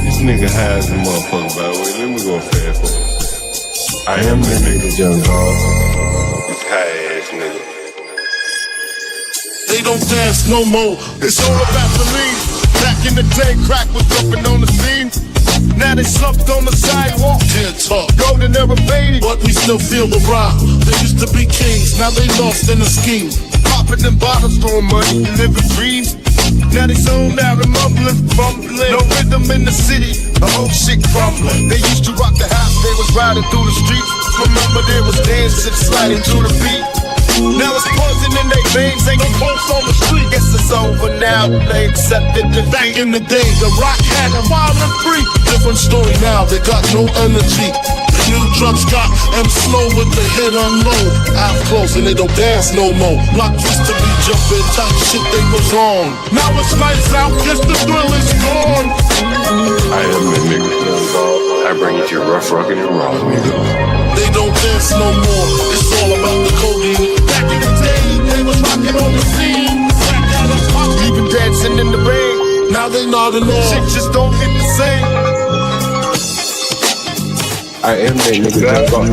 This nigga high as a motherfucker, by the way. Let me go fast forward. I am that nigga, young dog. This high ass nigga. They don't dance no more. It's all about the lean. Back in the day, crack was jumping on the scene. Now they slumped on the sidewalk. Can't talk. Golden era faded, but we still feel the rock. They used to be kings, now they lost in the scheme. Popping them bottles, throwing money, living dreams. Now they zoned out and mumbling, fumbling. No rhythm in the city, the whole shit crumbling. They used to rock the house, they was riding through the streets. Remember there was dancing, sliding to the beat. Now it's poison in their veins, ain't no pulse on the street. Guess it's over now, they accepted the back in the day, the rock had them wild and free. Different story now, they got no energy. The new drugs got them slow with the hit unload. Eyes closed and they don't dance no more. Block used to be jumping, type shit they was on. Now it's lights out, guess the thrill is gone. I am that nigga, young dog. I bring it to your rough, rockin' and raw, nigga. They don't dance no more, it's all about the codeine. Back in the day, they was rocking on the scene. Back out of pop, even dancing in the rain. Now they nodding off, shit just don't hit the same. I am that nigga, young dog.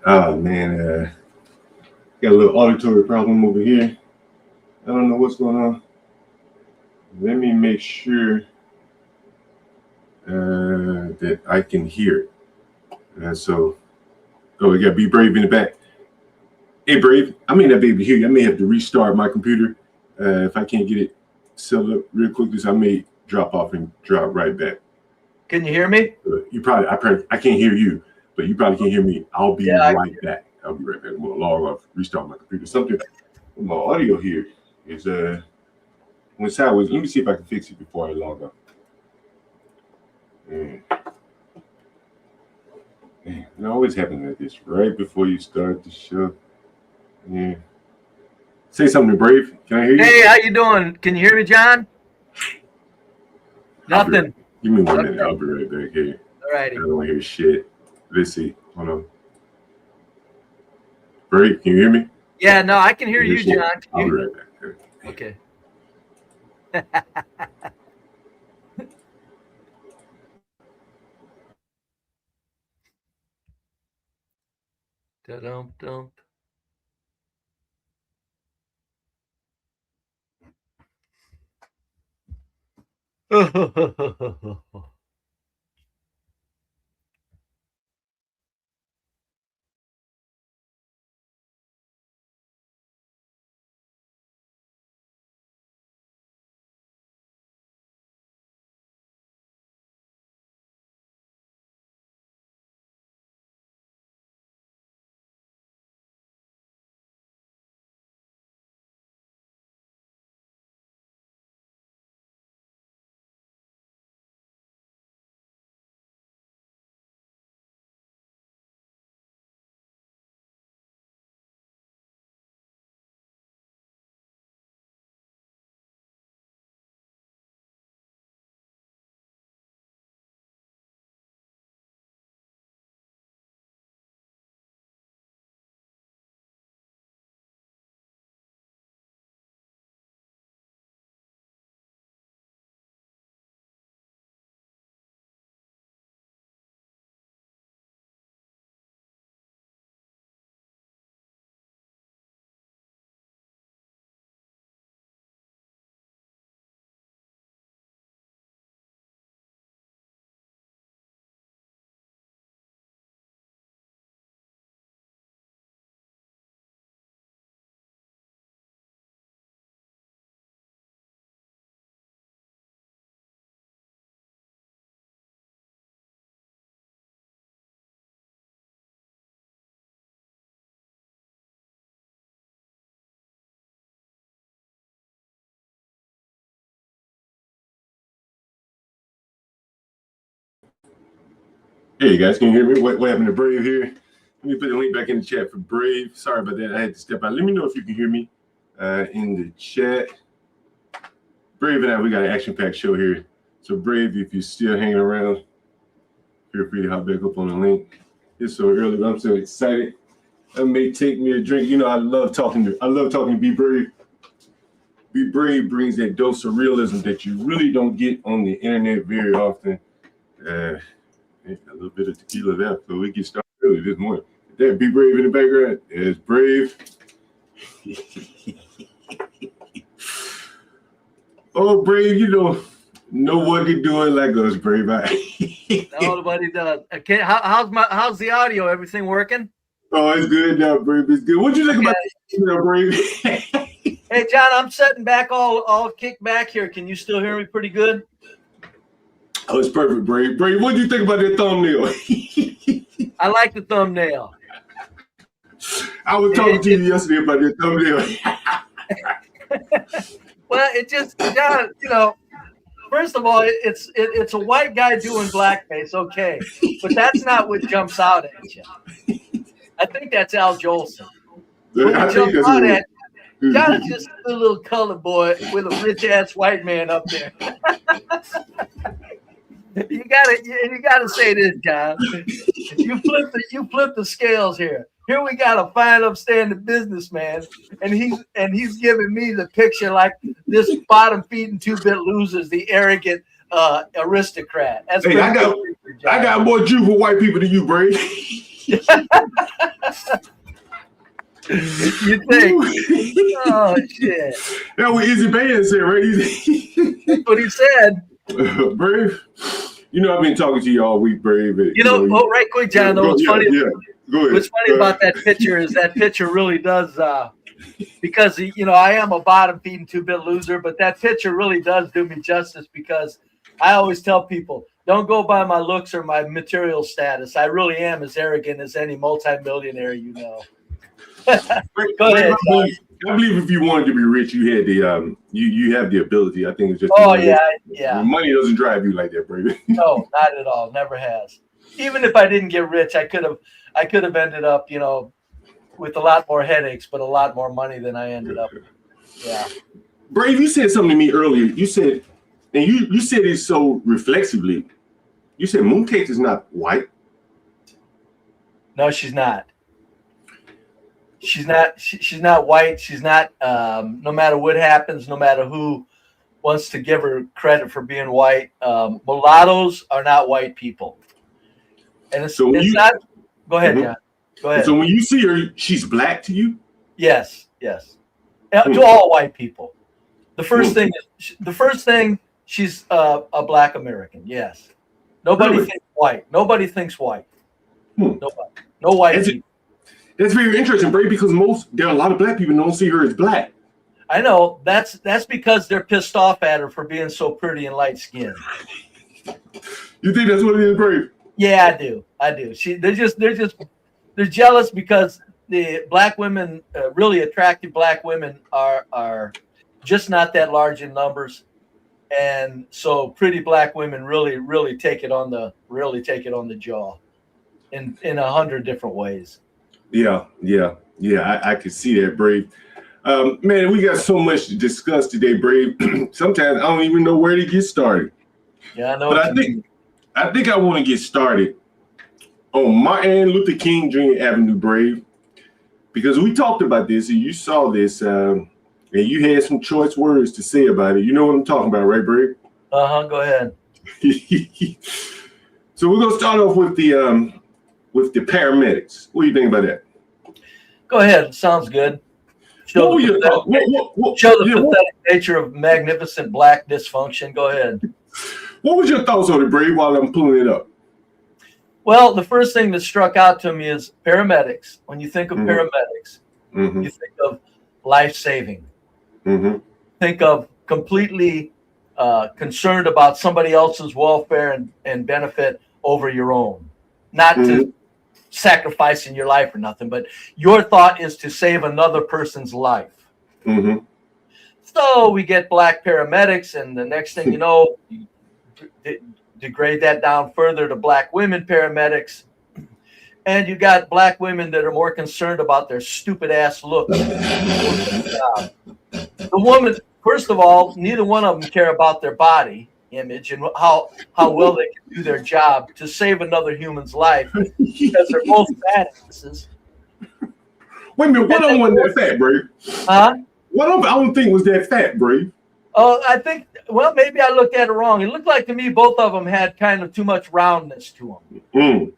Oh man, got a little auditory problem over here. I don't know what's going on. Let me make sure that I can hear it. We got BeBrave in the back. Hey, Brave, I may not be able to hear you. I may have to restart my computer. If I can't get it set up real quickly, so I may drop off and drop right back. Can you hear me? I can't hear you, but you probably can't hear me. I'll be right back. I'll be right back. I'm gonna log off, restart my computer. Something with my audio here is went sideways. Let me see if I can fix it before I log off. Man, it always happens like this right before you start the show. Yeah. Say something, Brave. Can I hear you? Hey, how you doing? Can you hear me, John? Nothing. Give me 1 minute. I'll be right back here. All righty. I don't want to hear shit. Let's see. Hold on. Brave, can you hear me? Yeah, no, I can hear you, John. I'll be right back. Okay. Da-dum-dum. Hey, guys, can you hear me? What happened to Brave here? Let me put the link back in the chat for Brave. Sorry about that. I had to step out. Let me know if you can hear me in the chat. Brave and I, we got an action-packed show here. So, Brave, if you're still hanging around, feel free to hop back up on the link. It's so early, but I'm so excited. That may take me a drink. You know, I love talking to BeBrave. BeBrave brings that dose of realism that you really don't get on the internet very often. A little bit of tequila there, so we get started early this morning. There, BeBrave in the background. There's Brave. Oh, Brave, you know what to do it like us, Brave. Nobody does. Okay, how's the audio? Everything working? Oh, it's good now, Brave. It's good. What you think about this, Brave? Hey, John, I'm sitting back all kicked back here. Can you still hear me pretty good? Oh, it's perfect, Brave. Brave, what do you think about that thumbnail? I like the thumbnail. I was talking to you yesterday about that thumbnail. Well, it just, John, first of all, it's a white guy doing blackface, okay, but that's not what jumps out at you. I think that's Al Jolson. I think that's out what at, John is just a little colored boy with a rich ass white man up there. You gotta say this, John. You flip the scales here. Here we got a fine, upstanding businessman, and he's giving me the picture like this bottom feeding 2-bit losers, the arrogant aristocrat. That's hey, I got more Jew for white people than you, Brave. You think? Oh shit! That's what Izzy Band said, right? That's what he said. Brave. I've been talking to you all week, Brave. Right quick, John. Though what's funny? Yeah. Go ahead. What's funny about that picture is that picture really does, because I am a bottom feeding 2-bit loser, but that picture really does do me justice because I always tell people, don't go by my looks or my material status. I really am as arrogant as any multimillionaire you know. Go ahead. I believe if you wanted to be rich, you had the you have the ability. I think it's just yeah. Money doesn't drive you like that, Brave. No, not at all. Never has. Even if I didn't get rich, I could have ended up, with a lot more headaches, but a lot more money than I ended up with. Yeah. Brave, you said something to me earlier. You said, and you said it so reflexively. You said Mooncake is not white. No, she's not. She's not white. She's not. No matter what happens, no matter who wants to give her credit for being white, mulattoes are not white people. And it's not. Go ahead, John. Go ahead. So when you see her, she's black to you? Yes. To all white people. The first thing, she's a black American. Yes. Nobody thinks white. Nobody thinks white. Nobody. No white people. That's very interesting, Brave, because there are a lot of black people who don't see her as black. I know. That's because they're pissed off at her for being so pretty and light skinned. You think that's what it is, Brave? Yeah, I do. They're jealous because the black women, really attractive black women, are just not that large in numbers, and so pretty black women really take it on the jaw, in 100 different ways. Yeah. I can see that, Brave. Man, we got so much to discuss today, Brave. Sometimes I don't even know where to get started. Yeah, I know. But I think I want to get started on Martin Luther King Jr. Avenue, Brave, because we talked about this and you saw this, and you had some choice words to say about it. You know what I'm talking about, right, Brave? Go ahead. So we're gonna start off with the paramedics. What do you think about that? Go ahead. Sounds good. Show the pathetic nature of magnificent black dysfunction. Go ahead. What was your thoughts on it, Brave, while I'm pulling it up? Well, the first thing that struck out to me is paramedics. When you think of paramedics, you think of life-saving. Think of completely concerned about somebody else's welfare and benefit over your own. Not to sacrificing your life or nothing, but your thought is to save another person's life. So we get black paramedics, and the next thing you know, you degrade that down further to black women paramedics, and you got black women that are more concerned about their stupid ass looks. The woman, first of all, neither one of them care about their body. image and how well they can do their job to save another human's life because they're both badasses. Wait a minute, what on wasn't that fat, Brave? Huh? What on, I don't think was that fat, Brave. Oh, I think, well, maybe I looked at it wrong. It looked like to me both of them had kind of too much roundness to them.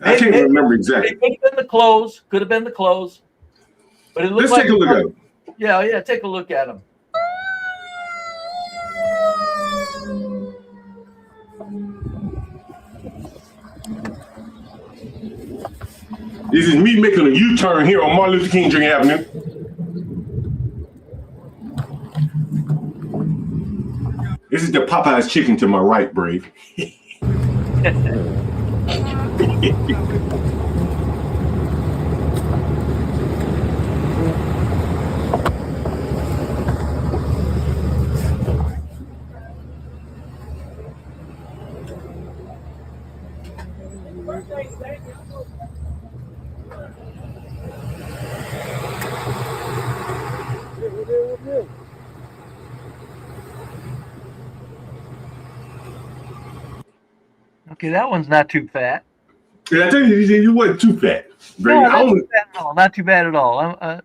I can't remember exactly. It could have been the clothes. Could have been the clothes. But it looks Let's take a look at them. Yeah, take a look at them. This is me making a U-turn here on Martin Luther King Jr. Avenue. This is the Popeye's chicken to my right, Brave. Okay, that one's not too fat. Yeah, I tell you wasn't too fat. No, not too bad at all. I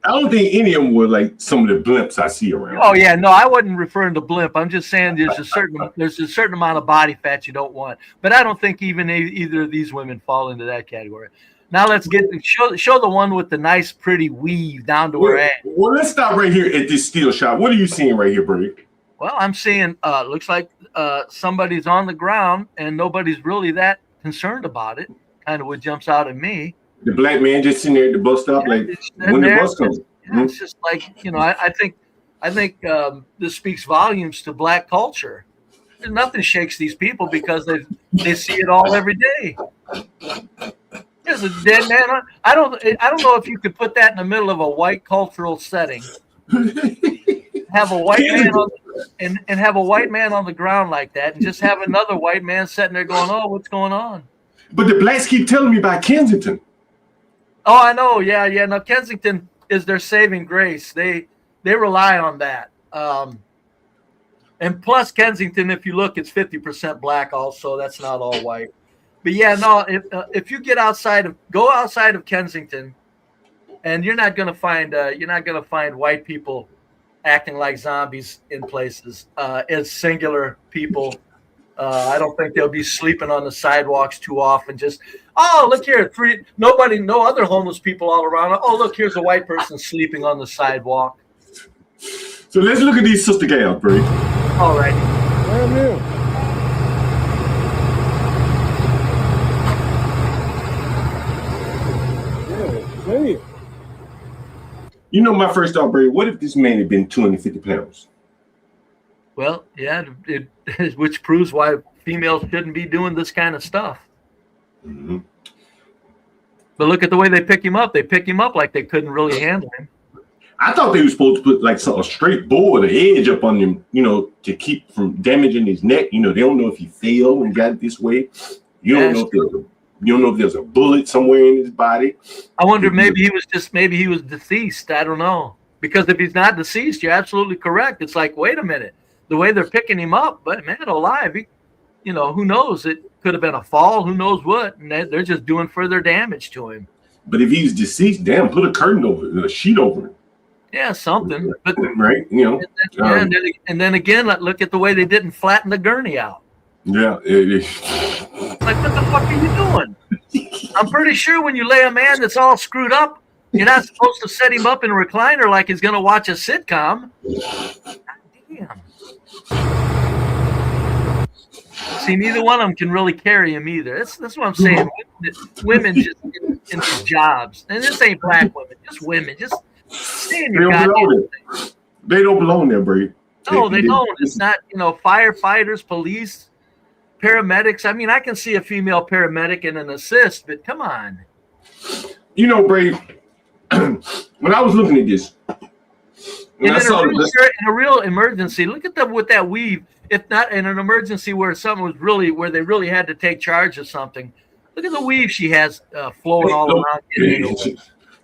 don't think any of them were like some of the blimps I see around. Oh yeah, no, I wasn't referring to blimp. I'm just saying there's a certain amount of body fat you don't want. But I don't think even either of these women fall into that category. Now let's show the one with the nice, pretty weave down to her ass. Well, let's stop right here at this steel shot. What are you seeing right here, Brave? Well, I'm seeing looks like somebody's on the ground and nobody's really that concerned about it. Kind of what jumps out at me. The black man just sitting there at the bus stop, like when the bus comes. It's just like, I think this speaks volumes to black culture. Nothing shakes these people because they see it all every day. There's a dead man. I don't know if you could put that in the middle of a white cultural setting. Have a white man and have a white man on the ground like that, and just have another white man sitting there going, "Oh, what's going on?" But the blacks keep telling me about Kensington. Oh, I know. Yeah. No, Kensington is their saving grace. They rely on that. And plus Kensington, if you look, it's 50% black also. That's not all white. But yeah, no, if you go outside of Kensington, and you're not going to find white people acting like zombies in places as singular people. I don't think they'll be sleeping on the sidewalks too often. Just, oh, look here, no other homeless people all around. Oh, look, here's a white person sleeping on the sidewalk. So let's look at these sister gals, Bree. All right. You know, my first thought, Bree, what if this man had been 250 pounds? Well, yeah, which proves why females shouldn't be doing this kind of stuff. Mm-hmm. But look at the way they pick him up. They pick him up like they couldn't really handle him. I thought they were supposed to put like a straight board or edge up on him, to keep from damaging his neck. They don't know if he fell and got it this way. You don't know if there's a bullet somewhere in his body. I wonder maybe he was deceased. I don't know. Because if he's not deceased, you're absolutely correct. It's like, wait a minute. The way they're picking him up, but man alive, who knows? It could have been a fall. Who knows what? And they're just doing further damage to him. But if he's deceased, damn, put a curtain over it, a sheet over it. Yeah, something. But right, and then again, look at the way they didn't flatten the gurney out. Yeah. Like, what the fuck are you doing? I'm pretty sure when you lay a man that's all screwed up, you're not supposed to set him up in a recliner like he's going to watch a sitcom. God damn. See, neither one of them can really carry him either. That's what I'm saying. Women just in these jobs, and this ain't black women, just women, just stay in your goddamn thing. They don't belong there, Bree. No, they don't. It's not, firefighters, police, paramedics. I mean, I can see a female paramedic in an assist, but come on. Bree, when I was looking at this, in a real emergency, look at them with that weave. If not in an emergency where where they really had to take charge of something, look at the weave she has flowing all around.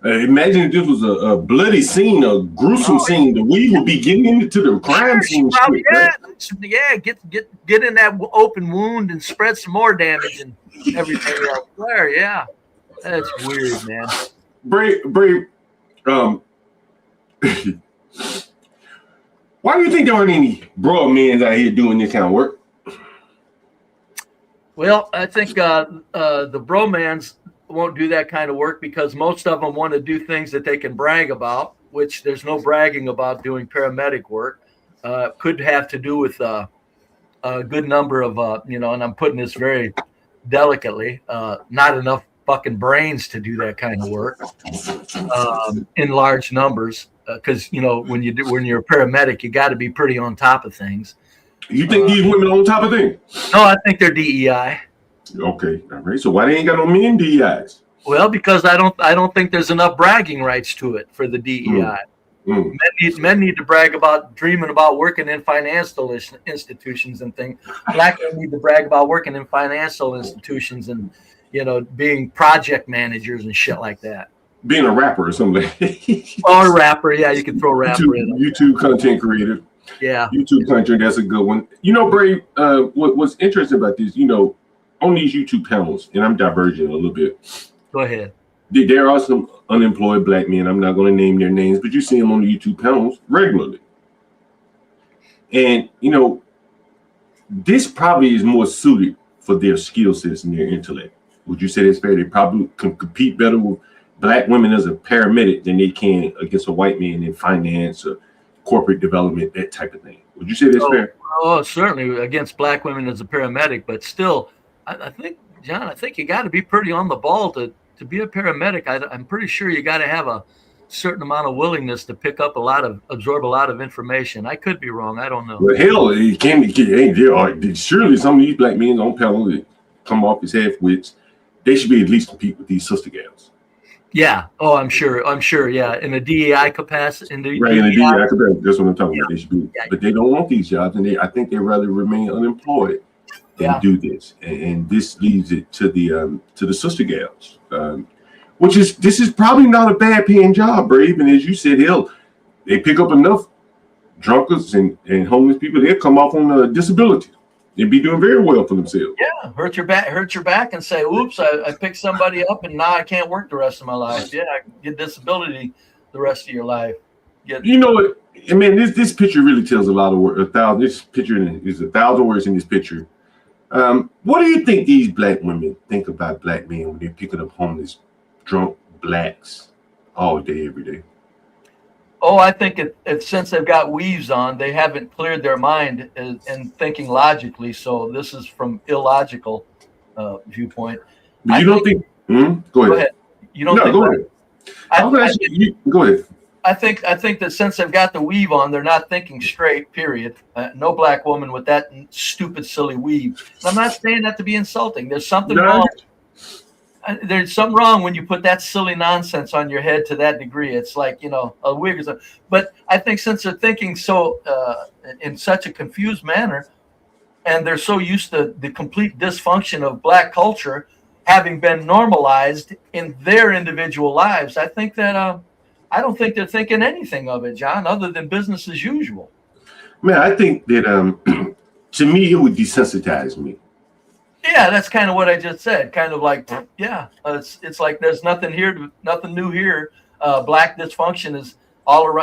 Imagine if this was a bloody scene, a gruesome scene. The weed would be getting into the crime scene. Probably, get in that open wound and spread some more damage and everything else there. Yeah, that's weird, man. Brave. Why do you think there aren't any broad men out here doing this kind of work? Well, I think the bromans won't do that kind of work because most of them want to do things that they can brag about, which there's no bragging about doing paramedic work. Could have to do with a good number of, and I'm putting this very delicately, not enough fucking brains to do that kind of work in large numbers. Because when you're a paramedic, you got to be pretty on top of things. You think these women are on top of things? No, I think they're DEI. Okay, all right. So why they ain't got no men DEIs? Well, because I don't think there's enough bragging rights to it for the DEI. Men need to brag about dreaming about working in financial institutions and things. Black men need to brag about working in financial institutions and being project managers and shit like that. Being a rapper or something. Or a rapper, yeah, you can throw rapper in. YouTube content creator. Yeah. YouTube content, that's a good one. Brave, what's interesting about this, on these YouTube panels, and I'm diverging a little bit. Go ahead. There are some unemployed black men. I'm not going to name their names, but you see them on the YouTube panels regularly. And, this probably is more suited for their skill sets and their intellect. Would you say that's fair? They probably can compete better with black women as a paramedic than they can against a white man in finance or corporate development, that type of thing. Would you say that's fair? Oh, certainly against black women as a paramedic, but still, I think, John, you got to be pretty on the ball to be a paramedic. I'm pretty sure you got to have a certain amount of willingness to absorb a lot of information. I could be wrong. I don't know. Well, hell, surely some of these black men on panel that come off as half-wits, they should be at least compete with these sister gals. Yeah. Oh, I'm sure. Yeah. In a DEI capacity. In a DEI capacity. That's what I'm talking about. They should be, but they don't want these jobs, and I think they'd rather remain unemployed than do this. And this leads it to the sister gals, this is probably not a bad paying job, Brave. And as you said, they pick up enough drunkards and homeless people. They'll come off on disability. They'd be doing very well for themselves. Yeah, hurt your back, and say, "Oops, I picked somebody up, and now I can't work the rest of my life." Yeah, I get disability the rest of your life. You know what? I mean, this picture really tells a lot of words. This picture is 1,000 words in this picture. What do you think these black women think about black men when they're picking up homeless, drunk blacks all day, every day? Oh, I think since they've got weaves on, they haven't cleared their mind and thinking logically. So this is from illogical viewpoint. But you don't think? Go ahead. You don't think? Go ahead. Go ahead. I think that since they've got the weave on, they're not thinking straight. Period. No black woman with that stupid, silly weave. And I'm not saying that to be insulting. There's something wrong. There's something wrong when you put that silly nonsense on your head to that degree. It's like, a wig or something. But I think since they're thinking so in such a confused manner, and they're so used to the complete dysfunction of black culture having been normalized in their individual lives, I think that I don't think they're thinking anything of it, John, other than business as usual. Man, I think that to me, it would desensitize me. Yeah, that's kind of what I just said. Kind of like, it's like there's nothing new here. Black dysfunction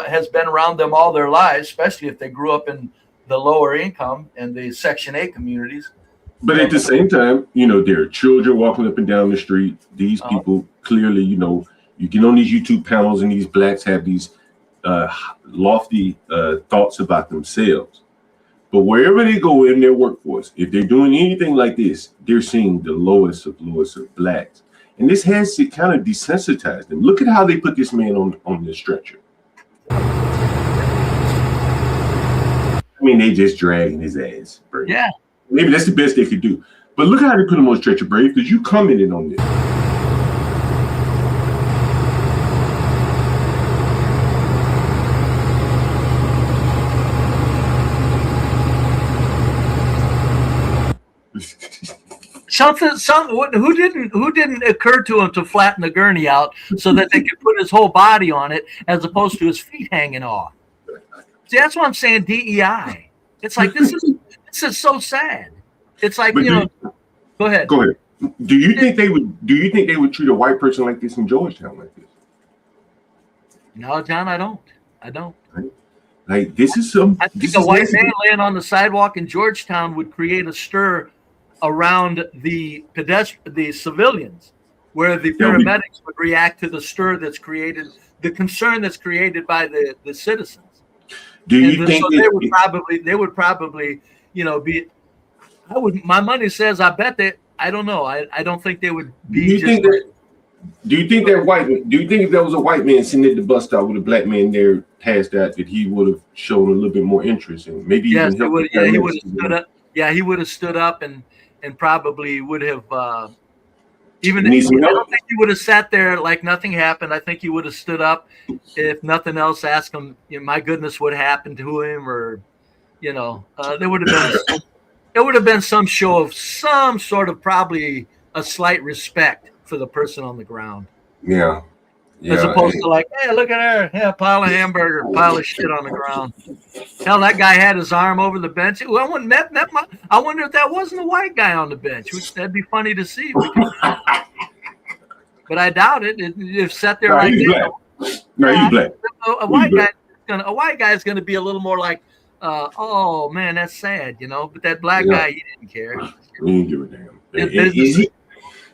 has been around them all their lives, especially if they grew up in the lower income and the Section 8 communities. But at the same time, there are children walking up and down the street. These people clearly, you get on these YouTube panels and these blacks have these lofty thoughts about themselves. But wherever they go in their workforce, if they're doing anything like this, they're seeing the lowest of blacks. And this has to kind of desensitize them. Look at how they put this man on the stretcher. I mean, they just dragging his ass, Brave. Yeah. Maybe that's the best they could do. But look how they put him on the stretcher, Brave, because you commented on this. Who didn't occur to him to flatten the gurney out so that they could put his whole body on it as opposed to his feet hanging off? See, that's what I'm saying. DEI. It's like this is so sad. It's like, go ahead. Go ahead. Do you think they would treat a white person like this in Georgetown like this? No, John, I don't. Like this is some. I think a white man laying on the sidewalk in Georgetown would create a stir around the civilians, where the paramedics would react to the stir that's created, the concern that's created by the citizens. Do you think so they would probably, be? My money says I bet that. I don't know. I don't think they would be. Do you think if there was a white man sitting at the bus stop with a black man there past that he would have shown a little bit more interest and maybe yes, even he would have stood up. Yeah, he would have stood up and probably would have even. I don't think he would have sat there like nothing happened. I think he would have stood up, if nothing else, asked him, my goodness, what happened to him, or there would have been some show of some sort of probably a slight respect for the person on the ground. Yeah. As opposed to like, hey, look at her. Yeah, pile of hamburger, pile of shit on the ground. Hell, that guy had his arm over the bench. I wonder if that wasn't a white guy on the bench. That'd be funny to see. But I doubt it. If sat there like that. No, he's black. A white guy is gonna be a little more like, oh man, that's sad, But that black guy, he didn't care. He didn't give a damn.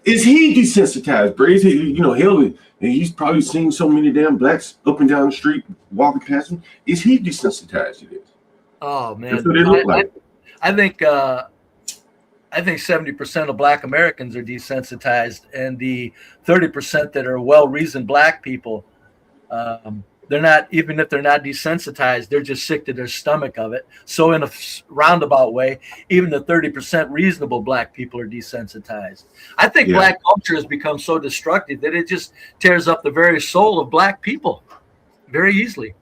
Is he desensitized, bro? Is he, hell, and he's probably seen so many damn blacks up and down the street walking past him. Is he desensitized to this? Oh man, that's what it look like. I think 70% of black Americans are desensitized, and the 30% that are well-reasoned black people, they're not, even if they're not desensitized, they're just sick to their stomach of it. So in a roundabout way, even the 30% reasonable black people are desensitized. I think black culture has become so destructive that it just tears up the very soul of black people very easily.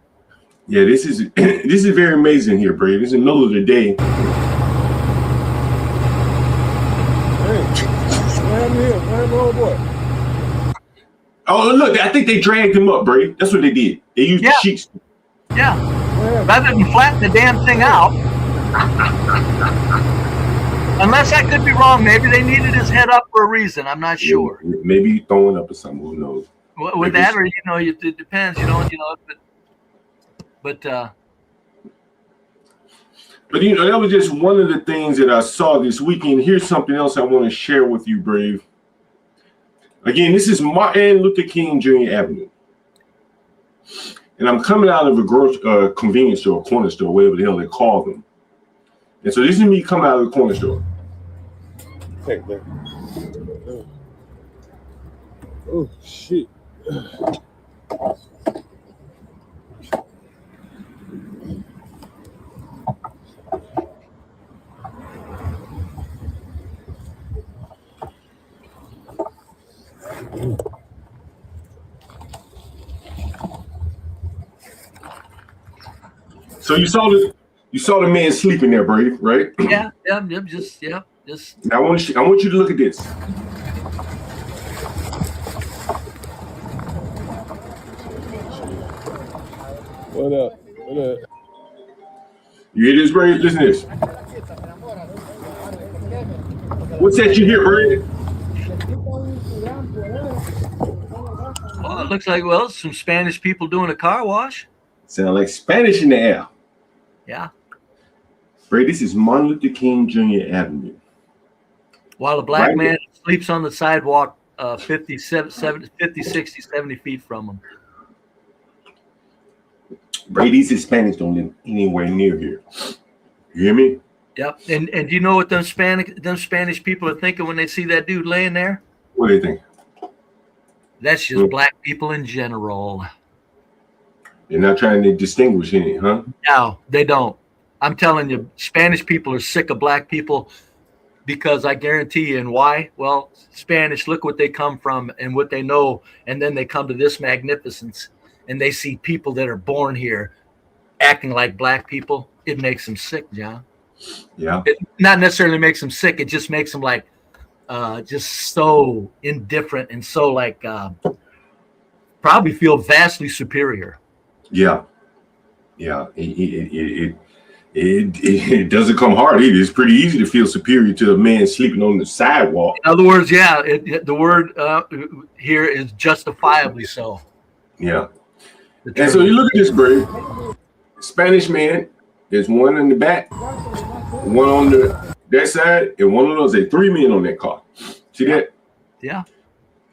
Yeah, this is very amazing here, Brady. This is the middle of the day. Oh, look, I think they dragged him up, Brady. That's what they did. They used the sheets. Yeah. Rather than flatten the damn thing out. Unless I could be wrong. Maybe they needed his head up for a reason. I'm not sure. Maybe throwing up or something. Who knows? With that, or, it depends, but that was just one of the things that I saw this weekend. Here's something else I want to share with you, Brave. Again, this is Martin Luther King Jr. Avenue. And I'm coming out of a convenience store, corner store, whatever the hell they call them. And so this is me coming out of the corner store. Hey, oh, shit. So you saw the man sleeping there, Brave, right? Yeah, just. Now I want you to look at this. What up? You hear this, Brave? Listen to this. What's that you hear, Brave? Oh, it looks like, some Spanish people doing a car wash. Sound like Spanish in the air. Yeah. Brady, this is Martin Luther King Jr. Avenue. While a black man sleeps on the sidewalk 50, 60, 70 feet from him. Brady, these Hispanics don't live anywhere near here. You hear me? Yep. And do you know what them Spanish people are thinking when they see that dude laying there? What do you think? That's just black people in general. They're not trying to distinguish any, huh? No, they don't. I'm telling you, Spanish people are sick of black people because I guarantee you. And why? Well, Spanish, look what they come from and what they know. And then they come to this magnificence and they see people that are born here acting like black people. It makes them sick, John. Yeah. It not necessarily makes them sick. It just makes them like, just so indifferent and so like probably feel vastly superior. Yeah. It doesn't come hard either. It's pretty easy to feel superior to a man sleeping on the sidewalk. In other words, yeah, the word here is justifiably so. Yeah. And so you look at this, Brave. Spanish man, there's one in the back, one on that side, and one of those. There's 3 men on that car. See that? Yeah.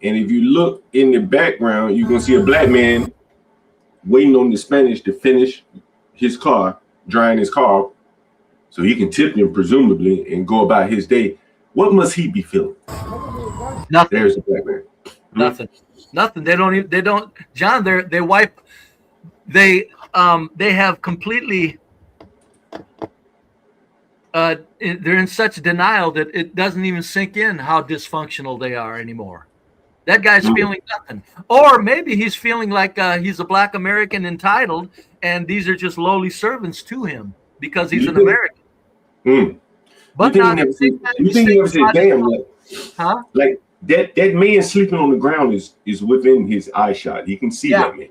And if you look in the background, you're gonna see a black man waiting on the Spanish to finish his car, drying his car, so he can tip him presumably and go about his day. What must he be feeling? Nothing. There's the black man. Nothing. Nothing. They don't. John, they have completely. They're in such denial that it doesn't even sink in how dysfunctional they are anymore. That guy's feeling nothing, or maybe he's feeling like he's a black American entitled, and these are just lowly servants to him because he's an American. But you think he ever said, "Damn"? Huh? Like that man sleeping on the ground is within his eye shot. He can see that man,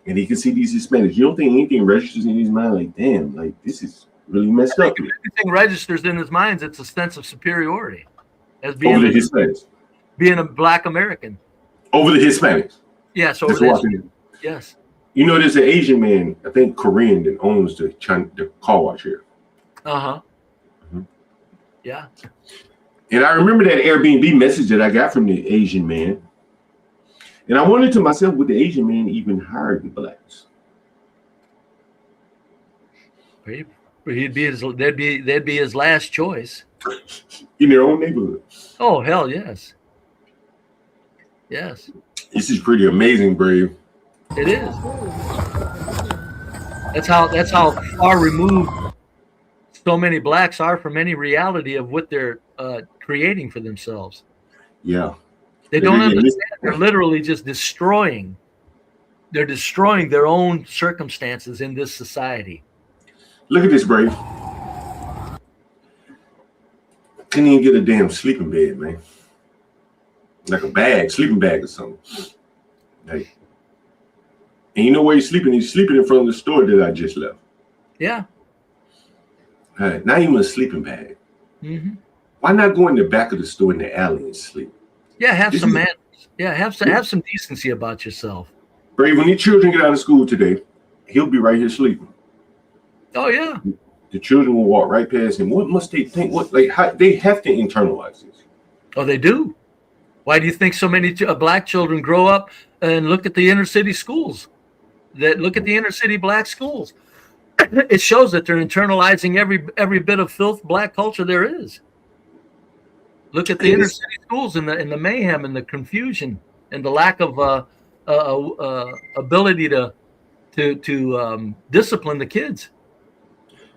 and he can see these Hispanics. You don't think anything registers in his mind? Like, damn, like this is really messed up. If anything registers in his mind, it's a sense of superiority as being over the Hispanics. Being a black American. Over the Hispanics. Yes, over the Yes. You know, there's an Asian man, I think Korean, that owns the car wash here. Yeah. And I remember that Airbnb message that I got from the Asian man. And I wondered to myself, would the Asian man even hire the blacks? They'd be his last choice. In their own neighborhood. Oh, hell yes. Yes. This is pretty amazing, Brave. It is. That's how far removed so many blacks are from any reality of what they're creating for themselves. Yeah. They don't understand. They're literally just destroying. They're destroying their own circumstances in this society. Look at this, Brave. Couldn't even get a damn sleeping bed, man. Like a sleeping bag or something. Like, and you know where he's sleeping? He's sleeping in front of the store that I just left. Yeah. Not even a sleeping bag. Why not go in the back of the store in the alley and sleep? Yeah, have some manners. Yeah, have some decency about yourself. Brave, when your children get out of school today, he'll be right here sleeping. Oh yeah. The children will walk right past him. What must they think? How they have to internalize this? Oh, they do. Why do you think so many black children grow up and look at the inner city schools? Look at the inner city black schools. It shows that they're internalizing every bit of filth black culture there is. Look at the inner city schools and the mayhem and the confusion and the lack of ability to discipline the kids.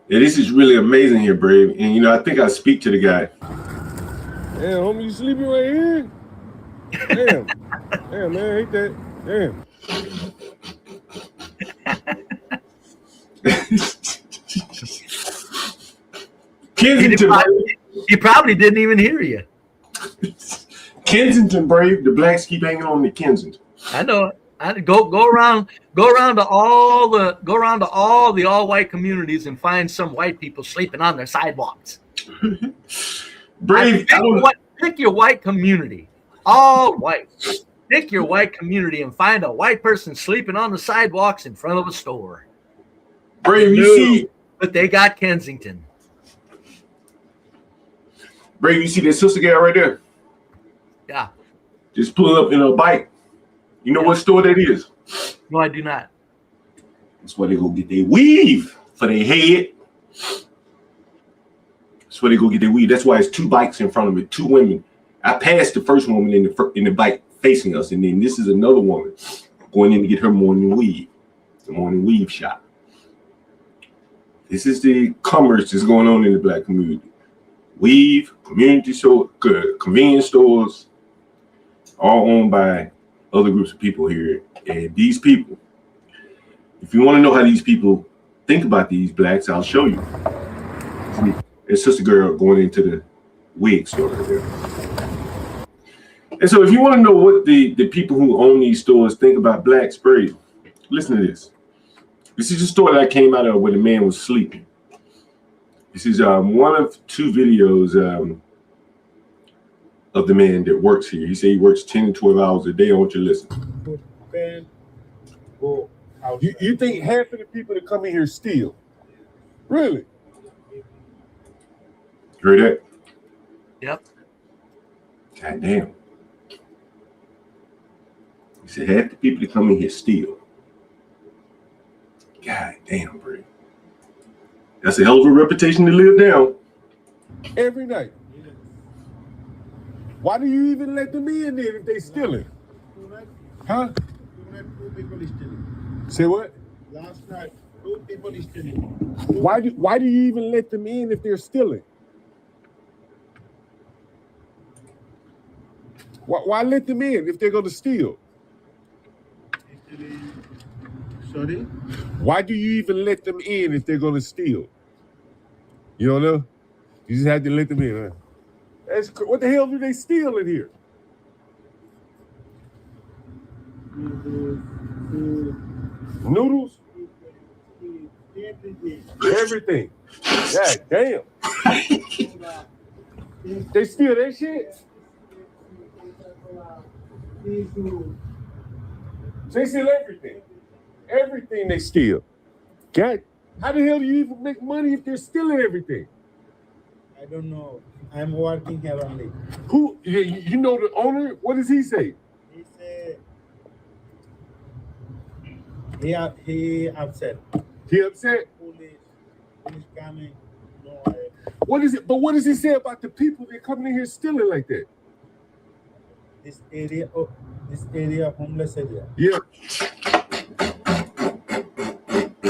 Yeah, this is really amazing here, Brave. And I think I speak to the guy. Damn, homie, you sleeping right here? Damn. Damn, man, I hate that. Damn. Kensington, he probably didn't even hear you. Kensington, Brave. The blacks keep hanging on to Kensington. I know it. Go around to all the all white communities and find some white people sleeping on their sidewalks. Brave, pick your white community, all white. Pick your white community and find a white person sleeping on the sidewalks in front of a store. Brave, you see, but they got Kensington. Brave, you see that sister gal right there? Yeah. Just pulling up in a bike. You know what store that is? No, I do not. That's where they go get their weave for their head. That's where they go get their weave. That's why it's 2 bikes in front of it, 2 women. I passed the first woman in the bike facing us, and then this is another woman going in to get her morning weave, the morning weave shop. This is the commerce that's going on in the black community. Weave, community store, convenience stores, all owned by other groups of people here. And these people, if you want to know how these people think about these blacks, I'll show you. See, there's sister girl going into wig store right there. And so if you want to know what the people who own these stores think about black spray, listen to this. This is a story that came out of where the man was sleeping. This is one of two videos of the man that works here. He said he works 10 to 12 hours a day. I want you to listen. You think half of the people that come in here steal? Really? Heard that? Yep. God damn. He said half the people that come in here steal. God damn, Brady. That's a hell of a reputation to live down. Every night. Why do you even let them in there if they stealing? Huh? Say what? Last night, 2 people is stealing. Why do you even let them in if they're stealing? Why let them in if they're going to steal? Sorry? Why do you even let them in if they're going to steal? You don't know? You just have to let them in, huh? What the hell do they steal in here? Noodles? Everything. God damn. They steal that shit? They steal everything. Everything they steal. God, how the hell do you even make money if they're stealing everything? I don't know. I'm working here only. Who? You know the owner? What does he say? He said he upset. He upset? Police coming. No, What is it? But what does he say about the people that coming in here stealing like that? this area, homeless area. Yeah.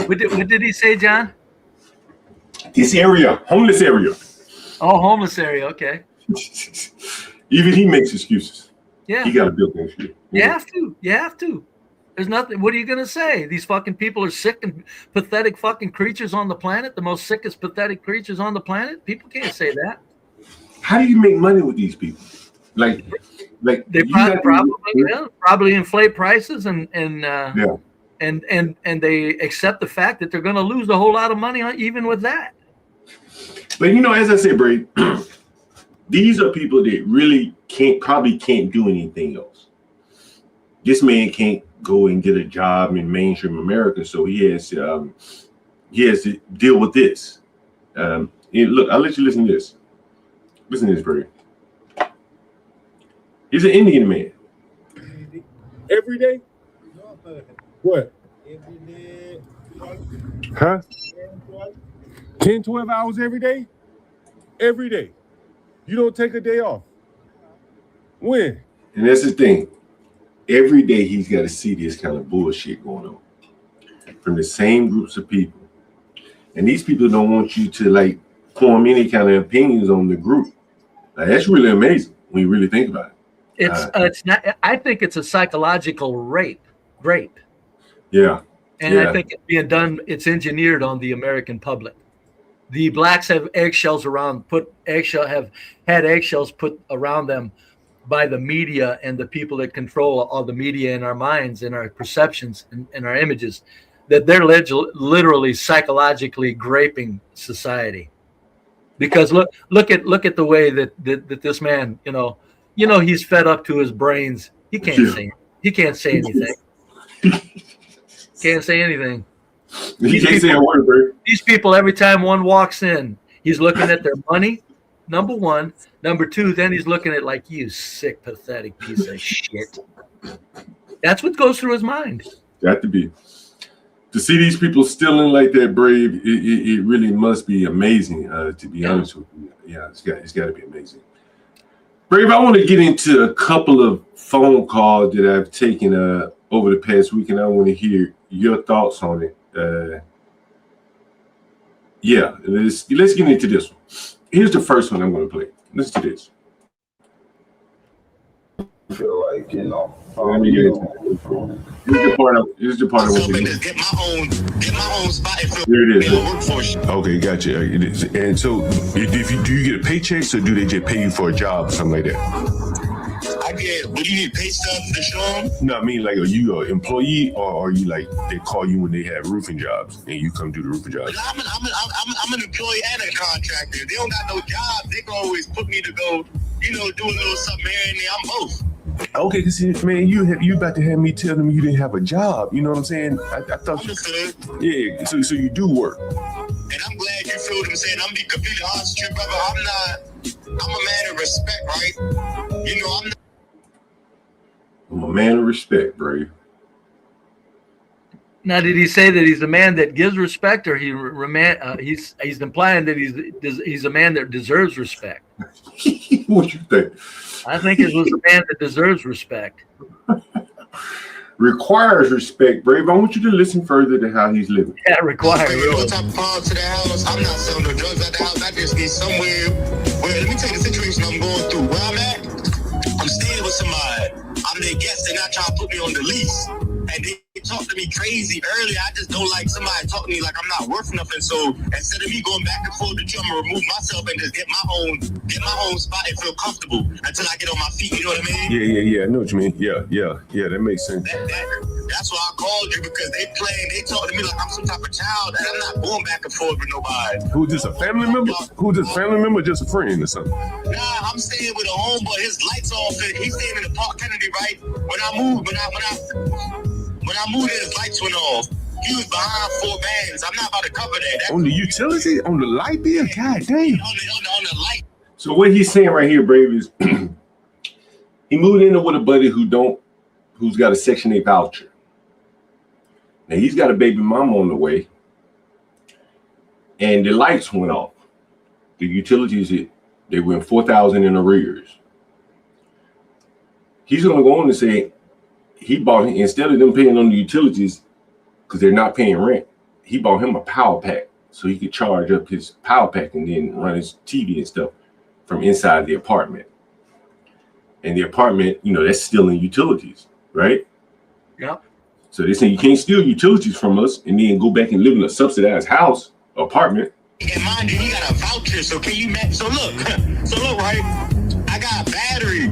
What did he say, John? This area, homeless area. Oh, homeless area. Okay. Even he makes excuses. Yeah. He got a built-in excuse. You have to. You have to. There's nothing. What are you gonna say? These fucking people are sick and pathetic fucking creatures on the planet. The most sickest, pathetic creatures on the planet. People can't say that. How do you make money with these people? Like they probably inflate prices and they accept the fact that they're going to lose a whole lot of money even with that. But as I said, Brady, these are people that really probably can't do anything else. This man can't go and get a job in mainstream America, so he has to deal with this. Look, I'll let you listen to this. Listen to this, Brady. He's an Indian man. Every day? What? Every day. Huh? 10, 12. 10, 12 hours every day? Every day. You don't take a day off. When? And that's the thing. Every day he's got to see this kind of bullshit going on from the same groups of people. And these people don't want you to form any kind of opinions on the group. That's really amazing when you really think about it. It's not. I think it's a psychological rape. Yeah. And I think it's being done. It's engineered on the American public. The blacks have eggshells have had eggshells put around them by the media and the people that control all the media in our minds and our perceptions and our images, that they're literally psychologically graping society. Because look at the way that this man, he's fed up to his brains. He can't say anything. Can't say anything. He can't say a word, bro. These people, every time one walks in, he's looking at their money, number one. Number two, then he's looking at you sick, pathetic piece of shit. That's what goes through his mind. Got to be. To see these people stealing like that, Brave, it really must be amazing, to be honest with you. Yeah, it's got to be amazing. Brave, I want to get into a couple of phone calls that I've taken over the past week, and I want to hear your thoughts on it. Let's get into this one. Here's the first one I'm going to play. Listen to this. feel like, you know. Let me get into it. This is the part of what we get my own spot and feel here it is. workforce. Okay, gotcha. And so, do you get a paycheck, or do they just pay you for a job or something like that? I get. What do you need? Pay stubs to show them? No, I mean, like, are you an employee, or are you like they call you when they have roofing jobs and you come do the roofing jobs? I'm an employee and a contractor. They don't got no job. They can always put me to go, you know, do a little something here and there. I'm both. Okay, because man, you about to have me tell them you didn't have a job. You know what I'm saying? I thought. Understood. Yeah. So you do work. And I'm glad you feel what I'm saying. I'm being completely honest with you, brother. I'm a man of respect, right? You know, I'm a man of respect, Brave. Now, did he say that he's a man that gives respect, or he's implying that he's a man that deserves respect? What you think? I think it was a man that deserves respect. Requires respect, Brave. I want you to listen further to how he's living. Yeah, requires. what type of power to the house? I'm not selling no drugs at the house. I just need somewhere where, let me tell you the situation I'm going through. Where I'm at, I'm staying with somebody. I'm their guest. They're not trying to put me on the lease. And they talk to me crazy earlier. I just don't like somebody talking to me like I'm not worth nothing. So instead of me going back and forth with you, I'm gonna remove myself and just get my own spot and feel comfortable until I get on my feet. You know what I mean? Yeah. I know what you mean. Yeah. That makes sense. That's why I called you, because they talk to me like I'm some type of child, and I'm not going back and forth with nobody. Who's this, a family member? Who's this, family member, or just a friend or something? Nah, I'm staying with a homeboy. His lights off, and he's staying in the Park Kennedy, right? When I moved in, his lights went off. He was behind 4 bands. I'm not about to cover that. On the utility? On the light bill? God damn. On the light. So what he's saying right here, Brave, is he moved in with a buddy who's got a Section 8 voucher. Now he's got a baby mama on the way, and the lights went off. The utilities, they went $4,000 in arrears. He's gonna go on and say he bought him, instead of them paying on the utilities because they're not paying rent, he bought him a power pack so he could charge up his power pack and then run his TV and stuff from inside the apartment. And the apartment, you know, that's stealing utilities, right? Yep. So they say you can't steal utilities from us and then go back and live in a subsidized house, apartment. And mind you, he got a voucher, so can you match? So look, right? I got a battery.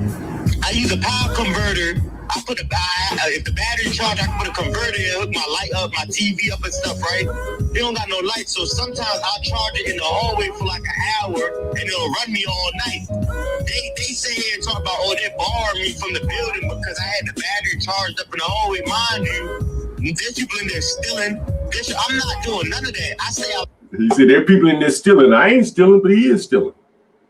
I use a power converter. If the battery charge, I can put a converter in, hook my light up, my TV up and stuff, right? They don't got no lights, so sometimes I'll charge it in the hallway for like an hour, and it'll run me all night. They sit here and talk about, they borrowed me from the building because I had the battery charged up in the hallway. Mind you, there's people in there stealing. I'm not doing none of that. I say He said there are people in there stealing. I ain't stealing, but he is stealing.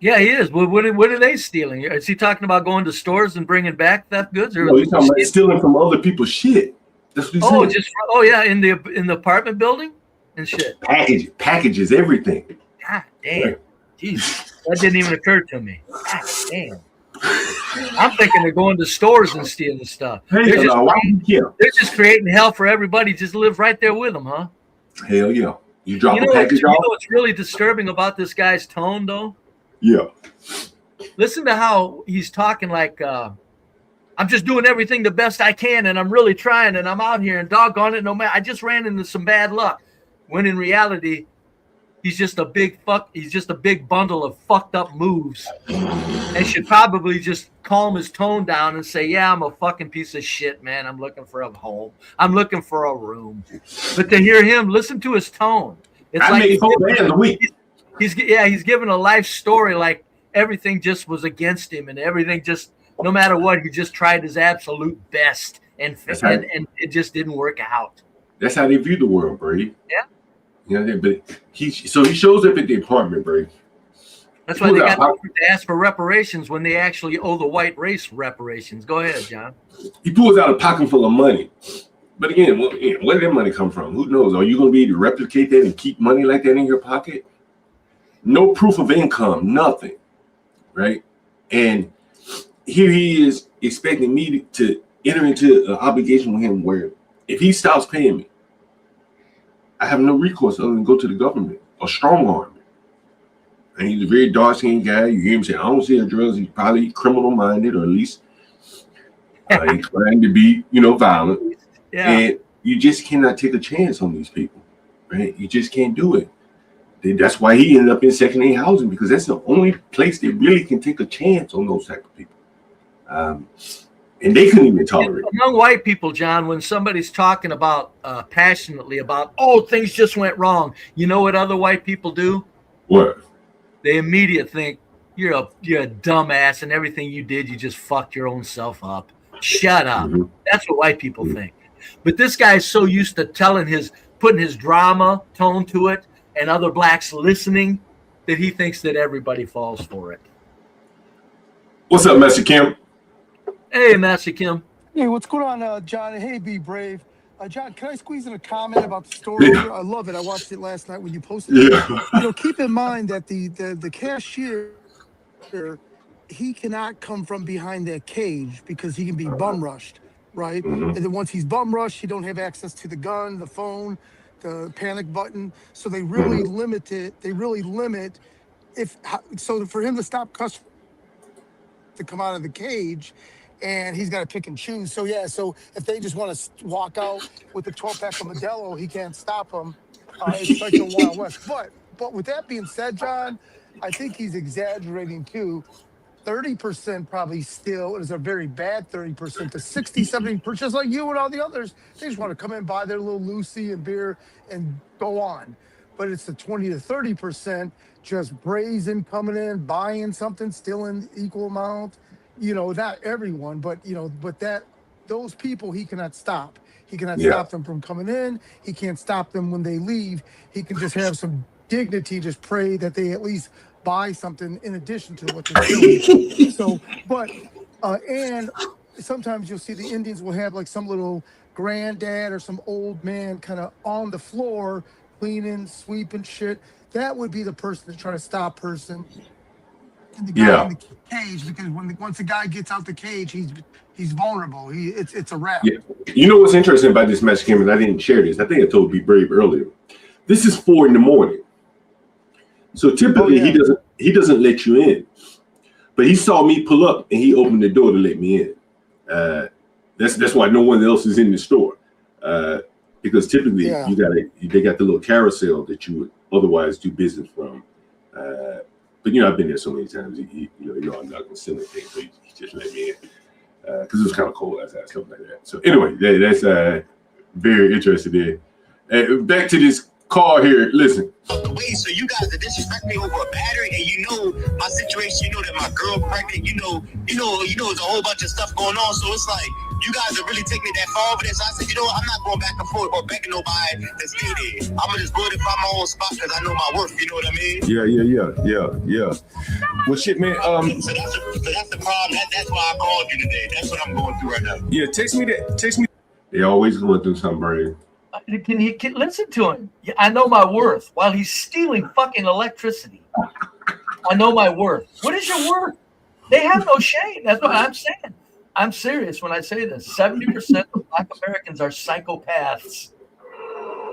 Yeah, he is. What are they stealing? Is he talking about going to stores and bringing back theft goods? Or no, he's talking about stealing from other people's shit. That's what he's saying. In the apartment building and shit. Packages, everything. God damn. Jeez, that didn't even occur to me. God damn. I'm thinking they're going to stores and stealing stuff. They're just creating hell for everybody. Just live right there with them, huh? Hell yeah. You drop a package off. You know what's really disturbing about this guy's tone, though? Yeah. Listen to how he's talking like, I'm just doing everything the best I can, and I'm really trying, and I'm out here, and doggone it, no matter, I just ran into some bad luck. When in reality, he's just a big bundle of fucked up moves, and should probably just calm his tone down and say, yeah, I'm a fucking piece of shit, man. I'm looking for a home. I'm looking for a room. But to hear him, listen to his tone. It's I like made 4 grand a week. He's giving a life story like everything just was against him, and everything just, no matter what, he just tried his absolute best, and it just didn't work out. That's how they view the world, Brady. Yeah. You know, but he shows up at the apartment, Brady. That's why they got to ask for reparations when they actually owe the white race reparations. Go ahead, John. He pulls out a pocket full of money. But again, where did that money come from? Who knows? Are you going to be able to replicate that and keep money like that in your pocket? No proof of income, nothing, right? And here he is expecting me to enter into an obligation with him where if he stops paying me, I have no recourse other than go to the government or strong arm me. And he's a very dark-skinned guy. You hear him say, I don't sell drugs. He's probably criminal-minded, or at least He's trying to be, violent. Yeah. And you just cannot take a chance on these people, right? You just can't do it. That's why he ended up in Section 8 housing, because that's the only place they really can take a chance on those type of people. And they couldn't even tolerate it. Among white people, John, when somebody's talking about passionately about, oh, things just went wrong, you know what other white people do? What? They immediately think you're a dumbass and everything you did, you just fucked your own self up. Shut up. Mm-hmm. That's what white people think. But this guy's so used to putting his drama tone to it and other blacks listening that he thinks that everybody falls for it. What's up, Master Kim? Hey, Master Kim. Hey, what's going on, John? Hey, BeBrave. John, can I squeeze in a comment about the story? Yeah. I love it. I watched it last night when you posted it. Yeah. Keep in mind that the cashier, he cannot come from behind that cage because he can be bum rushed, right? Mm-hmm. And then once he's bum rushed, he don't have access to the gun, the phone, the panic button. So they really limit it. They really limit so for him to stop customers to come out of the cage, and he's got to pick and choose. So yeah, so if they just want to walk out with the 12-pack of Modelo, he can't stop them. It's like the Wild West. But with that being said, John, I think he's exaggerating too. 30% probably still is a very bad 30% to 60, 70%, just like you and all the others. They just want to come in, buy their little Lucy and beer and go on. But it's the 20 to 30% just brazen coming in, buying something, stealing equal amount. Not everyone, but those people he cannot stop. He cannot stop them from coming in. He can't stop them when they leave. He can just have some dignity, just pray that they at least buy something in addition to what they're doing. So, and sometimes you'll see the Indians will have like some little granddad or some old man kind of on the floor cleaning, sweeping shit. That would be the person that's trying to stop person. And the guy in the cage, because once the guy gets out the cage, he's vulnerable. It's a wrap. Yeah. You know what's interesting about this match, Kim, and I didn't share this. I think I told BeBrave earlier. This is 4 a.m. So typically he doesn't let you in. But he saw me pull up and he opened the door to let me in. That's why no one else is in the store. Because typically they got the little carousel that you would otherwise do business from. But I've been there so many times. I'm not going to sell anything, so he just let me in because it was kind of cold outside, stuff like that. So anyway, that's very interesting there. Back to this call here. Listen. Wait, so you guys are disrespect me over a battery, and my situation. That my girl pregnant. There's a whole bunch of stuff going on. So it's like you guys are really taking it that far over this. So I said, I'm not going back and forth or begging nobody to stay there. I'm gonna just go to find my own spot because I know my worth. You know what I mean? Yeah. Well, shit, man. So that's the problem. That's why I called you today. That's what I'm going through right now. Yeah, text me. They always going through something, Brady. Can you listen to him? I know my worth while he's stealing fucking electricity. I know my worth. What is your worth? They have no shame. That's what I'm saying. I'm serious when I say this. 70% of Black Americans are psychopaths.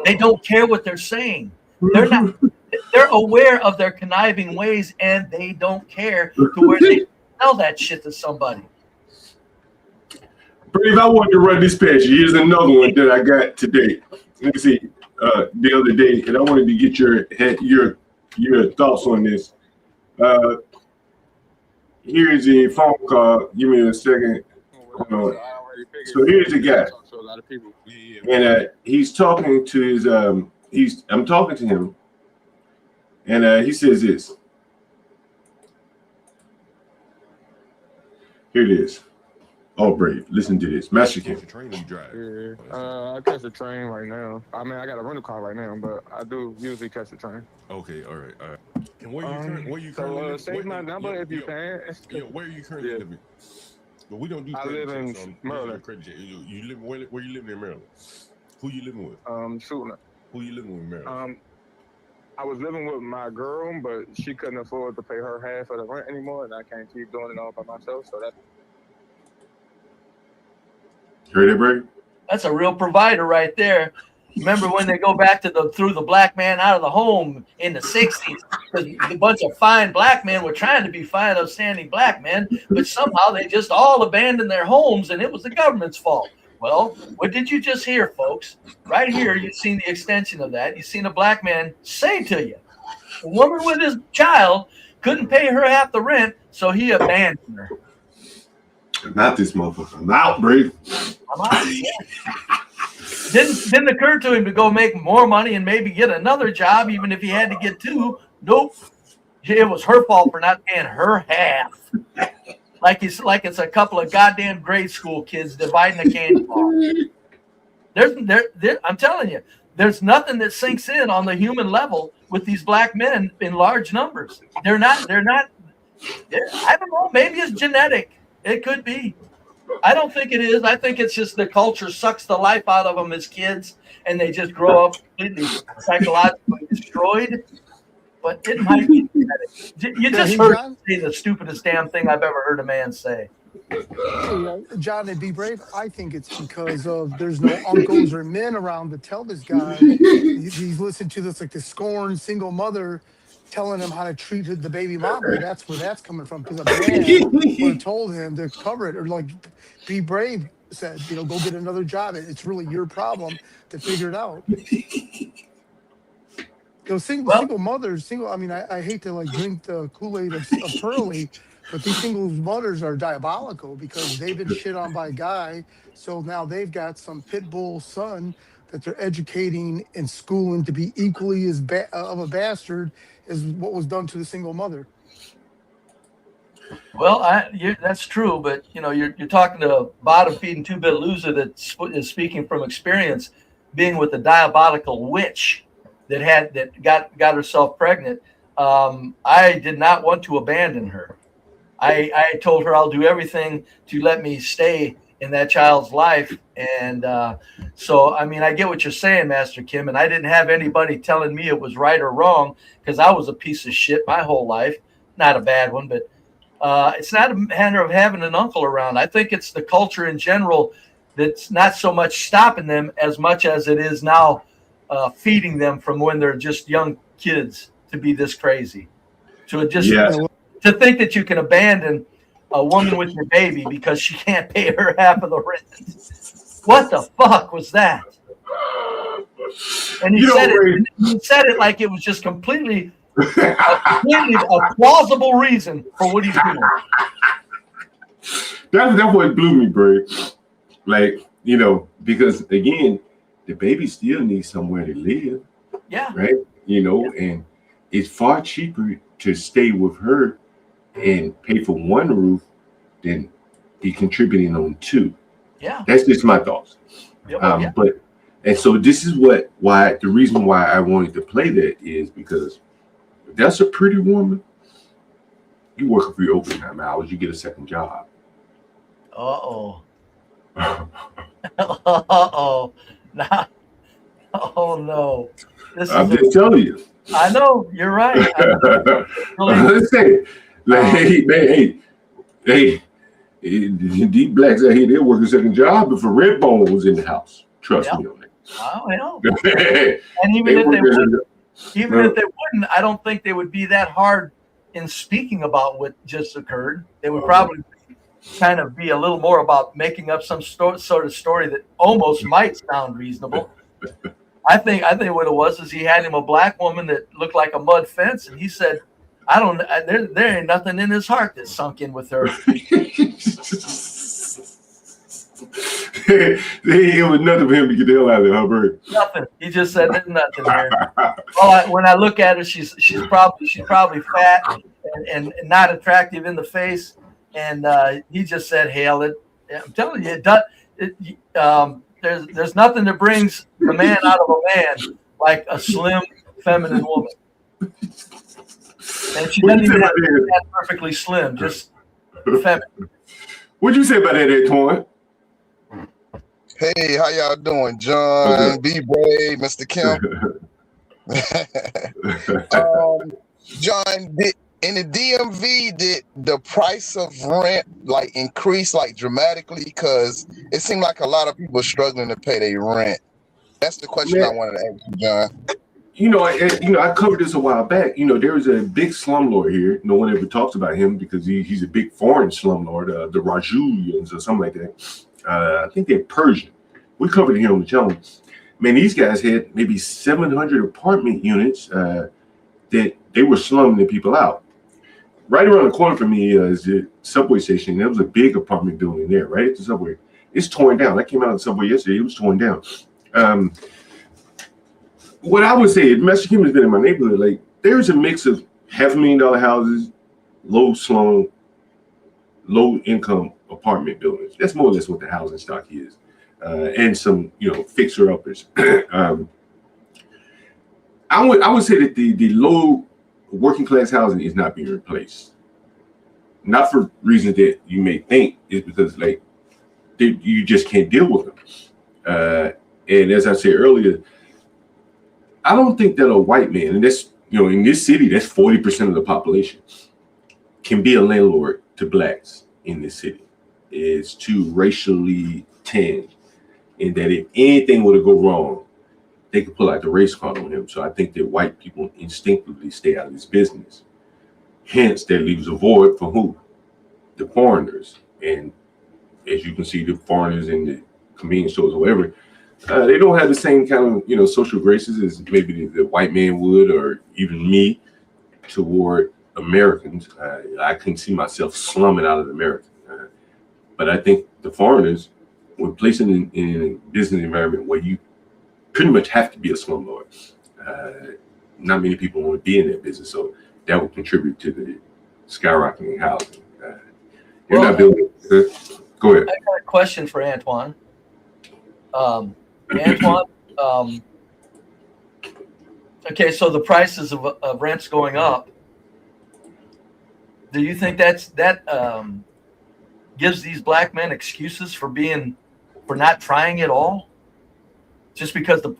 They don't care what they're saying. They're aware of their conniving ways and they don't care to where they tell that shit to somebody. Brave, I wanted to run this past you. Here's another one that I got today. Let me see. The other day, and I wanted to get your thoughts on this. Here's a phone call. Give me a second. Hold on. So here's a guy, and he's talking to his. I'm talking to him, and he says this. Here it is. Oh, Brave, listen to this. Master King. Train you drive? Yeah, I catch the train right now. I mean, I got a rental car right now, but I do usually catch the train. Okay, all right. And where you currently live? Save my number if you can. Where are you currently living? But we don't do. I live in Maryland. You live where you living in Maryland? Who you living with? Shooting. Who you living with in Maryland? I was living with my girl, but she couldn't afford to pay her half of the rent anymore, and I can't keep doing it all by myself. So that's. Heard it, Brady? That's a real provider right there. Remember when they go back to threw the black man out of the home in the 60s? because a bunch of fine black men were trying to be fine, outstanding black men, but somehow they just all abandoned their homes, and it was the government's fault. Well, what did you just hear, folks? Right here, you've seen the extension of that. You've seen a black man say to you, a woman with his child couldn't pay her half the rent, so he abandoned her. Not this motherfucker. I'm out, Brave. I'm out. Yeah. Didn't occur to him to go make more money and maybe get another job, even if he had to get two. Nope. It was her fault for not paying her half. Like it's a couple of goddamn grade school kids dividing a candy bar. I'm telling you, there's nothing that sinks in on the human level with these black men in large numbers. They're not. I don't know. Maybe it's genetic. It could be. I don't think it is. I think it's just the culture sucks the life out of them as kids, and they just grow up completely psychologically destroyed. But it might be genetic. You just heard me say the stupidest damn thing I've ever heard a man say. John and BeBrave, I think it's because of there's no uncles or men around to tell this guy. He's listened to this like the scorned single mother telling him how to treat the baby mama. That's where that's coming from. Because a man would have told him to cover it, or like BeBrave said, go get another job. It's really your problem to figure it out. Single mothers, I mean, I hate to like drink the Kool-Aid of Pearly, but these single mothers are diabolical because they've been shit on by a guy. So now they've got some pit bull son that they're educating and schooling to be equally as of a bastard as what was done to the single mother. Well, that's true, but you're talking to a bottom-feeding two-bit loser that is speaking from experience, being with a diabolical witch that got herself pregnant. I did not want to abandon her. I told her I'll do everything to let me stay in that child's life. And so, I mean, I get what you're saying, Master Kim, and I didn't have anybody telling me it was right or wrong because I was a piece of shit my whole life. Not a bad one, but it's not a matter of having an uncle around. I think it's the culture in general that's not so much stopping them as much as it is now feeding them from when they're just young kids to be this crazy. To just to think that you can abandon a woman with your baby because she can't pay her half of the rent. What the fuck was that? And he said it like it was just completely a plausible reason for what he's doing. That's what blew me, Brave. Like, because again, the baby still needs somewhere to live. Yeah. Right? And it's far cheaper to stay with her and pay for one roof than be contributing on two. Yeah. That's just my thoughts. Yeah. And so this is the reason why I wanted to play that is because if that's a pretty woman, you work for your overtime hours, you get a second job. Uh-oh. Uh-oh. Nah. Oh no. I'm just telling you. I know, you're right. Let's say, hey, these blacks out here, they're working a second job if a red bone was in the house. Trust me on that. Oh, hell. And even if they wouldn't, I don't think they would be that hard in speaking about what just occurred. They would probably kind of be a little more about making up some sort of story that almost might sound reasonable. I think what it was is he had him a black woman that looked like a mud fence, and he said, "I don't. There ain't nothing in his heart that sunk in with her." It was nothing for him to get the hell out of her, bird. Nothing. He just said there's nothing here. Well, when I look at her, she's probably fat and not attractive in the face, and he just said, "Hell, I'm telling you, there's nothing that brings the man out of a man like a slim, feminine woman." And she doesn't even have to be that perfectly slim, just feminine. What'd you say about that, Antoine? Hey, how y'all doing? John, BeBrave, Mr. Kim. John, in the DMV, did the price of rent increase dramatically? Because it seemed like a lot of people are struggling to pay their rent. That's the question I wanted to ask you, John. I covered this a while back. There was a big slumlord here. No one ever talks about him because he's a big foreign slumlord, the Rajulians or something like that. I think they're Persian. We covered it here on the channel. Man, these guys had maybe 700 apartment units that they were slumming the people out. Right around the corner from me is the subway station. There was a big apartment building there, right at the subway. It's torn down. I came out of the subway yesterday. It was torn down. What I would say, domestic human has been in my neighborhood. Like, there's a mix of $500,000 houses, low slum, low income apartment buildings. That's more or less what the housing stock is, and some fixer uppers. I would say that the low working class housing is not being replaced. Not for reasons that you may think, is because you just can't deal with them. And as I said earlier, I don't think that a white man, and that's in this city, that's 40% of the population, can be a landlord to blacks in this city. It's too racially tinged, in that if anything were to go wrong, they could pull out the race card on him. So I think that white people instinctively stay out of this business. Hence, that leaves a void for who? The foreigners. And as you can see, the foreigners in the convenience stores or whatever, they don't have the same kind of social graces as maybe the white man would, or even me, toward Americans. I couldn't see myself slumming out of America. But I think the foreigners, when placed in a business environment where you pretty much have to be a slumlord, not many people want to be in that business, so that will contribute to the skyrocketing housing. You're not building. Go ahead. I got a question for Antoine. Antoine, okay, so the prices of rents going up. Do you think that gives these black men excuses for not trying at all, just because the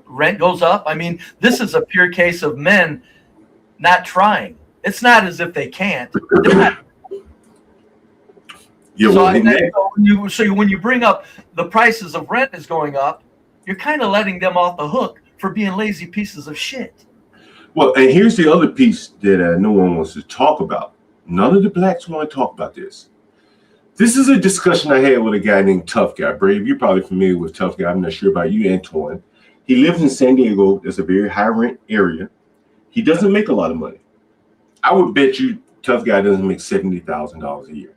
rent goes up? I mean, this is a pure case of men not trying. It's not as if they can't. They're not. Yeah, So when you bring up the prices of rent is going up, you're kind of letting them off the hook for being lazy pieces of shit. Well, and here's the other piece that no one wants to talk about. None of the blacks want to talk about this. This is a discussion I had with a guy named Tough Guy. Brave, you're probably familiar with Tough Guy. I'm not sure about you, Antoine. He lives in San Diego. That's a very high rent area. He doesn't make a lot of money. I would bet you Tough Guy doesn't make $70,000 a year.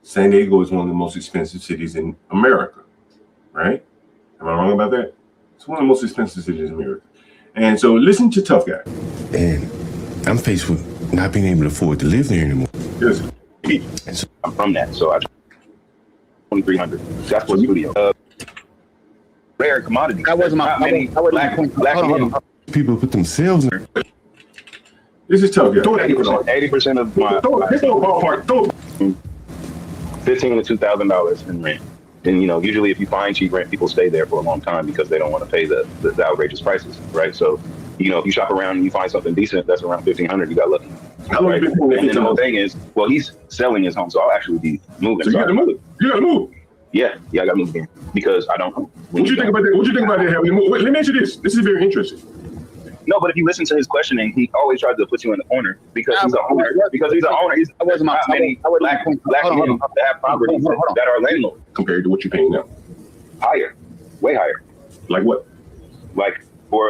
San Diego is one of the most expensive cities in America, right? Am I wrong about that? It's one of the most expensive cities in America. And so listen to Tough Guy. And I'm faced with not being able to afford to live there anymore. Yes. And so I'm from that, so I 2,300. That's for studio. Rare commodity. That wasn't my black people put themselves in there. This is Tough Guy. 80% of my $1,500 to $2,000 in rent. And usually if you find cheap rent, people stay there for a long time because they don't want to pay the outrageous prices, right? So, if you shop around and you find something decent that's around $1,500, you got lucky. Right? And then the whole thing is, well, he's selling his home, so I'll actually be moving. So you got to move. You got to move. Yeah, I got to move again because I don't. What you think about that? What you think about that? Let me answer this. This is very interesting. No, but if you listen to his questioning, he always tries to put you in the corner because he's an owner. Because he's an owner, I wasn't not many black men that have properties that are landlords compared to what you're paying now. Higher, way higher. Like what? Like for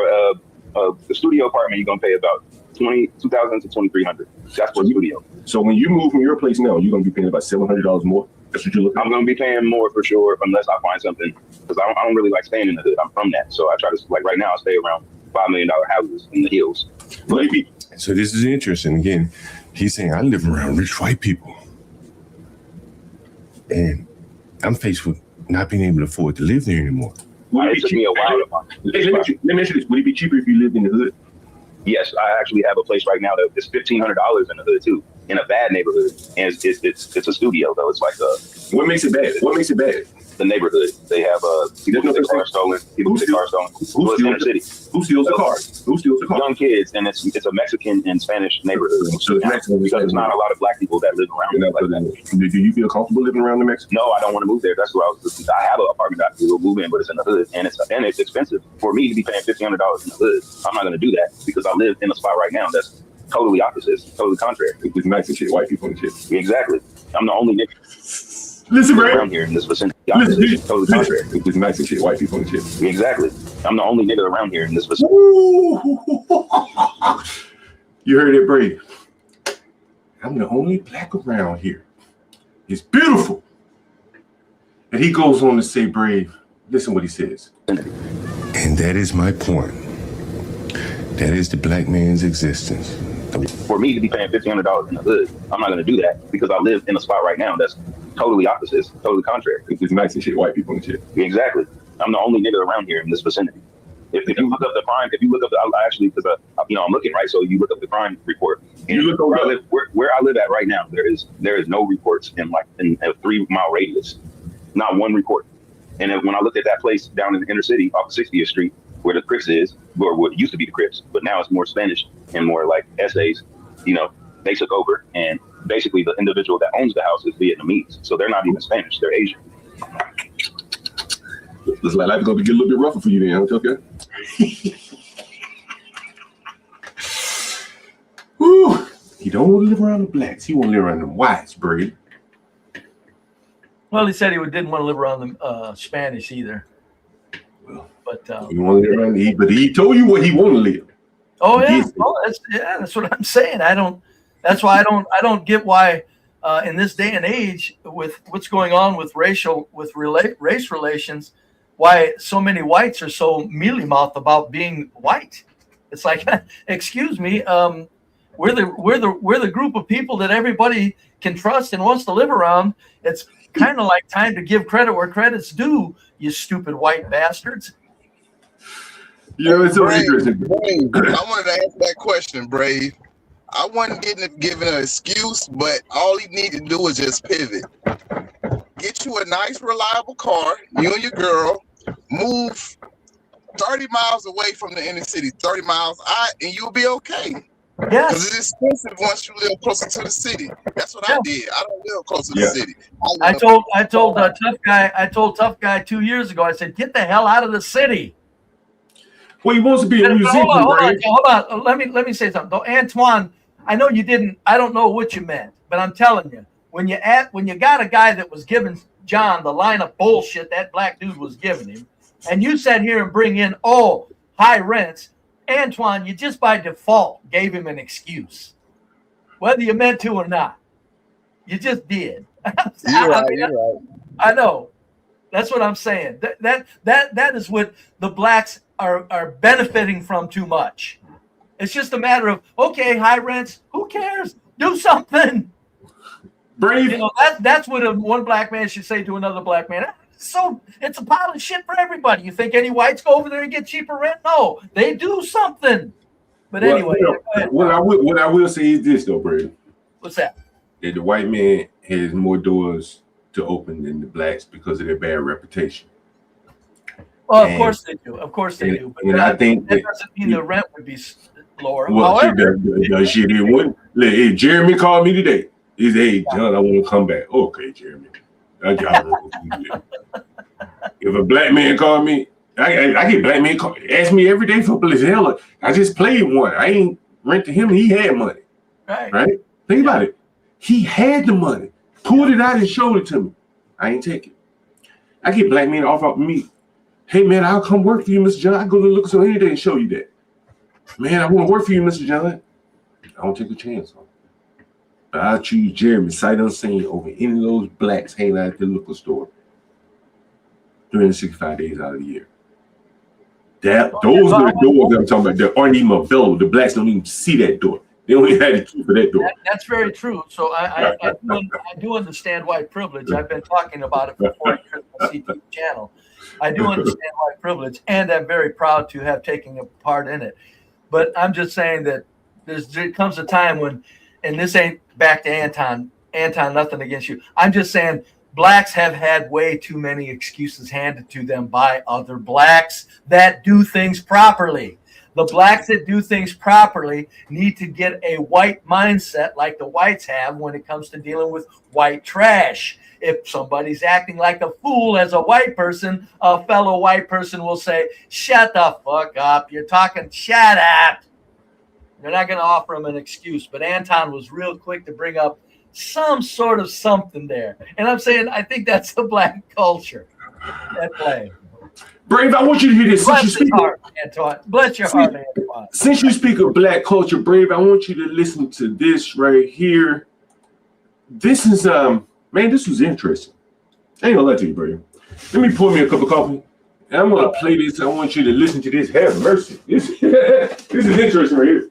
the studio apartment, you're gonna pay about $2,000 to $2,300. That's for a studio. So when you move from your place now, you're gonna be paying about $700 more. That's what you're looking at? I'm gonna be paying more for sure, unless I find something, because I don't really like staying in the hood. I'm from that, so I try to right now I stay around $5 million houses in the hills. So this is interesting. Again, he's saying I live around rich white people, and I'm faced with not being able to afford to live there anymore. It took me a while. Let me ask you this: would it be cheaper if you lived in the hood? Yes, I actually have a place right now that is $1,500 in the hood too, in a bad neighborhood, and it's a studio though. It's like a. What makes it bad? What makes it bad? the neighborhood. They have people get their cars stolen. People get their cars stolen. Well, it's inner city. Who steals the cars? Who steals the cars? Young kids, and it's a Mexican and Spanish neighborhood. So it's Mexican because there's not a lot of black people that live around there like that. Do you feel comfortable living around the Mexican? No, I don't want to move there. That's where I have an apartment that I can move in, but it's in the hood, and it's expensive for me to be paying $1,500 in the hood. I'm not going to do that because I live in a spot right now that's totally opposite, totally contrary. It's Mexican shit, white people and shit. Exactly. I'm the only nigga. Listen, bro. Around here in this vicinity. Totally contrary. It's Mexican shit, white people and shit. Exactly. I'm the only nigga around here in this vicinity. You heard it, Brave. I'm the only black around here. It's beautiful. And he goes on to say, Brave, listen what he says. And that is my point. That is the black man's existence. For me to be paying $1,500 in the hood, I'm not going to do that because I live in a spot right now that's totally opposite, totally contrary. It's Mexican shit, white people and shit. Exactly. I'm the only nigga around here in this vicinity. If you look up the crime, I actually, because I'm looking, right? So you look up the crime report. And you look over where I live at right now. There is no reports in a 3-mile radius, not one report. And when I looked at that place down in the inner city off 60th Street, where the Crips is, or what used to be the Crips, but now it's more Spanish and more like essays. They took over, and basically the individual that owns the house is Vietnamese, so they're not even Spanish; they're Asian. Looks like life's gonna get a little bit rougher for you then, okay? Woo! He don't want to live around the blacks. He want to live around the whites, Brady. Well, he said he didn't want to live around the Spanish either. Well, but he want to live around. But he told you where he want to live. Oh yeah, that's what I'm saying. That's why I don't get why in this day and age with what's going on with race relations, why so many whites are so mealy-mouthed about being white. It's like, excuse me, we're the group of people that everybody can trust and wants to live around. It's kind of like time to give credit where credit's due, you stupid white bastards. It's so interesting. Brave, I wanted to ask that question, Brave. I wasn't given an excuse, but all he needed to do was just pivot. Get you a nice, reliable car, you and your girl, move 30 miles away from the inner city, 30 miles out, and you'll be okay. Yes. Because it's expensive once you live closer to the city. That's what I did. I don't live close to the city. I told Tough Guy 2 years ago, I said, get the hell out of the city. Well, he wants to be a musician, hold on. Let me say something. Though, Antoine, I know you didn't. I don't know what you meant, but I'm telling you, when you got a guy that was giving John the line of bullshit that black dude was giving him, and you sat here and bring in high rents, Antoine, you just by default gave him an excuse, whether you meant to or not. You just did. You're right. I know. That's what I'm saying. That is what the blacks are benefiting from too much. It's just a matter of, okay, high rents, who cares? Do something. Brave. That's what one black man should say to another black man. So it's a pile of shit for everybody. You think any whites go over there and get cheaper rent? No, they do something. But anyway. What I will say is this though, Brave. What's that? That the white man has more doors to open than the blacks because of their bad reputation. Well, of course they do. Of course they do. But I think that doesn't mean the rent would be lower. Well, it wouldn't. Hey, Jeremy called me today. He said, "Hey, John, I want to come back." Okay, Jeremy. If a black man called me, I get black men ask me every day for police. Hell, I just played one. I ain't rent to him. He had money. Right? Think about it. He had the money. Pulled it out and showed it to me. I ain't take it. I get black men off me. Hey, man, I'll come work for you, Mr. John. I go to look so any day and show you that. Man, I want to work for you, Mr. John. I don't take a chance on it. But I'll choose Jeremy, sight unseen, over any of those blacks hanging out at the liquor store 365 days out of the year. Those are the doors that I'm talking about that aren't even available. The blacks don't even see that door. They only had the key for that door. That's very true. So I do understand white privilege. I've been talking about it for 4 years on the CT channel. I do understand white privilege, and I'm very proud to have taken a part in it. But I'm just saying that there comes a time when, and this ain't back to Anton, nothing against you. I'm just saying blacks have had way too many excuses handed to them by other blacks that do things properly. The blacks that do things properly need to get a white mindset like the whites have when it comes to dealing with white trash. If somebody's acting like a fool as a white person, a fellow white person will say, shut the fuck up. You're talking, shut up. They're not going to offer him an excuse. But Anton was real quick to bring up some sort of something there. And I'm saying, I think that's the black culture at play. Brave, I want you to hear this. Bless your heart, Antoine. Bless your heart, Antoine. Since you speak of black culture, Brave, I want you to listen to this right here. This is, man, this was interesting. I ain't gonna lie to you, Brave. Let me pour me a cup of coffee. And I'm gonna play this. I want you to listen to this. Have mercy. This is interesting right here.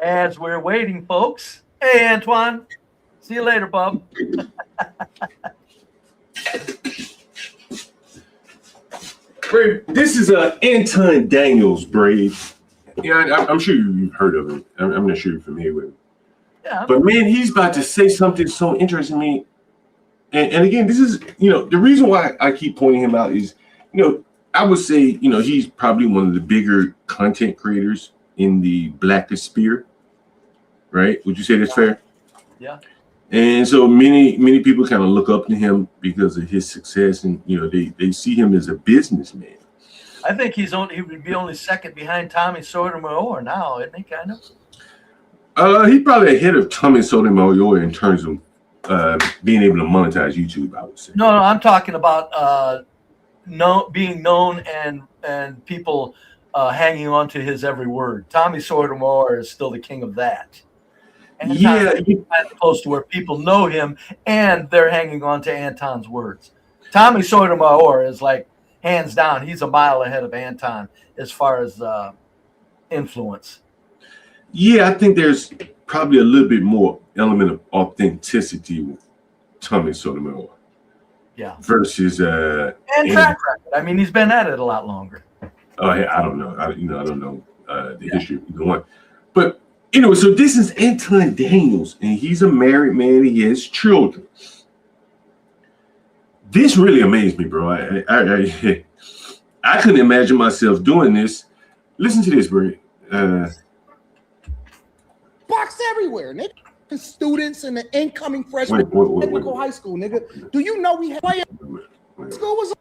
As we're waiting, folks. Hey, Antoine. See you later, bub. Brave, this is Anton Daniels, Brave. Yeah, I'm sure you've heard of him. I'm not sure you're familiar with him. Yeah, but man, he's about to say something so interesting to me. And again, this is, the reason why I keep pointing him out is, I would say, he's probably one of the bigger content creators in the Blackest sphere. Right? Would you say that's fair? Yeah. And so many people kind of look up to him because of his success, and they see him as a businessman. I think he would be only second behind Tommy Sotomayor now, isn't he? Kind of. He's probably ahead of Tommy Sotomayor in terms of being able to monetize YouTube, I would say. No, I'm talking about being known and people hanging on to his every word. Tommy Sotomayor is still the king of that. And yeah, close to where people know him and they're hanging on to Anton's words. Tommy Sotomayor is like hands down. He's a mile ahead of Anton as far as influence. Yeah, I think there's probably a little bit more element of authenticity with Tommy Sotomayor. Yeah. Versus and track record. I mean, he's been at it a lot longer. Oh, yeah, I don't know. I don't know the history of either one. But so this is Anton Daniels, and he's a married man. He has children. This really amazed me, bro. I couldn't imagine myself doing this. Listen to this, bro. Box everywhere, nigga. The students and the incoming freshmen technical high school, nigga. Do you know we have school was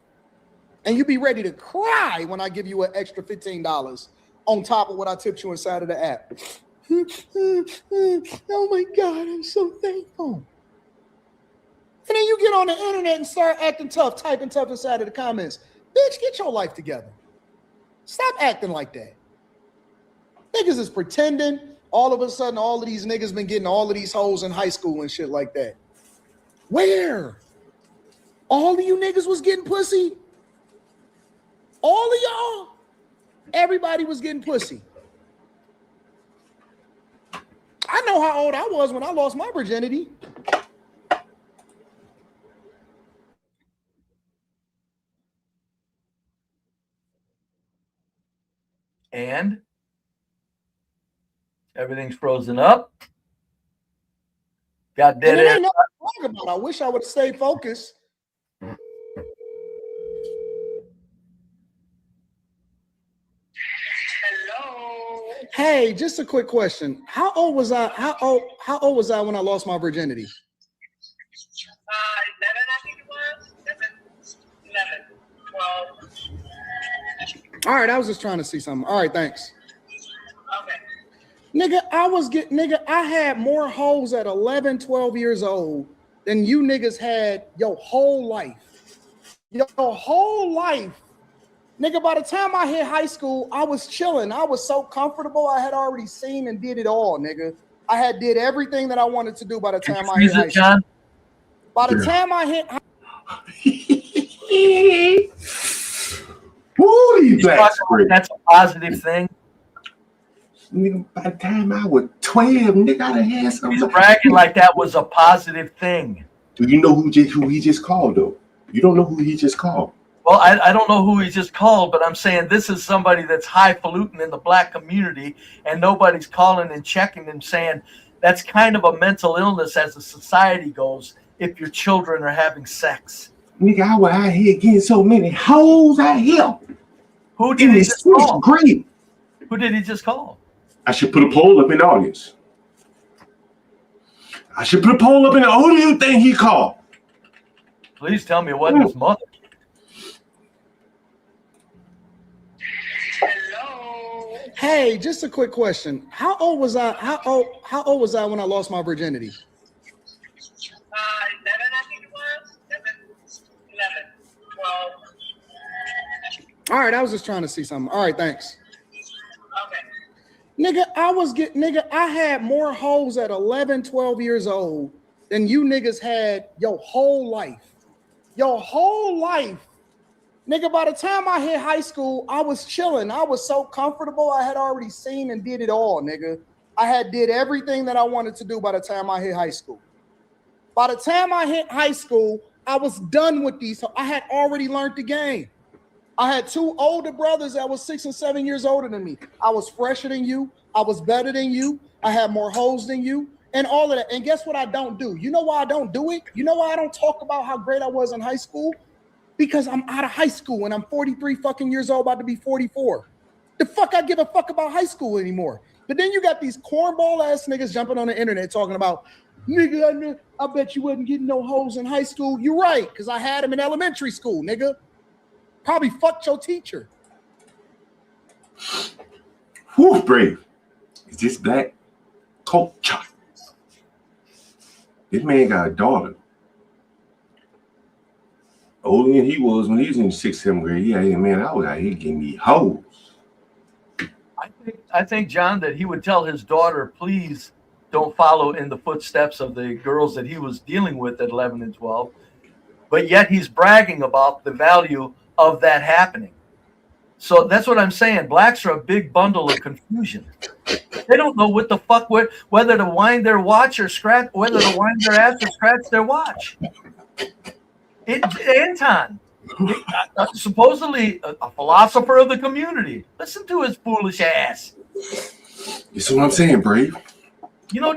and you be ready to cry when I give you an extra $15 on top of what I tipped you inside of the app. Oh my God, I'm so thankful. And then you get on the internet and start acting tough, typing tough inside of the comments. Bitch, get your life together. Stop acting like that. Niggas is pretending. All of a sudden, all of these niggas been getting all of these hoes in high school and shit like that. Where? All of you niggas was getting pussy? All of y'all? Everybody was getting pussy. I know how old I was when I lost my virginity. And everything's frozen up. Got dead air. Ain't nothing to talk about. I wish I would have stayed focused. Hey, just a quick question. How old was I? How old was I when I lost my virginity? 11, I think it was. 11, 12. All right, I was just trying to see something. All right, thanks. Okay. Nigga, I had more hoes at 11, 12 years old than you niggas had your whole life. Your whole life. Nigga, by the time I hit high school, I was chilling. I was so comfortable. I had already seen and did it all, nigga. I had did everything that I wanted to do by the time I hit high school. By the time I hit that's a positive thing. Nigga, by the time I was 12, nigga, I'd have had something. He's bragging like that was a positive thing. Do you know who he just called, though? You don't know who he just called. Well, I don't know who he just called, but I'm saying this is somebody that's highfalutin in the black community, and nobody's calling and checking and saying that's kind of a mental illness as the society goes if your children are having sex. Nigga, I was out here getting so many hoes out here. Who did he just call? Great. Who did he just call? I should put a poll up in the audience. I should put a poll up in the audience. Who do you think he called? Please tell me it wasn't his mother. Hey, just a quick question. How old was I? How old was I when I lost my virginity? 11, I think it was. 11, 12. All right, I was just trying to see something. All right, thanks. Okay. Nigga, I had more hoes at 11, 12 years old than you niggas had your whole life. Your whole life. Nigga, by the time I hit high school, I was chilling. I was so comfortable. I had already seen and did it all, nigga. I had did everything that I wanted to do by the time I hit high school. By the time I hit high school, I was done with these. I had already learned the game. I had two older brothers that was 6 and 7 years older than me. I was fresher than you. I was better than you. I had more hoes than you and all of that. And guess what I don't do? You know why I don't do it? You know why I don't talk about how great I was in high school? Because I'm out of high school and I'm 43 fucking years old, about to be 44. The fuck I give a fuck about high school anymore. But then you got these cornball ass niggas jumping on the internet talking about, nigga, I bet you wasn't getting no hoes in high school. You're right, because I had them in elementary school, nigga. Probably fucked your teacher. Whew, Brave. Is this black culture? This man got a daughter. Older than he was when he was in the 6th, 7th grade. Yeah, man, I was out here getting me hoes. I think, John, that he would tell his daughter, please don't follow in the footsteps of the girls that he was dealing with at 11 and 12. But yet he's bragging about the value of that happening. So that's what I'm saying. Blacks are a big bundle of confusion. They don't know what the fuck, whether to wind their watch or scratch, whether to wind their ass or scratch their watch. Anton, supposedly a philosopher of the community. Listen to his foolish ass. That's what I'm saying, Brave. You know,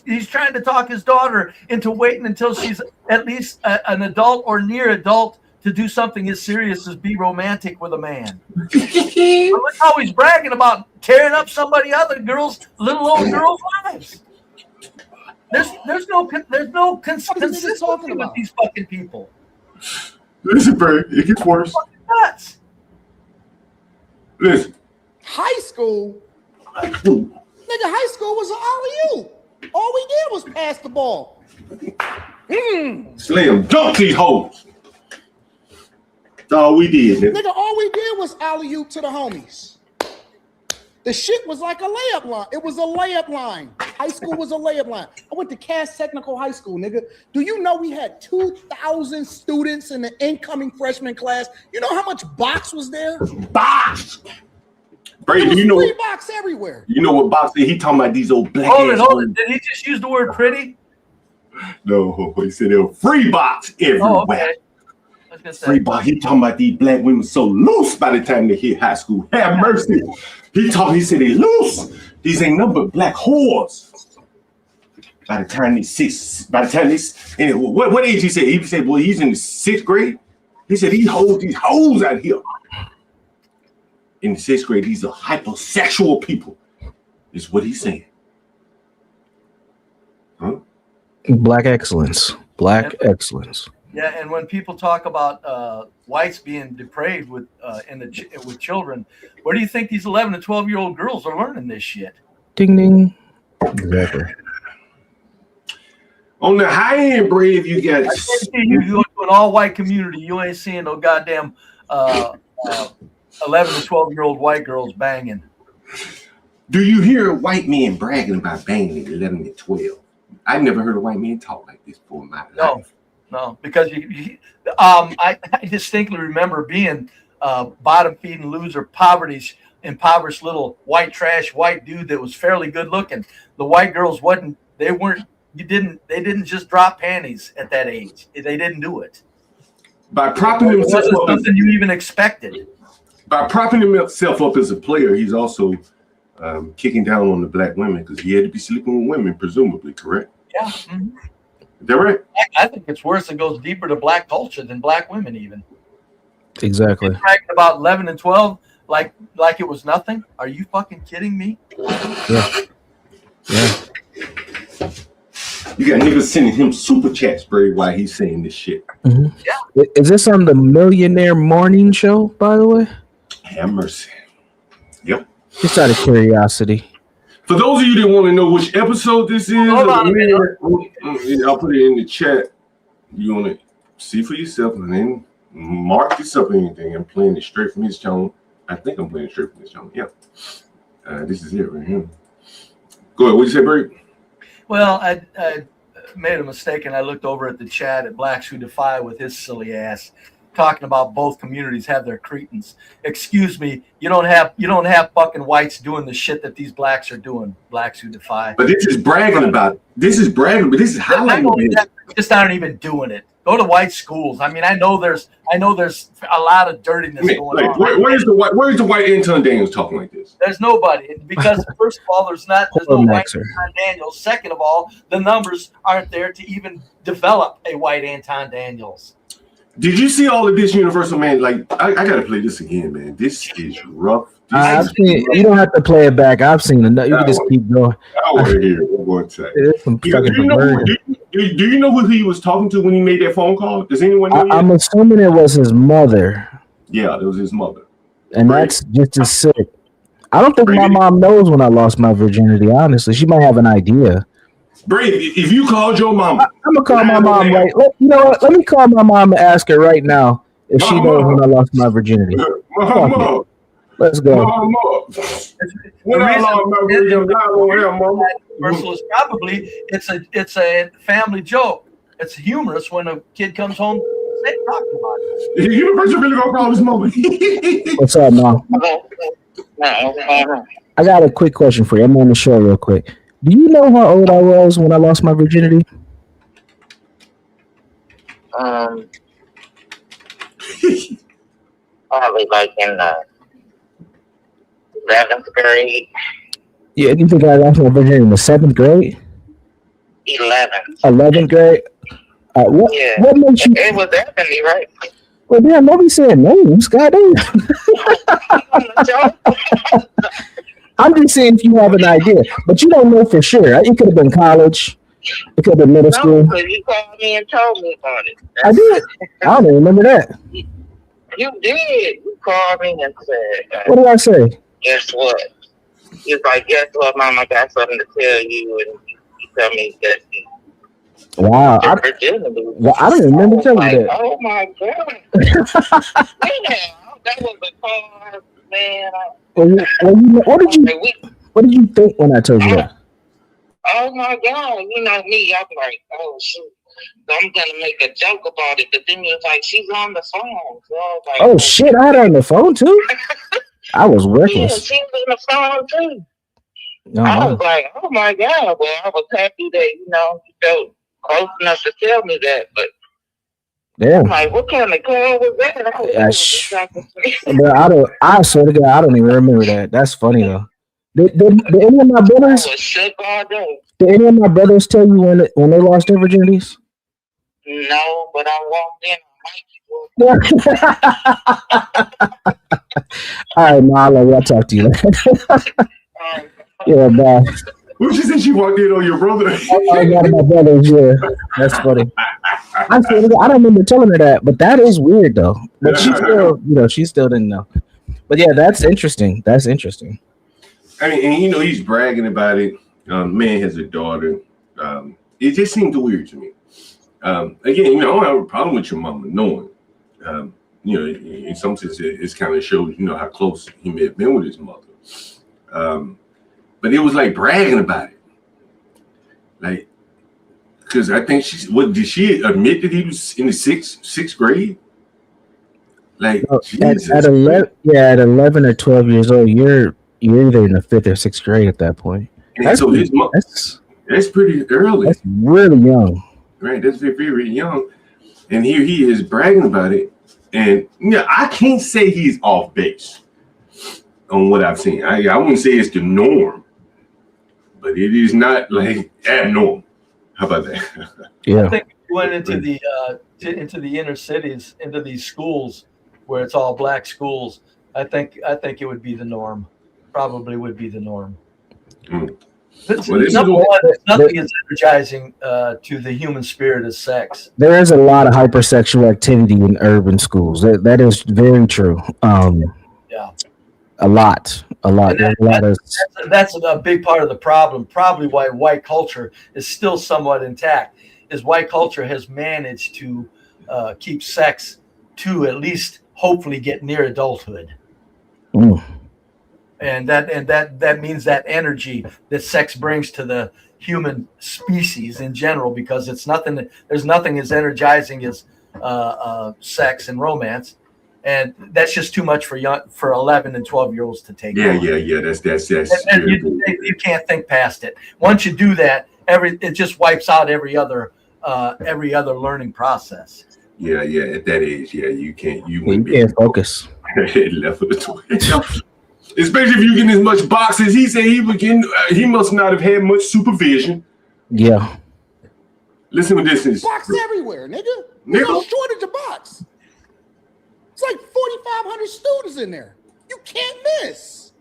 he's trying to talk his daughter into waiting until she's at least an adult or near adult to do something as serious as be romantic with a man. Look how he's bragging about tearing up other girls, little old girls' lives. There's no consistency with these fucking people. Listen, Brave, it gets worse. Nuts. Listen. High school? Nigga, high school was an alley-oop. All we did was pass the ball. Slim, dunk these hoes. That's all we did. Nigga, all we did was alley-oop to the homies. The shit was like a layup line. It was a layup line. High school was a layup line. I went to Cass Technical High School, nigga. Do you know we had 2,000 students in the incoming freshman class? You know how much box was there? Box! Brady, you know free box everywhere. You know what box is? He talking about these old black Hold it. Did he just use the word pretty? No, he said there was free box everywhere. Oh, okay. Free box. He talking about these black women so loose by the time they hit high school. Have mercy. He said they loose. These ain't nothing but black whores. By the time they what age he said? He said, well, he's in the 6th grade. He said he holds these hoes out here. In the 6th grade, these are hypersexual people. Is what he's saying. Huh? Black excellence. Black excellence. Yeah, and when people talk about whites being depraved with children, where do you think these 11 and 12-year-old girls are learning this shit? Ding ding. Exactly. On the high end, Brave, you got. You go to an all-white community, you ain't seeing no goddamn 11 and 12-year-old white girls banging. Do you hear white men bragging about banging at 11 and 12? I've never heard a white man talk like this before in my life. No, because I distinctly remember being bottom feeding loser, impoverished little white trash white dude that was fairly good looking. The white girls they didn't just drop panties at that age. They didn't do it. by propping himself up, something you even expected. By propping himself up as a player, he's also kicking down on the black women because he had to be sleeping with women, presumably, correct? Yeah. Mm-hmm. Is that right? I think it's worse. It goes deeper to black culture than black women, even. Exactly. You're bragging about 11 and 12 like it was nothing. Are you fucking kidding me? Yeah. You got niggas sending him super chats, Brave, while he's saying this shit. Mm-hmm. Yeah. Is this on the Millionaire Morning Show, by the way? Have mercy. Yep. Just out of curiosity. For those of you that want to know which episode this is, Hold on a minute. I'll put it in the chat. You want to see for yourself and then mark this up or anything. I'm playing it straight from his channel. I think I'm playing it straight from his channel. Yeah. This is it right here. Go ahead. What you say, Brave? Well, I made a mistake and I looked over at the chat at Blacks Who Defy with his silly ass, talking about both communities have their cretins. Excuse me, you don't have fucking whites doing the shit that these blacks are doing. Blacks Who Defy. But this is bragging about it. This is bragging, but this is highlighting it. Just aren't even doing it. Go to white schools. I mean, I know there's a lot of dirtiness going on. Where's the white Anton Daniels talking like this? There's nobody, because first of all, there's no white Anton Daniels. Second of all, the numbers aren't there to even develop a white Anton Daniels. Did you see all of this, Universal Man? Like, I gotta play this again, man. This is rough. I've seen. You don't have to play it back. I've seen it. You can just keep going. I want to hear what one say. Do you know who he was talking to when he made that phone call? Does anyone know? I'm assuming it was his mother. Yeah, it was his mother. And that's just as sick. I don't think my mom knows when I lost my virginity, honestly. She might have an idea. Brave, if you called your mama. I'm going to call my mom right. You know what? Let me call my mom and ask her right now if she knows when I lost my virginity. Mama. Let's go. Universal is probably it's a family joke. It's humorous when a kid comes home talking about it. Universal really gonna call his mama. What's up, Mom? I got a quick question for you. I'm on the show real quick. Do you know how old I was when I lost my virginity? Probably like in the 11th grade. Yeah, you think I lost my virginity in the 7th grade? 11th. 11th grade? What makes you? It was Ebony, right? Well, damn, don't be saying names, goddamn. I'm just saying if you have an idea, but you don't know for sure. It could have been college. It could have been middle school. Because you called me and told me about it. I did. I don't even remember that. You did. You called me and said, what did I say? Guess what? He was like, guess what, Mom? I got something to tell you. And you tell me that wow. I don't even remember telling you that. Oh, my God. That was a call, man. What did you think when I told you that? Oh my God, you know me, I'm like, oh shoot. So I'm gonna make a joke about it, but then he was like, she's on the phone. So I was like, oh shit, I had her on the phone too? I was reckless. Yeah, she was on the phone too. I was like, oh my God. Well, I was happy that, you felt close enough to tell me that, but damn. I'm like, what kind of call was that? I swear to God, I don't even remember that. That's funny though. Did any of my brothers? I was shook all day. Did any of my brothers tell you when they lost their virginities? No, but I walked in. All right, Marla, I'll talk to you later. Yeah, bye. What she said she walked in on your brother? I got my brothers, yeah. That's funny. I don't remember telling her that, but that is weird though. But she still, she still didn't know. But yeah, that's interesting. That's interesting. I mean, and he's bragging about it. Man has a daughter. It just seemed weird to me. Again, I don't have a problem with your mama knowing. In some sense, it kind of shows, how close he may have been with his mother. But it was like bragging about it. Like, because I think did she admit that he was in the sixth grade? Like, at 11 or 12 years old, you're either in the 5th or 6th grade at that point. That's pretty early. That's really young. Right, that's very, very young. And here he is bragging about it. And I can't say he's off base on what I've seen. I wouldn't say it's the norm, but it is not like abnormal. How about that? Yeah. I think if you went into the inner cities, into these schools where it's all black schools, I think it would be the norm. Probably would be the norm. Nothing is energizing to the human spirit as sex. There is a lot of hypersexual activity in urban schools. That is very true. Yeah. A lot. That's a big part of the problem. Probably why white culture is still somewhat intact. Is white culture has managed to keep sex to at least hopefully get near adulthood. And that means that energy that sex brings to the human species in general, because there's nothing as energizing as sex and romance, and that's just too much for 11 and 12-year-olds to take. Yeah. That's. And you can't think past it. Once you do that, it just wipes out every other learning process. Yeah. At that age, you can't. You can't focus. Left of the 12. Especially if you get as much boxes. He said he must not have had much supervision. Yeah. Listen to this. Box everywhere, nigga. There's no shortage of box. It's like 4,500 students in there. You can't miss.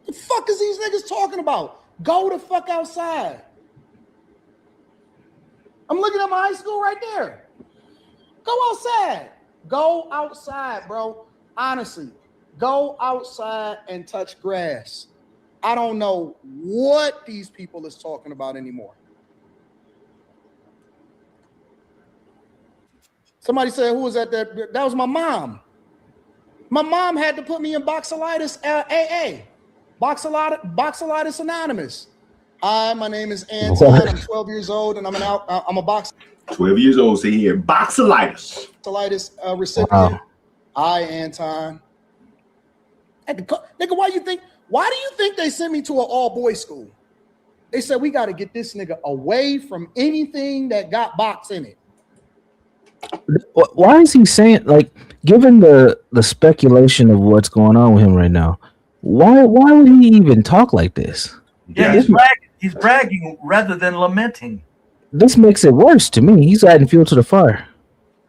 The fuck is these niggas talking about? Go the fuck outside. I'm looking at my high school right there. Go outside. Go outside, bro. Honestly, go outside and touch grass. I don't know what these people is talking about anymore. Somebody said, who was that? That was my mom. My mom had to put me in Boxolitis AA. Boxolitis Anonymous. Hi, my name is Anton. I'm 12 years old, and I'm a boxer. 12 years old, so he had boxolitis. Recipient. Wow. Hi, Anton. Nigga, why do you think they sent me to an all-boys school? They said, we got to get this nigga away from anything that got box in it. Why is he saying, like, given the speculation of what's going on with him right now, why would he even talk like this? Yeah, he's bragging rather than lamenting. This makes it worse to me. He's adding fuel to the fire.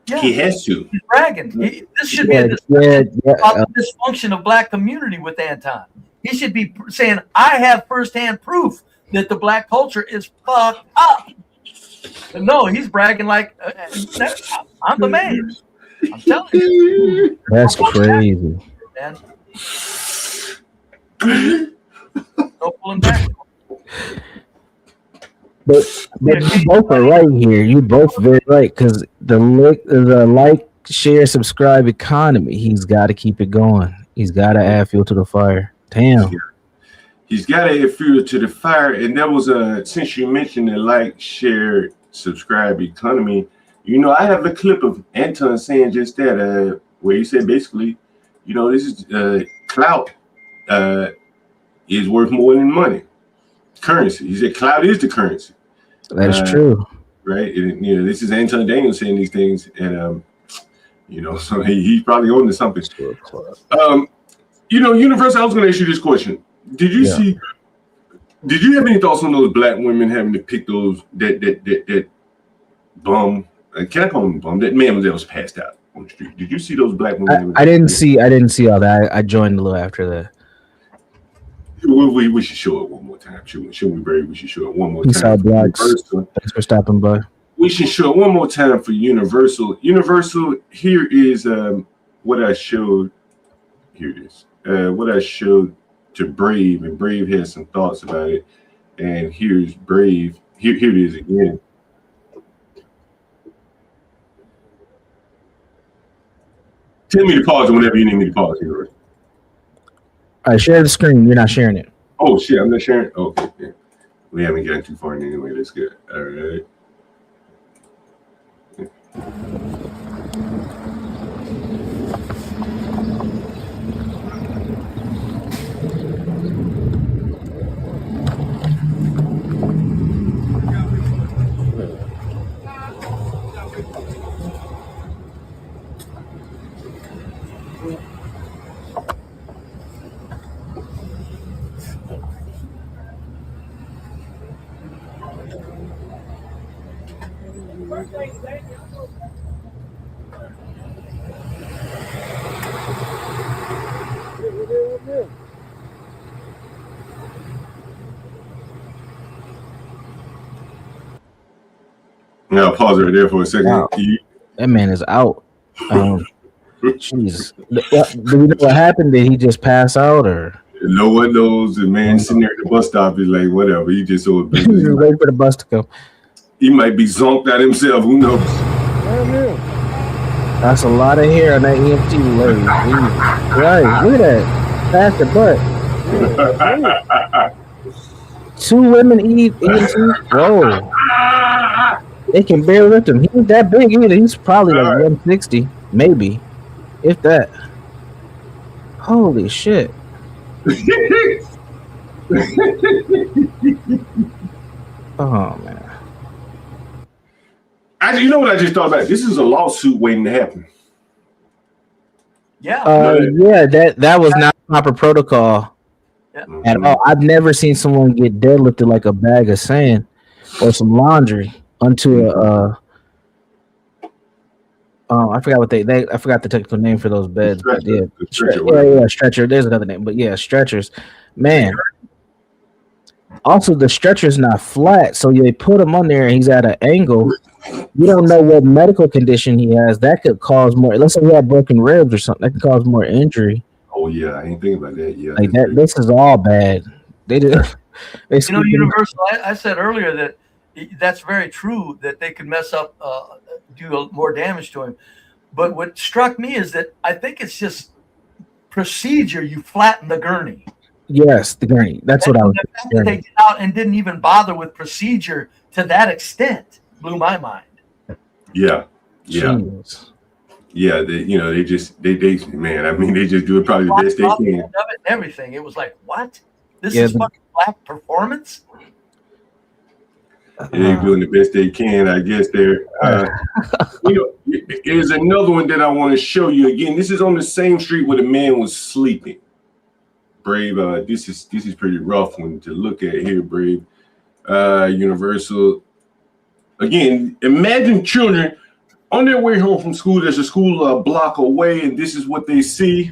Yeah, he has to. He's bragging. This should be a dysfunction of black community with Anton. He should be saying, I have firsthand proof that the black culture is fucked up. But no, he's bragging like, I'm the man. I'm telling you. That's crazy. Man. No pulling back. But you both are right here. You both very right, because the like, share, subscribe economy. He's got to keep it going. He's got to add fuel to the fire. Damn. He's got to add fuel to the fire. And that was since you mentioned the like, share, subscribe economy. I have a clip of Anton saying just that, where he said basically, this is clout is worth more than money. Currency. He said clout is the currency. That's true. Right. And, this is Anton Daniels saying these things, and so he's probably on to something. Universal, I was going to ask you this question. Did you have any thoughts on those black women having to pick those that bum? Can I call him bum? That man that was passed out on the street. Did you see those black women? I didn't see all that. I joined a little after that. We should show it one more time. Shouldn't we, Brave? We should show it one more time. Peace out, blacks. Thanks for stopping by. We should show it one more time for Universal. Universal, here is what I showed. Here it is. What I showed to Brave, and Brave has some thoughts about it. And here's Brave. Here it is again. Tell me to pause whenever you need me to pause. Universal. All right, share the screen. You're not sharing it. Oh, shit. I'm not sharing. Okay. Yeah. We haven't gotten too far anyway. That's good. All right. Now pause right there for a second. Wow. That man is out. Jeez. Do we know what happened? Did he just pass out or? No one knows. The man sitting there at the bus stop is like, whatever. He just so busy. He's waiting for the bus to come. He might be zonked out himself. Who knows? That's a lot of hair on that EMT lady. Right. Look at that. Pass the butt. 2 women EMT. Whoa. They can barely lift him. He ain't that big either. He's probably like 160, maybe, if that. Holy shit. Oh man. You know what I just thought about? This is a lawsuit waiting to happen. Yeah. Yeah, that was not proper protocol at all. I've never seen someone get deadlifted like a bag of sand or some laundry onto a I forgot what I forgot the technical name for those beds. Stretcher. Yeah, stretcher. There's another name, but yeah, stretchers. Man. Also, the stretcher's not flat, so they put him on there and he's at an angle. You don't know what medical condition he has. That could cause more. Let's say he had broken ribs or something. That could cause more injury. Oh yeah, I ain't thinking about that. Yeah, like that. This is all bad. They did. Universal. I said earlier that that's very true. That they could mess up, do more damage to him. But what struck me is that I think it's just procedure. You flatten the gurney. Yes, the gurney. That's what I was. The fact that they get out and didn't even bother with procedure to that extent blew my mind. Yeah. Jeez. Yeah, they man, I mean, they just do it probably the best they can. Everything. It was like, what? This is fucking black performance? They're doing the best they can, I guess. There's another one that I want to show you again. This is on the same street where the man was sleeping. Brave, this is pretty rough one to look at here, Brave. Universal. Again, imagine children on their way home from school. There's a school a block away, and this is what they see.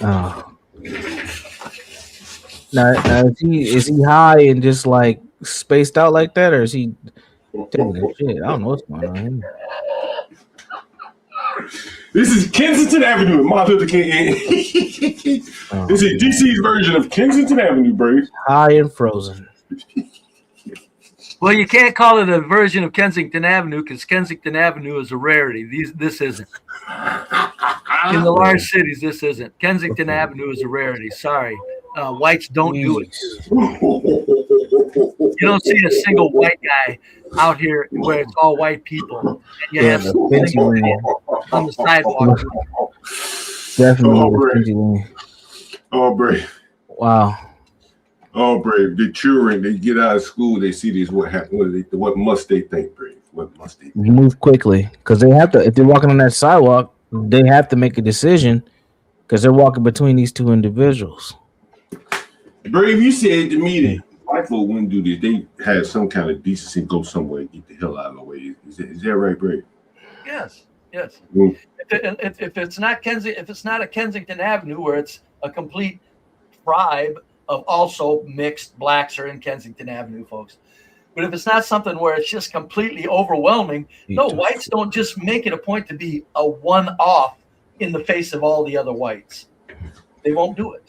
Oh. Now is he high and just like spaced out like that, or is he taking a shit? I don't know what's going on here. This is Kensington Avenue in Martin Luther King. This is DC's version of Kensington Avenue, Brave. High and frozen. Well, you can't call it a version of Kensington Avenue because Kensington Avenue is a rarity. This isn't. In the large cities, this isn't. Kensington Avenue is a rarity. Sorry. Whites don't do it. You don't see a single white guy out here where it's all white people. And you have on the sidewalk. Definitely. Oh, Brave. Wow. Oh, Brave. The children, they get out of school, they see this. What happened? What must they think, Brave? What must they think? Move quickly because they have to. If they're walking on that sidewalk, they have to make a decision because they're walking between these two individuals. Brave, you said to me that white folk wouldn't do this. They have some kind of decency and go somewhere and get the hell out of the way. Is that right, Brave? Yes. Mm. If it's not a Kensington Avenue where it's a complete tribe of also mixed blacks are in Kensington Avenue, folks. But if it's not something where it's just completely overwhelming, no, whites don't just make it a point to be a one-off in the face of all the other whites. They won't do it.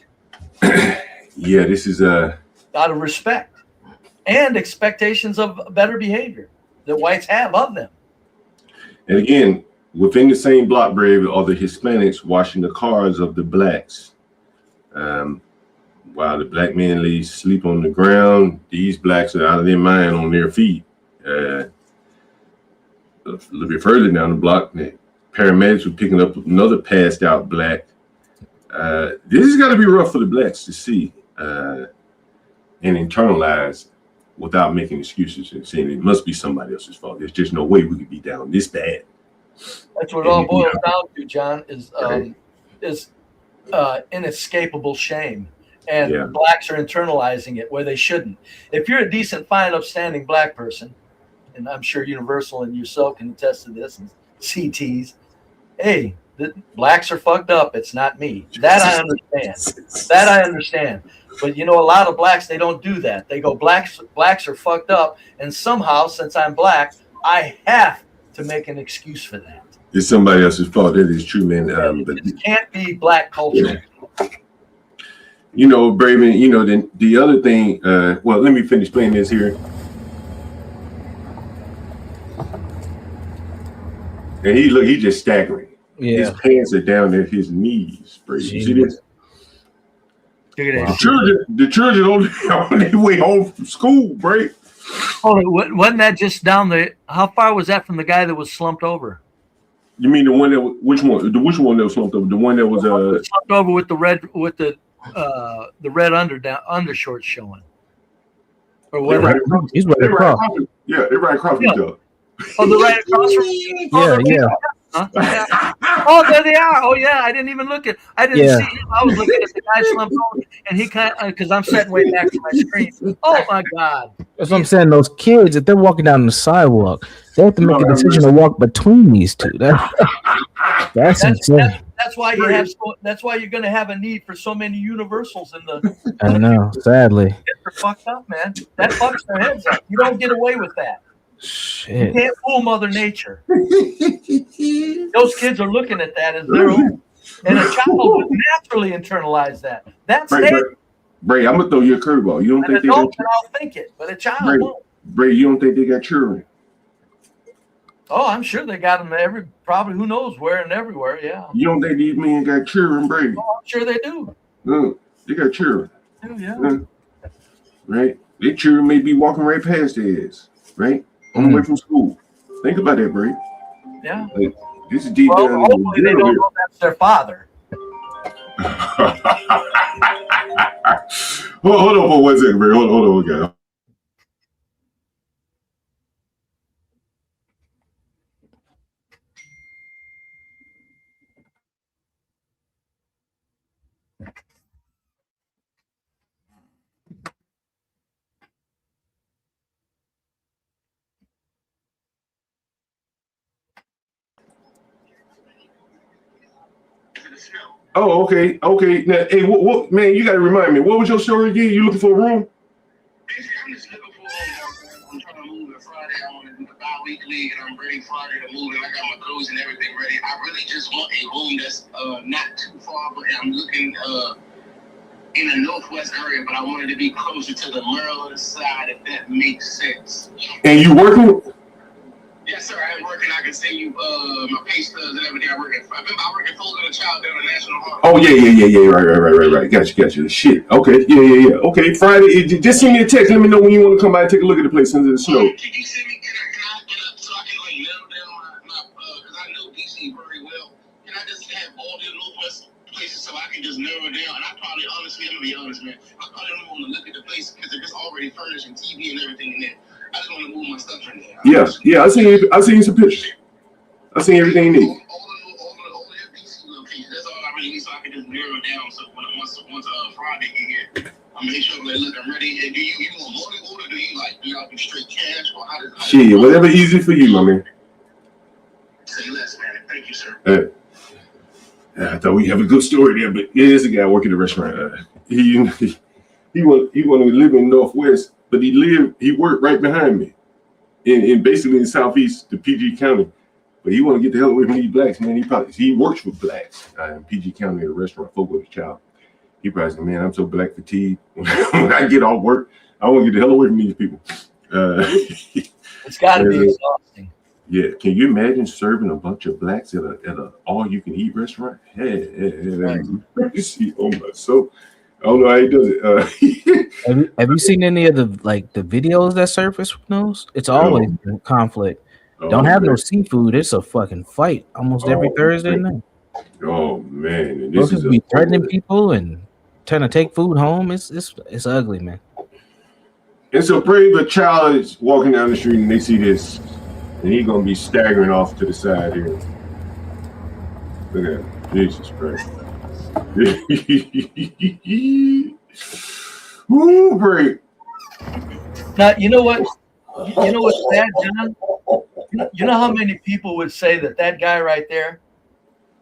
Yeah, this is out of respect and expectations of better behavior that whites have of them. And again, within the same block, Brave, are the Hispanics washing the cars of the blacks. While the black men lay sleep on the ground, these blacks are out of their mind on their feet. A little bit further down the block, the paramedics were picking up another passed out black. This has got to be rough for the blacks to see and internalize without making excuses and saying it must be somebody else's fault. There's just no way we could be down this bad. That's what it all boils down to, John, is inescapable shame. And blacks are internalizing it where they shouldn't. If you're a decent, fine, upstanding black person, and I'm sure Universal and yourself can attest to this, and CTs, hey, the blacks are fucked up. It's not me. That I understand. That I understand. But you know, a lot of blacks, they don't do that. They go, blacks are fucked up, and somehow, since I'm black, I have to make an excuse for that. It's somebody else's fault. That is true, man. But it can't be black culture. You know, Braven, you know, the other thing, well, let me finish playing this here. And he's just staggering. Yeah. His pants are down at his knees, Braven. You see this? The children on their way home from school, Braven. Oh, wasn't that just down the? How far was that from the guy that was slumped over? You mean the one that? Which one? Which one that was slumped over? The one that was slumped over with the red red undershorts showing. Or whether he's right across. Yeah, they're right across each other. Oh, they're right across from. Yeah. Huh? Oh, there they are. Oh, yeah. I didn't even look at. I didn't see him. I was looking at the guy slumped over, and he kind of because I'm sitting way back from my screen. Oh my God. That's what I'm saying. Those kids, if they're walking down the sidewalk, they have to make a decision to walk between these two. That's insane. That's why you have. That's why you're going to have a need for so many universals in the. I know. Sadly, they're fucked up, man. That fucks their heads up. You don't get away with that. Shit. You can't fool Mother Nature. Those kids are looking at that as their own, and a child would naturally internalize that. That's Bray, I'm gonna throw you a curveball. You don't think they got? I'll think it, but a child won't. Bray, you don't think they got children? Oh, I'm sure they got them probably who knows where and everywhere. Yeah. You don't think these men got children, Bray? Oh, I'm sure they do. No, they got children. Yeah. Right? Their children may be walking right past their ass, right? On the way from school. Think about that, Bray. Yeah. Like, this is deep down. Hopefully they don't know that's their father. Hold on for 1 second, Bray. Hold on, guys. Oh, okay. Now, hey, what man? You gotta remind me. What was your story again? You looking for a room? I'm just looking for. I'm trying to move on Friday. I want to do the bi-weekly, and I'm ready Friday to move. And I got my clothes and everything ready. I really just want a room that's not too far, but I'm looking in the northwest area. But I wanted to be closer to the Maryland side, if that makes sense. And you working? Yes, sir. I am working. I can send you my pay stubs and everything. I work at Folder and Child down at National Harbor. Oh yeah. Right. Gotcha. Shit. Okay. Yeah. Okay. Friday. Just send me a text. Let me know when you want to come by and take a look at the place under the snow. Can you send me? Can I get up so I can like nail down my because I know DC very well. Can I just have all the northwest places so I can just narrow it down? And I probably honestly, I'm gonna be honest, man. I probably don't want to look at the place because it's already furnished and TV and everything in there. I just want to move my stuff in there. Yeah. I seen some pictures. I seen everything you need. All the DC locations. That's all I really need, so I can just narrow it down. So once Friday get here, I'm make sure they look. I'm ready. And do you want money order? Do you like do straight cash or how does? Shit, whatever easy for you, my man. Say less, man. Thank you, sir. I thought we have a good story there, but yeah, there's a guy working the restaurant. He want to live in Northwest. But he worked right behind me in basically in Southeast, the PG County. But he want to get the hell away from these blacks, man. He works with blacks in PG County at a restaurant, Fogo Child. He probably said, man, I'm so black fatigued. When I get off work, I want to get the hell away from these people. It's got to be exhausting. Yeah, can you imagine serving a bunch of blacks at a all-you-can-eat restaurant? Oh my soul. I don't know how he does it. Have you seen any of the videos that surface from those? It's always conflict. Don't have no seafood. It's a fucking fight almost every Thursday night. Oh man, and this is be threatening people and trying to take food home. It's ugly, man. And so, brave a child is walking down the street and they see this, and he's gonna be staggering off to the side here. Look at him, Jesus Christ. Ooh, break. Now you know what? You know what's bad, John? You know how many people would say that guy right there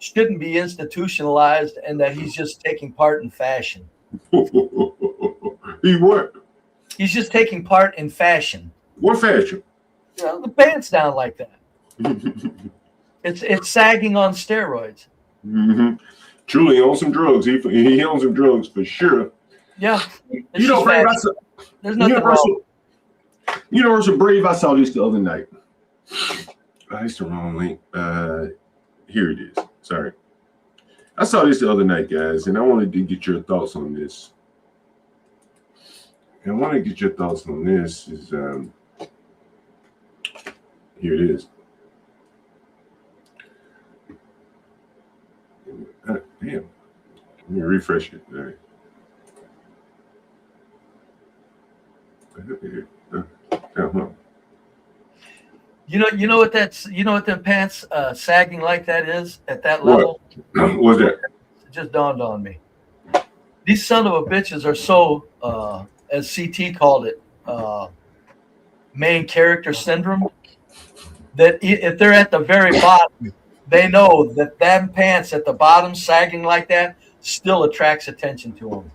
shouldn't be institutionalized, and that he's just taking part in fashion. He what? He's just taking part in fashion. What fashion? You know, the pants down like that. It's sagging on steroids. Mm-hmm. Truly on some drugs. He on some drugs for sure. Yeah. You know, Brave, there's nothing wrong. Universal Brave, I saw this the other night. It's the wrong link. Here it is. Sorry. I saw this the other night, guys, and I wanted to get your thoughts on this. And I want to get your thoughts on this. Here it is. Damn. Let me refresh it. All right. You know what them pants sagging like that is at that level? What's that? It just dawned on me. These son of a bitches are so, as CT called it, main character syndrome, that if they're at the very bottom, they know that them pants at the bottom sagging like that still attracts attention to them.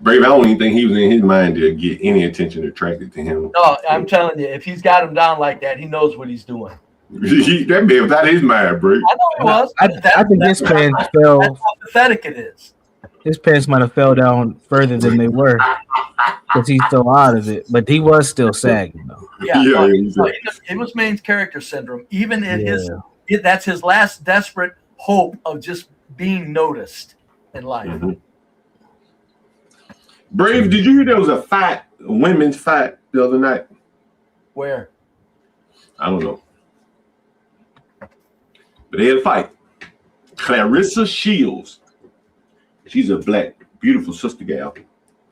Brave, I don't even think he was in his mind to get any attention attracted to him. No, I'm telling you, if he's got him down like that, he knows what he's doing. That man was out of his mind, Brave. I know it was. I think his pants fell. That's how pathetic it is. His pants might have fell down further than they were because he's still out of it, but he was still sagging though. Yeah, it was main character syndrome. Even in that's his last desperate hope of just being noticed in life. Mm-hmm. Brave, did you hear there was a women's fight the other night? Where? I don't know. But they had a fight. Clarissa Shields. She's a black, beautiful sister gal.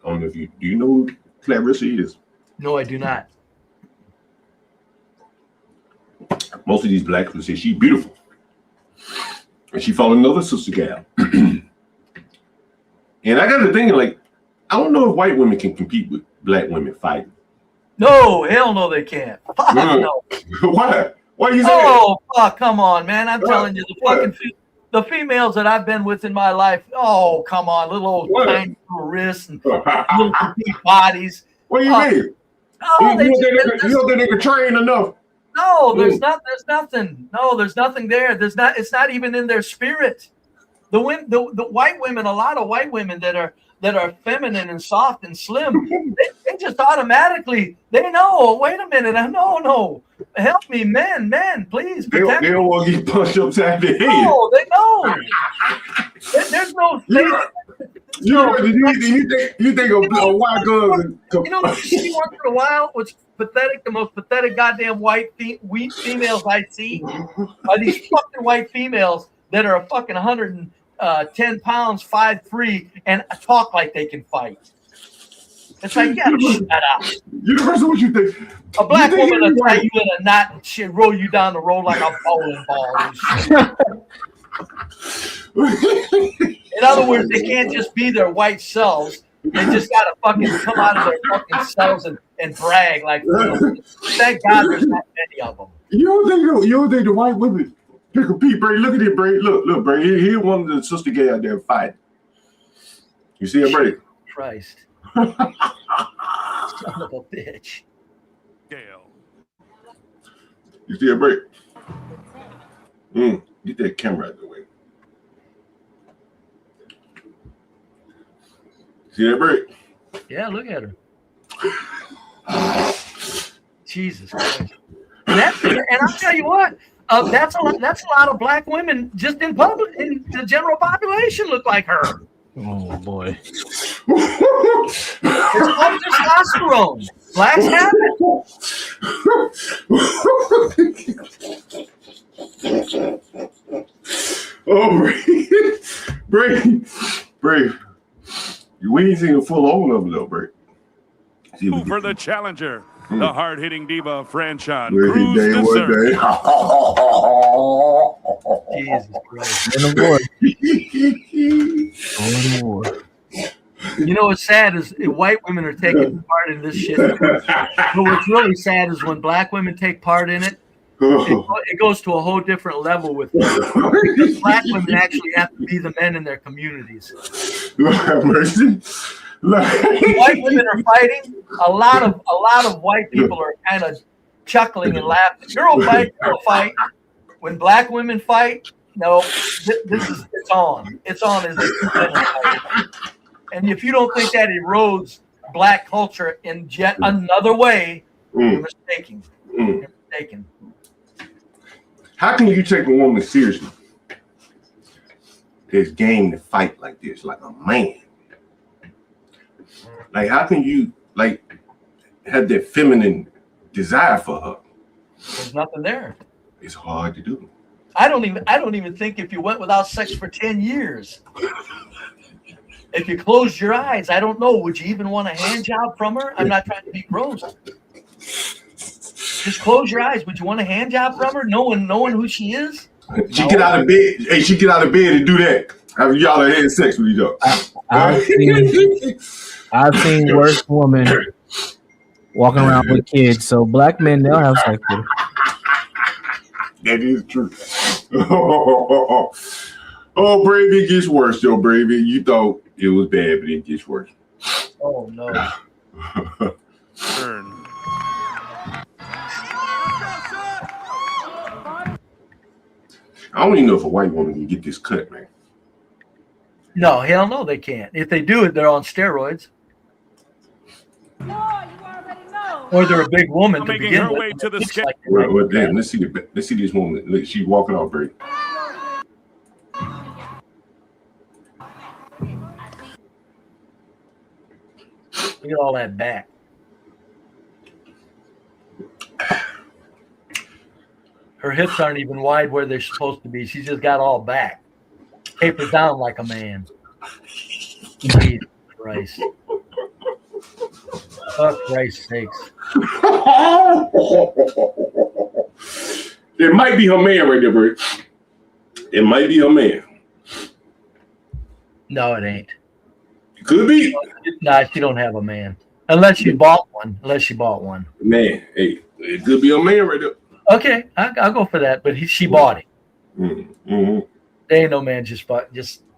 I don't know if do you know who Clarissa is? No, I do not. Most of these blacks would say she's beautiful. And she fought another sister gal. And I got to thinking, like, I don't know if white women can compete with black women fighting. No, hell no, they can't. Fuck no. Why? Why you say Oh, fuck, come on, man. I'm telling you, the females that I've been with in my life, oh, come on, little old tiny wrists and little petite bodies. What do you mean? Oh, you don't think they can train enough? No, there's nothing. No, there's nothing there. It's not even in their spirit. The white women, a lot of white women that are feminine and soft and slim, they just automatically, they know, wait a minute, no, help me, men, please. They don't want to get punched upside the head. No, they know. There's no You think a white girl? You know, see once in a while, what's pathetic, the most pathetic goddamn white females I see are these fucking white females that are a fucking 110 pounds, 5'3", and talk like they can fight. It's like, yeah, shut up. Universal, what you think? A black woman will tie you in a knot and shit, roll you down the road like a bowling ball and shit. In other words, they can't just be their white selves. They just gotta fucking come out of their fucking selves and brag like. Thank God there's not many of them. You don't think the white women can compete, Bray? Look at it, Bray. Look, Bray. Here one of the sister gay out there fighting. You see it, Bray? Christ. Son of a bitch. You see it, Bray? Get that camera out of the way. See that, Bray? Yeah, look at her. Jesus Christ. And I'll tell you what, that's a lot of black women just in public, in the general population look like her. Oh boy. It's called testosterone. Blacks have it. Oh, Brave. We ain't seen a full old of them though, Brave. For the challenger, the hard-hitting diva Franchon Cruz deserves. Jesus Christ. You know what's sad is white women are taking part in this shit. But what's really sad is when black women take part in it, It goes to a whole different level with black women actually have to be the men in their communities. Lord have mercy. White women are fighting. A lot of white people are kind of chuckling and laughing. Girl fight. When black women fight, no, it's on. It's on as the two men are fighting. And if you don't think that erodes black culture in yet another way, you're mistaken. You're mistaken. How can you take a woman seriously that's game to fight like this, like a man? Like, how can you have that feminine desire for her? There's nothing there. It's hard to do. I don't even think if you went without sex for 10 years, if you closed your eyes, I don't know, would you even want a hand job from her? I'm not trying to be gross. Just close your eyes. Would you want a hand job from her, knowing who she is? She get out of bed. Hey, she get out of bed and do that. After y'all are having sex with each other. I've seen worse women walking around with kids. So black men, they'll have sex with her. That is true. Oh, Brave, it gets worse, though, Brave. You thought it was bad, but it gets worse. Oh, no. Turn. I don't even know if a white woman can get this cut, man. No, hell no, they can't. If they do it, they're on steroids. Or they're a big woman to begin with. Way to the scale. Well, damn, let's see this woman. Look, she's walking off, Brave. Look at all that back. Her hips aren't even wide where they're supposed to be. She's just got all back. Tapers down like a man. Jesus Christ. For Christ's sakes. It might be her man right there, Brave. It might be her man. No, it ain't. It could be. Nah, she don't have a man. Unless she bought one. Man, hey, it could be her man right there. Okay, I'll go for that. But she bought it. Mm-hmm. There ain't no man just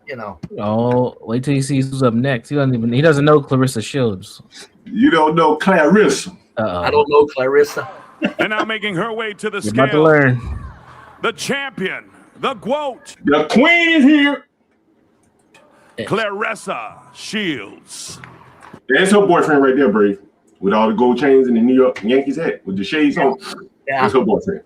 you know. Oh, wait till he sees who's up next. He doesn't know Clarissa Shields. You don't know Clarissa. I don't know Clarissa. And now making her way to the You're scale. about to learn. The champion, the GOAT. The queen is here. Clarissa Shields. That's her boyfriend right there, Brave. With all the gold chains and the New York Yankees hat with the shades on. Yeah. That's her boyfriend.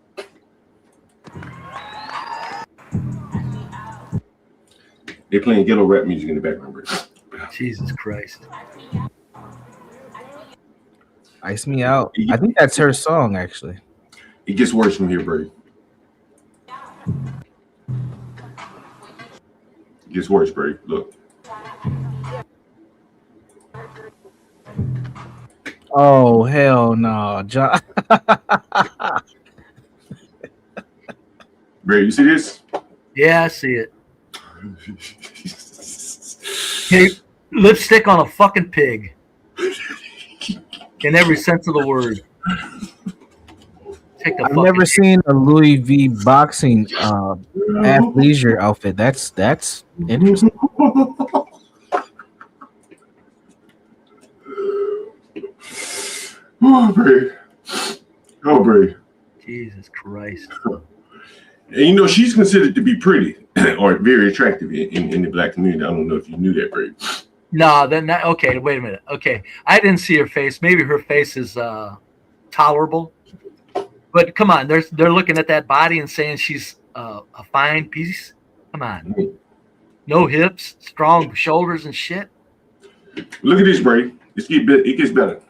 They're playing ghetto rap music in the background, Brave. Jesus Christ. Ice Me Out. I think that's her song, actually. It gets worse from here, Brave. It gets worse, Brave. Look. Oh, hell no. John. Brave, you see this? Yeah, I see it. Hey, lipstick on a fucking pig. In every sense of the word. I've never seen a Louis V boxing athleisure outfit. That's interesting. Oh, Brave. Oh, Brave. Jesus Christ. And you know, she's considered to be pretty or very attractive in the black community. I don't know if you knew that, Brave. No, then that, okay, wait a minute. Okay. I didn't see her face. Maybe her face is tolerable. But come on, they're looking at that body and saying she's a fine piece. Come on. No hips, strong shoulders and shit. Look at this, Brave. It gets better.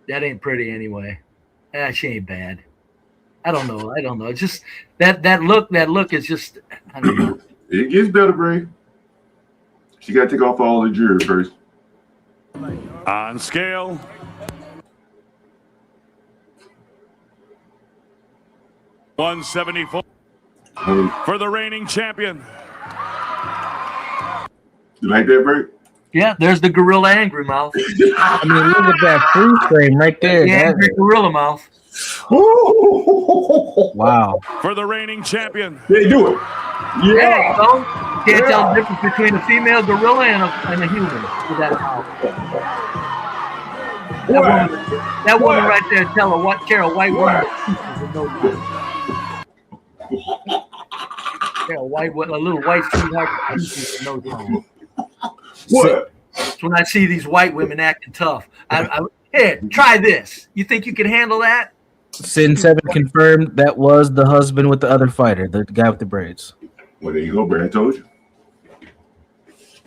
That ain't pretty anyway. She ain't bad. I don't know. It's just that look is just, I don't know. It gets better, Brave. She got to take off all the jewelry first. On scale. $174. For the reigning champion. You like that, Bert? Yeah, there's the gorilla angry mouth. I mean, look at that freeze frame right there. The angry gorilla mouth. Wow. For the reigning champion. They do it. Yeah. There you go. You can't tell the difference between a female gorilla and a human with that mouth. That woman right there tell a white woman. Yeah, a little white sweetheart. No time. What? So when I see these white women acting tough, here, try this. You think you can handle that? Sin 7 confirmed that was the husband with the other fighter, the guy with the braids. Well, there you go, Brad. I told you.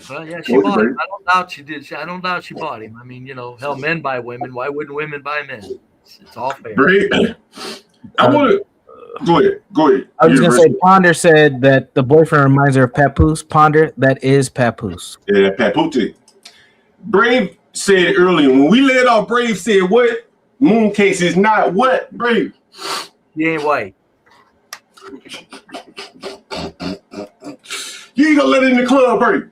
Well, yeah, she bought him. I don't doubt she did. I don't doubt she bought him. I mean, hell, men buy women. Why wouldn't women buy men? It's all fair. Brad, I want to go ahead. I was going to say, Ponder said that the boyfriend reminds her of Papoose. Ponder, that is Papoose. Yeah, Papoose. Brave said earlier, when we let off, Brave said what? Mooncakes is not what, Brave? He ain't white. You ain't gonna let it in the club, Brave.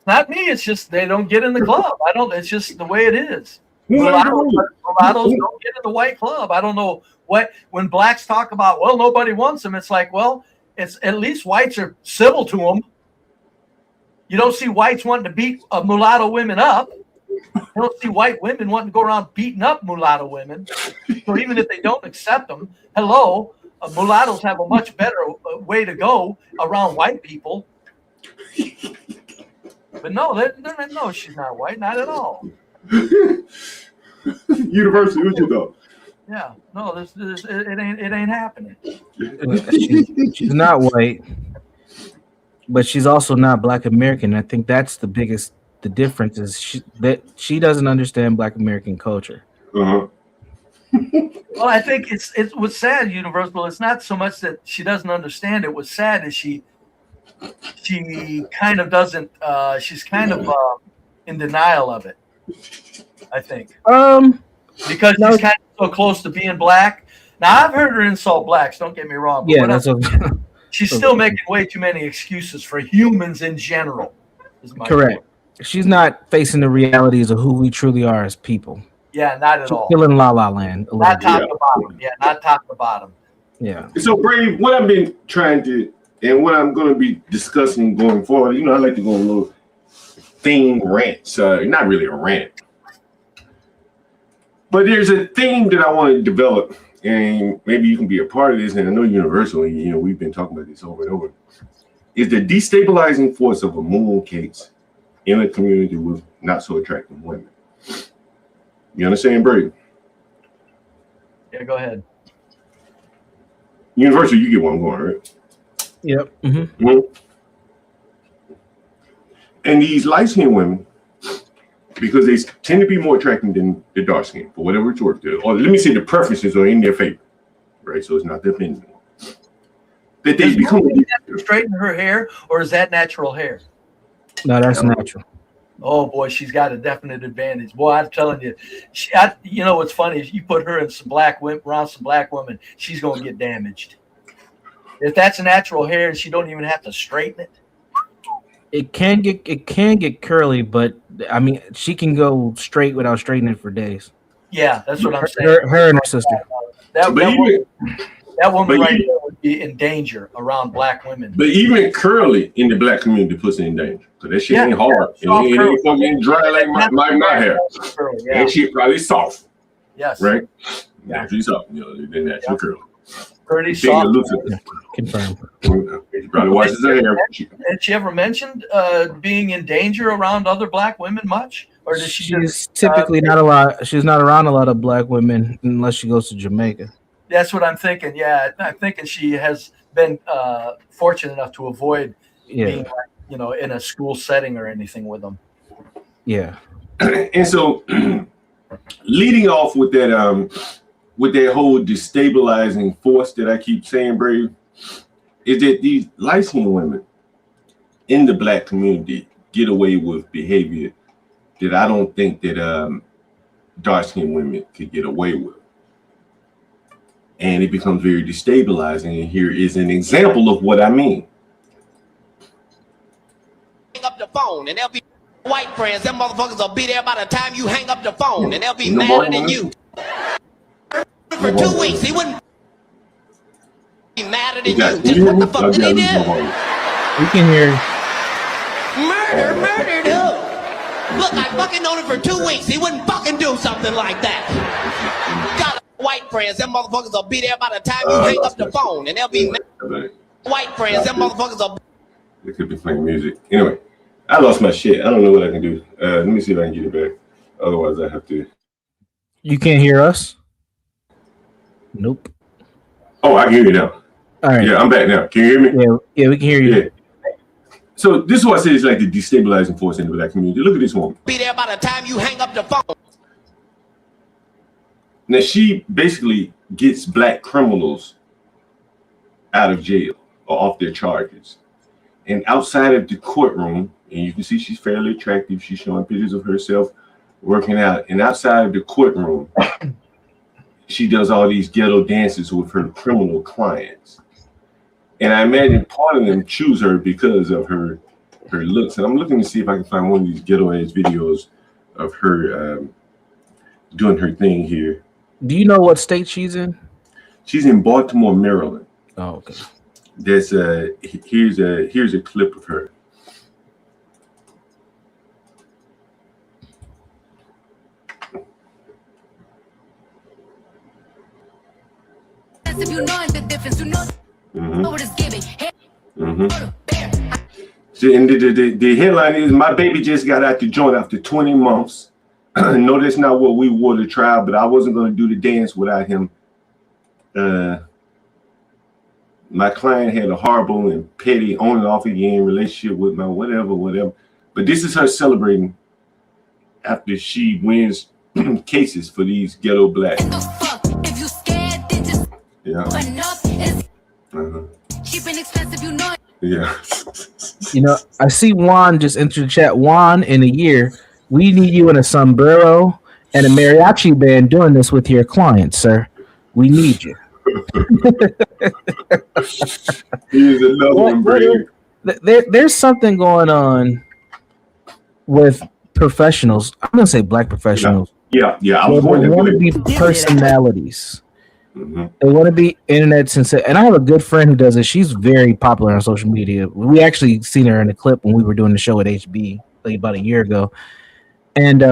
Not me. It's just they don't get in the club. It's just the way it is. Mulattoes don't get in the white club. I don't know when blacks talk about, well, nobody wants them. It's like, well, it's at least whites are civil to them. You don't see whites wanting to beat mulatto women up. You don't see white women wanting to go around beating up mulatto women. So even if they don't accept them, mulattoes have a much better way to go around white people. But no, she's not white, not at all. University, what you know? Yeah, no, it ain't happening. She's not white, but she's also not Black American. I think that's the difference is that she doesn't understand Black American culture. Uh-huh. Well, I think it was sad, Universal. It's not so much that she doesn't understand it. What's sad is she kind of doesn't. She's kind of in denial of it. I think. Because she's kind of so close to being black. Now I've heard her insult blacks. Don't get me wrong. But that's okay. She's still making way too many excuses for humans in general. Correct. Point. She's not facing the realities of who we truly are as people. Yeah, not at all. Still in La La Land. Not top to bottom. Yeah, not top to bottom. Yeah. So, Brave, what I've been trying to, and what I'm going to be discussing going forward, I like to go on a little theme rant. Not really a rant. But there's a theme that I want to develop, and maybe you can be a part of this. And I know universally, we've been talking about this over and over. Is the destabilizing force of a mooncakes in a community with not so attractive women. You understand, Brady? Yeah, go ahead. Universal, you get one going, right? Yep. Mm-hmm. Mm-hmm. And these light-skinned women, because they tend to be more attractive than the dark skin, for whatever it's worth. Or let me say the preferences are in their favor, right? So it's not their opinion. That they become straighten her hair, or is that natural hair? No, that's natural. Oh boy, she's got a definite advantage. Boy, I'm telling you, you know what's funny is you put her in some around some black women, she's gonna get damaged. If that's natural hair and she don't even have to straighten it. It can get curly, but I mean she can go straight without straightening it for days. Yeah, that's what I'm saying. Her and her sister. That woman right there would be in danger around black women. But even curly in the black community puts it in danger. So that shit ain't hard. It ain't fucking dry like my hair. And she probably soft. Yes. Right? Yeah. She's soft. Then that's curly. Pretty soft. Confirmed. She probably washes her hair. Had she ever mentioned being in danger around other black women much? Or does she's typically not a lot. She's not around a lot of black women unless she goes to Jamaica. That's what I'm thinking. Yeah, I'm thinking she has been fortunate enough to avoid being, in a school setting or anything with them. Yeah. And so, leading off with that whole destabilizing force that I keep saying, Brave, is that these light-skinned women in the black community get away with behavior that I don't think that dark-skinned women could get away with. and it becomes very destabilizing. And here is an example of what I mean. Hang up the phone, and they'll be white friends. Them motherfuckers will be there by the time you hang up the phone, and they'll be madder than you. For 2 weeks, he wouldn't be madder than you. Just what the fuck did he do? We can hear. Murdered who? Look, I fucking known him for 2 weeks. He wouldn't fucking do something like that. Got white friends. Them motherfuckers will be there by the time you hang up the phone, and they'll be white friends. Them motherfuckers will. They could be playing music. Anyway, I lost my shit. I don't know what I can do. Let me see if I can get it back. Otherwise, I have to. You can't hear us? Nope. Oh, I can hear you now. All right. Yeah, I'm back now. Can you hear me? Yeah, we can hear you. Yeah. So this is what I say is like the destabilizing force in the black community. Look at this woman. Be there by the time you hang up the phone. Now she basically gets black criminals out of jail or off their charges. And outside of the courtroom, and you can see she's fairly attractive. She's showing pictures of herself working out. And outside of the courtroom, she does all these ghetto dances with her criminal clients. And I imagine part of them choose her because of her looks. And I'm looking to see if I can find one of these ghetto-ass videos of her doing her thing here. Do you know what state she's in? She's in Baltimore, Maryland. Oh, okay. There's here's a clip of her. If you know the difference, you know what it's giving. So, and the headline is, my baby just got out the joint after 20 months. No, that's not what we wore to trial, but I wasn't going to do the dance without him. My client had a horrible and petty on and off again relationship with my whatever. But this is her celebrating after she wins cases for these ghetto blacks. If you scared, then just Cheap and expensive, you know. Yeah. You know, I see Juan just entered the chat. Juan, in a year, we need you in a sombrero and a mariachi band doing this with your clients, sir. We need you. Here's another one, Brady. There's something going on with professionals. I'm gonna say black professionals. Yeah. I was they want to be personalities. They want to be internet sensation. And I have a good friend who does it. She's very popular on social media. We actually seen her in a clip when we were doing the show at HB like about a year ago. And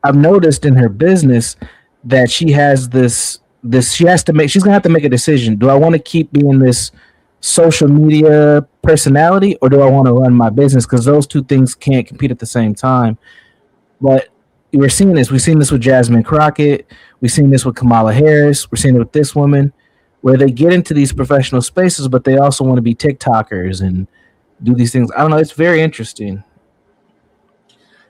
I've noticed in her business that she has this she's gonna have to make a decision. Do I want to keep being this social media personality, or do I want to run my business? Because those two things can't compete at the same time. But we're seeing this. We've seen this with Jasmine Crockett. We've seen this with Kamala Harris. We're seeing it with this woman, where they get into these professional spaces, but they also want to be TikTokers and do these things. I don't know. It's very interesting.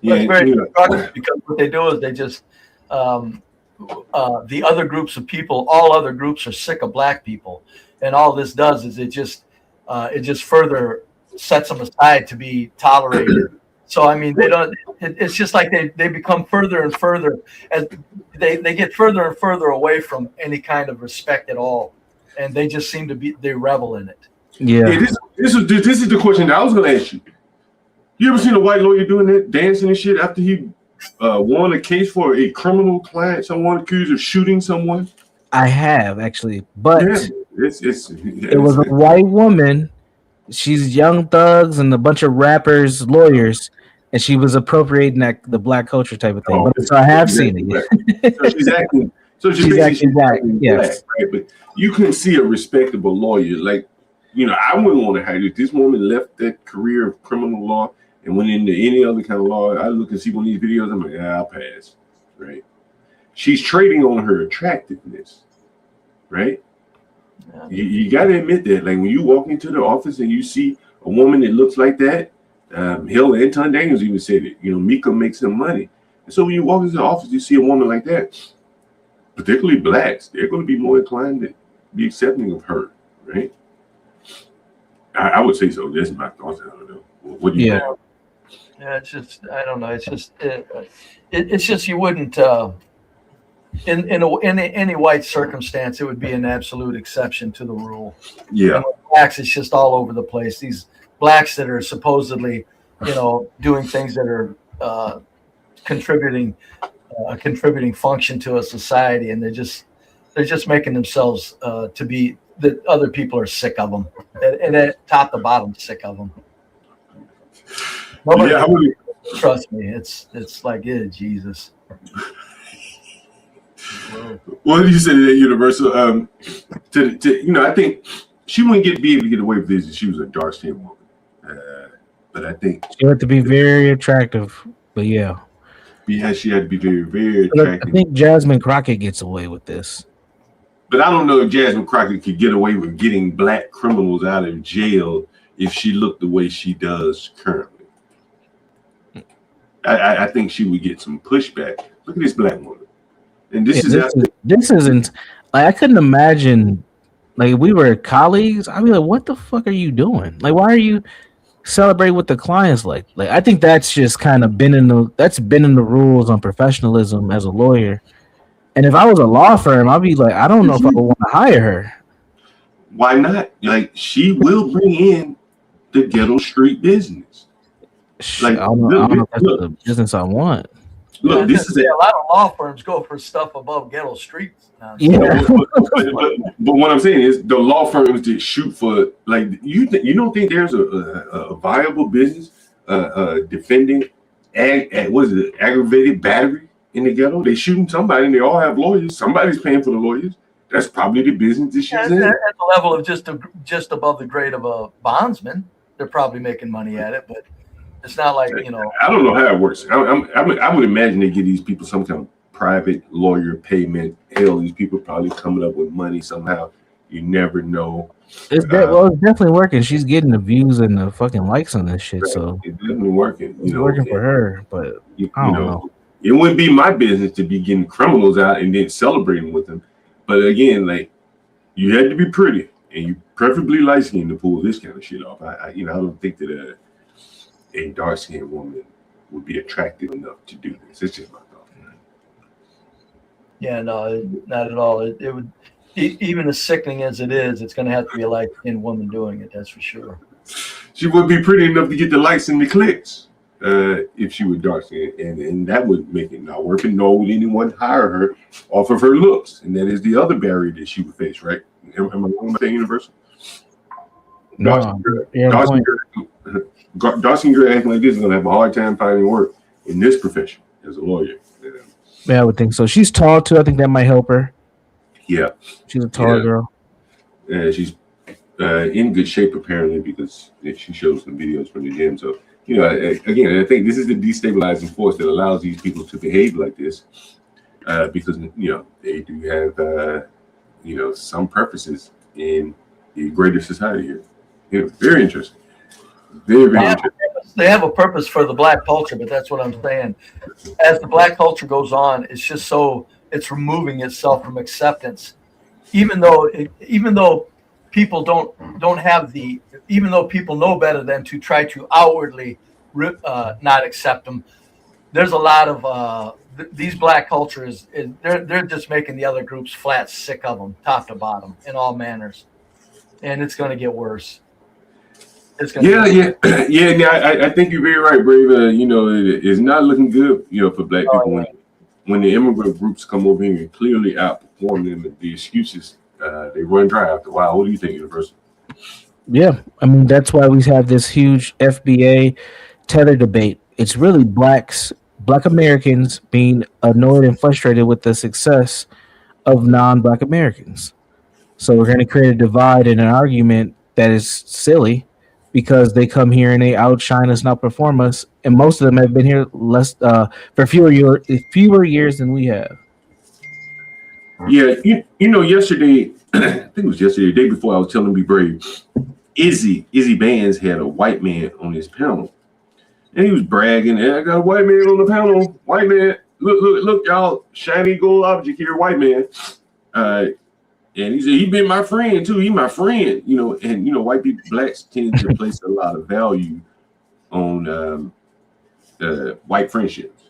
Yeah, it's very constructive because what they do is they just the other groups of people, all other groups are sick of black people, and all this does is it just further sets them aside to be tolerated. So I mean, they don't. It's just like they become further and further as they get further and further away from any kind of respect at all, and they just seem to they revel in it. Yeah. This is the question that I was going to ask you. You ever seen a white lawyer doing that, dancing and shit after he won a case for a criminal client, someone accused of shooting someone? I have actually, but it was a white woman. She's Young Thugs and a bunch of rappers, lawyers, and she was appropriating the black culture type of thing. So I have seen it. So she's acting. So she's acting black, yes. Right? But you couldn't see a respectable lawyer. Like, you know, I wouldn't want to hire if this woman left that career of criminal law and went into any other kind of law. I look and see one of these videos. I'm like, I'll pass. Right? She's trading on her attractiveness. Right? You got to admit that. Like when you walk into the office and you see a woman that looks like that, Hill and Anton Daniels even said it. You know, Mika makes some money. And so when you walk into the office, you see a woman like that, particularly blacks, they're going to be more inclined to be accepting of her, right? I would say so. That's my thoughts. I don't know. What do you think? Yeah, it's just I don't know. It's just you wouldn't. in any white circumstance, it would be an absolute exception to the rule. Yeah. And with blacks, it's just all over the place. These blacks that are supposedly, doing things that are contributing a contributing function to a society, and they're just making themselves to be that other people are sick of them, and at top to bottom sick of them. Nobody trust me. It's like, yeah, Jesus. What did you say to that, Universal? I think she wouldn't be able to get away with this if she was a dark skinned woman. But I think she had to be very attractive. But yeah, she had to be very, very attractive. I think Jasmine Crockett gets away with this. But I don't know if Jasmine Crockett could get away with getting black criminals out of jail if she looked the way she does currently. I think she would get some pushback. Look at this black woman. And this isn't like, I couldn't imagine, like, if we were colleagues, I'd be like, what the fuck are you doing? Like, why are you celebrating with the clients? Like I think that's just kind of been in the rules on professionalism as a lawyer. And if I was a law firm, I'd be like, I don't know if I would want to hire her. Why not? Like, she will bring in the ghetto street business. Like, I don't know if that's the business I want. Look, this is a lot of law firms go for stuff above ghetto streets. Yeah. But what I'm saying is the law firms that shoot for, like, you don't think there's a viable business defending aggravated battery in the ghetto? They shooting somebody and they all have lawyers. Somebody's paying for the lawyers. That's probably the business that she's in. At the level of just above the grade of a bondsman, they're probably making money at it, but it's not like, I don't know how it works. I would imagine they give these people some kind of private lawyer payment. Hell, these people probably coming up with money somehow. You never know. It's definitely working. She's getting the views and the fucking likes on this shit. Right. So it's definitely working. It's working for her, but I don't know. It wouldn't be my business to be getting criminals out and then celebrating with them. But again, like, you had to be pretty and you preferably light skinned to pull this kind of shit off. I don't think that a dark skinned woman would be attractive enough to do this. It's just my thought. Yeah, no, not at all. It would, even as sickening as it is, it's going to have to be a light skinned woman doing it. That's for sure. She would be pretty enough to get the likes and the clicks if she was dark skinned, and that would make it not work. And nor would anyone hire her off of her looks, and that is the other barrier that she would face. Right? Am I wrong with that, Universal? No, Dawson girl acting like this is gonna have a hard time finding work in this profession as a lawyer. Yeah, I would think so. She's tall too. I think that might help her. Yeah, she's a tall girl. Yeah, she's in good shape apparently because she shows some videos from the gym. So again, I think this is the destabilizing force that allows these people to behave like this because they do have some purposes in the greater society here. Very interesting. Very interesting. They have a purpose for the black culture, but that's what I'm saying. As the black culture goes on, it's removing itself from acceptance. Even though people don't have even though people know better than to try to outwardly not accept them, there's a lot of these black cultures. They're just making the other groups flat sick of them, top to bottom, in all manners, and it's going to get worse. I think you're very right, Brave. It's not looking good, for black people when the immigrant groups come over here and clearly outperform them. The excuses they run dry after a while. What do you think, Universal? Yeah, I mean that's why we have this huge FBA tether debate. It's really Black Americans being annoyed and frustrated with the success of non-Black Americans. So we're going to create a divide and an argument that is silly. Because they come here and they outshine us, not perform us, and most of them have been here for fewer years than we have. Yeah, yesterday, I think it was yesterday, the day before, I was telling BeBrave, Izzy Bands had a white man on his panel, and he was bragging, "Hey, I got a white man on the panel. White man, look, y'all, shiny gold object here, white man." And he said, he been my friend too. He my friend, and white people, blacks tend to place a lot of value on white friendships.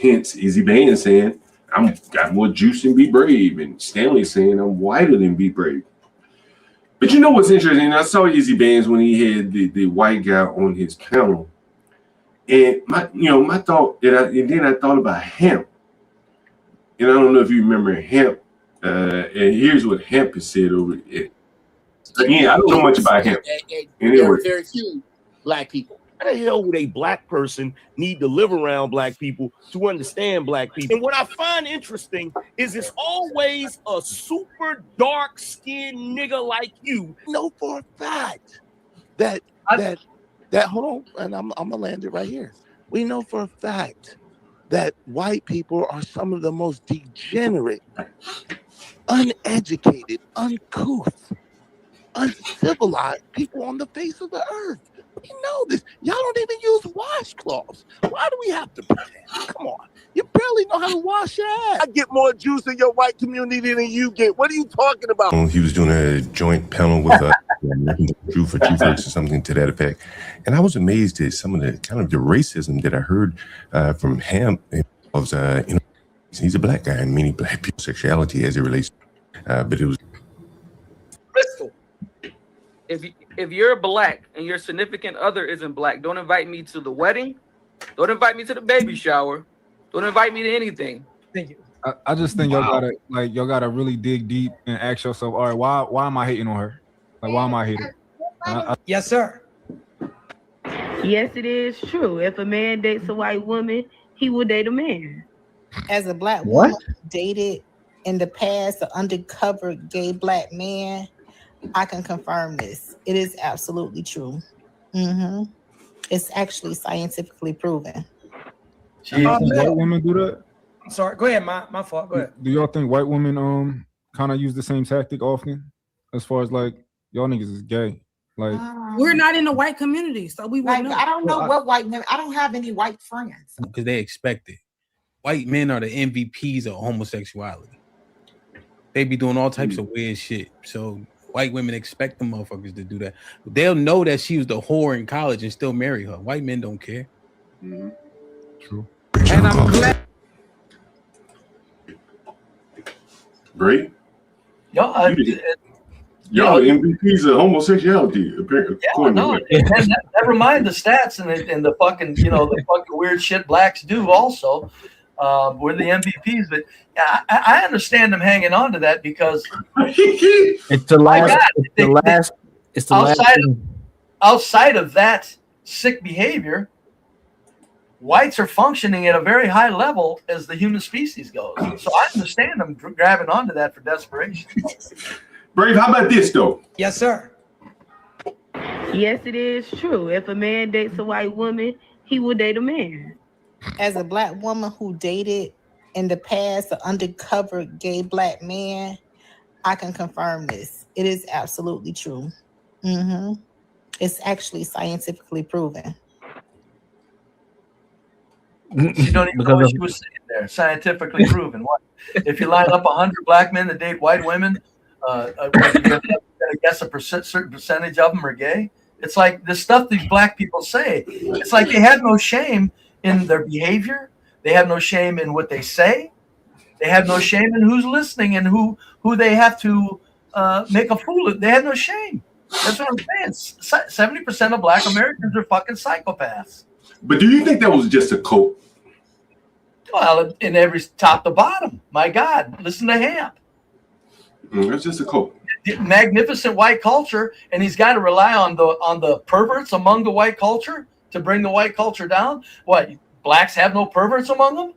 Hence, Izzy Band saying, I'm got more juice than BeBrave, and Stanley's saying I'm whiter than BeBrave. But you know what's interesting? I saw Izzy Bands when he had the white guy on his panel, and my thought, and then I thought about Hemp, and I don't know if you remember Hemp, and here's what Hemp has said over it. Again, I don't know much about Hemp. There are very few black people. How the hell would a black person need to live around black people to understand black people? And what I find interesting is it's always a super dark-skinned nigga like you know for a fact that hold on, and I'm gonna land it right here. We know for a fact that white people are some of the most degenerate, uneducated, uncouth, uncivilized people on the face of the earth. We know this. Y'all don't even use washcloths. Why do we have to pretend? Come on. You barely know how to wash your ass. I get more juice in your white community than you get. What are you talking about? He was doing a joint panel with Drew for Chief or something to that effect. And I was amazed at some of the kind of the racism that I heard from him. Was, he's a black guy, and many black people's sexuality as it relates. But it was. Crystal, if you're black and your significant other isn't black, don't invite me to the wedding. Don't invite me to the baby shower. Don't invite me to anything. Thank you. I just think y'all gotta really dig deep and ask yourself, all right, why am I hating on her? Like, why am I hating? Yes, sir. Yes, it is true. If a man dates a white woman, he will date a man. As a black woman dated in the past an undercover gay black man, I can confirm this. It is absolutely true. Mm-hmm. It's actually scientifically proven. White women do that? I'm sorry. Go ahead. My fault. Go ahead. Do y'all think white women kind of use the same tactic often? As far as like y'all niggas is gay. Like we're not in the white community, so we wouldn't know. I don't know what white men. I don't have any white friends. Because they expect it. White men are the MVPs of homosexuality. They be doing all types of weird shit. So white women expect the motherfuckers to do that. They'll know that she was the whore in college and still marry her. White men don't care. Mm-hmm. True. And I'm glad. Great. Y'all MVPs of homosexuality. Never mind the stats and the fucking the fucking weird shit blacks do also. We're the MVPs, but I understand them hanging on to that because it's the last. Outside of that sick behavior, whites are functioning at a very high level as the human species goes. So I understand them grabbing onto that for desperation. Brave, how about this though? Yes, sir. Yes, it is true. If a man dates a white woman, he will date a man. As a black woman who dated in the past an undercover gay black man, I can confirm this. It is absolutely true. Mm-hmm. It's actually scientifically proven. You don't even know what she was saying there. Scientifically proven. What? If you line up 100 black men that date white women, you're gonna guess a certain percentage of them are gay. It's like the stuff these black people say. It's like they have no shame in their behavior. They have no shame in what they say. They have no shame in who's listening and who they have to make a fool of. They have no shame. That's what I'm saying. 70% of black Americans are fucking psychopaths. But do you think that was just a cult? Well, in every top to bottom. My God, listen to Hamp. It's just a cult. Magnificent white culture, and he's got to rely on the perverts among the white culture to bring the white culture down. What, blacks have no perverts among them?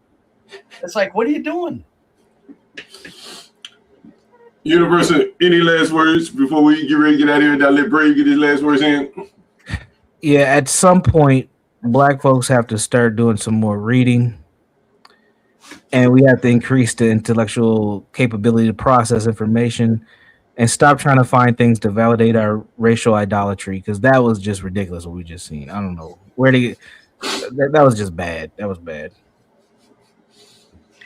It's like, what are you doing? Universal, any last words before we get ready to get out of here? Now let Brave get his last words in. Yeah, at some point, black folks have to start doing some more reading, and we have to increase the intellectual capability to process information and stop trying to find things to validate our racial idolatry, because that was just ridiculous what we just seen. I don't know where to get that was just bad. That was bad.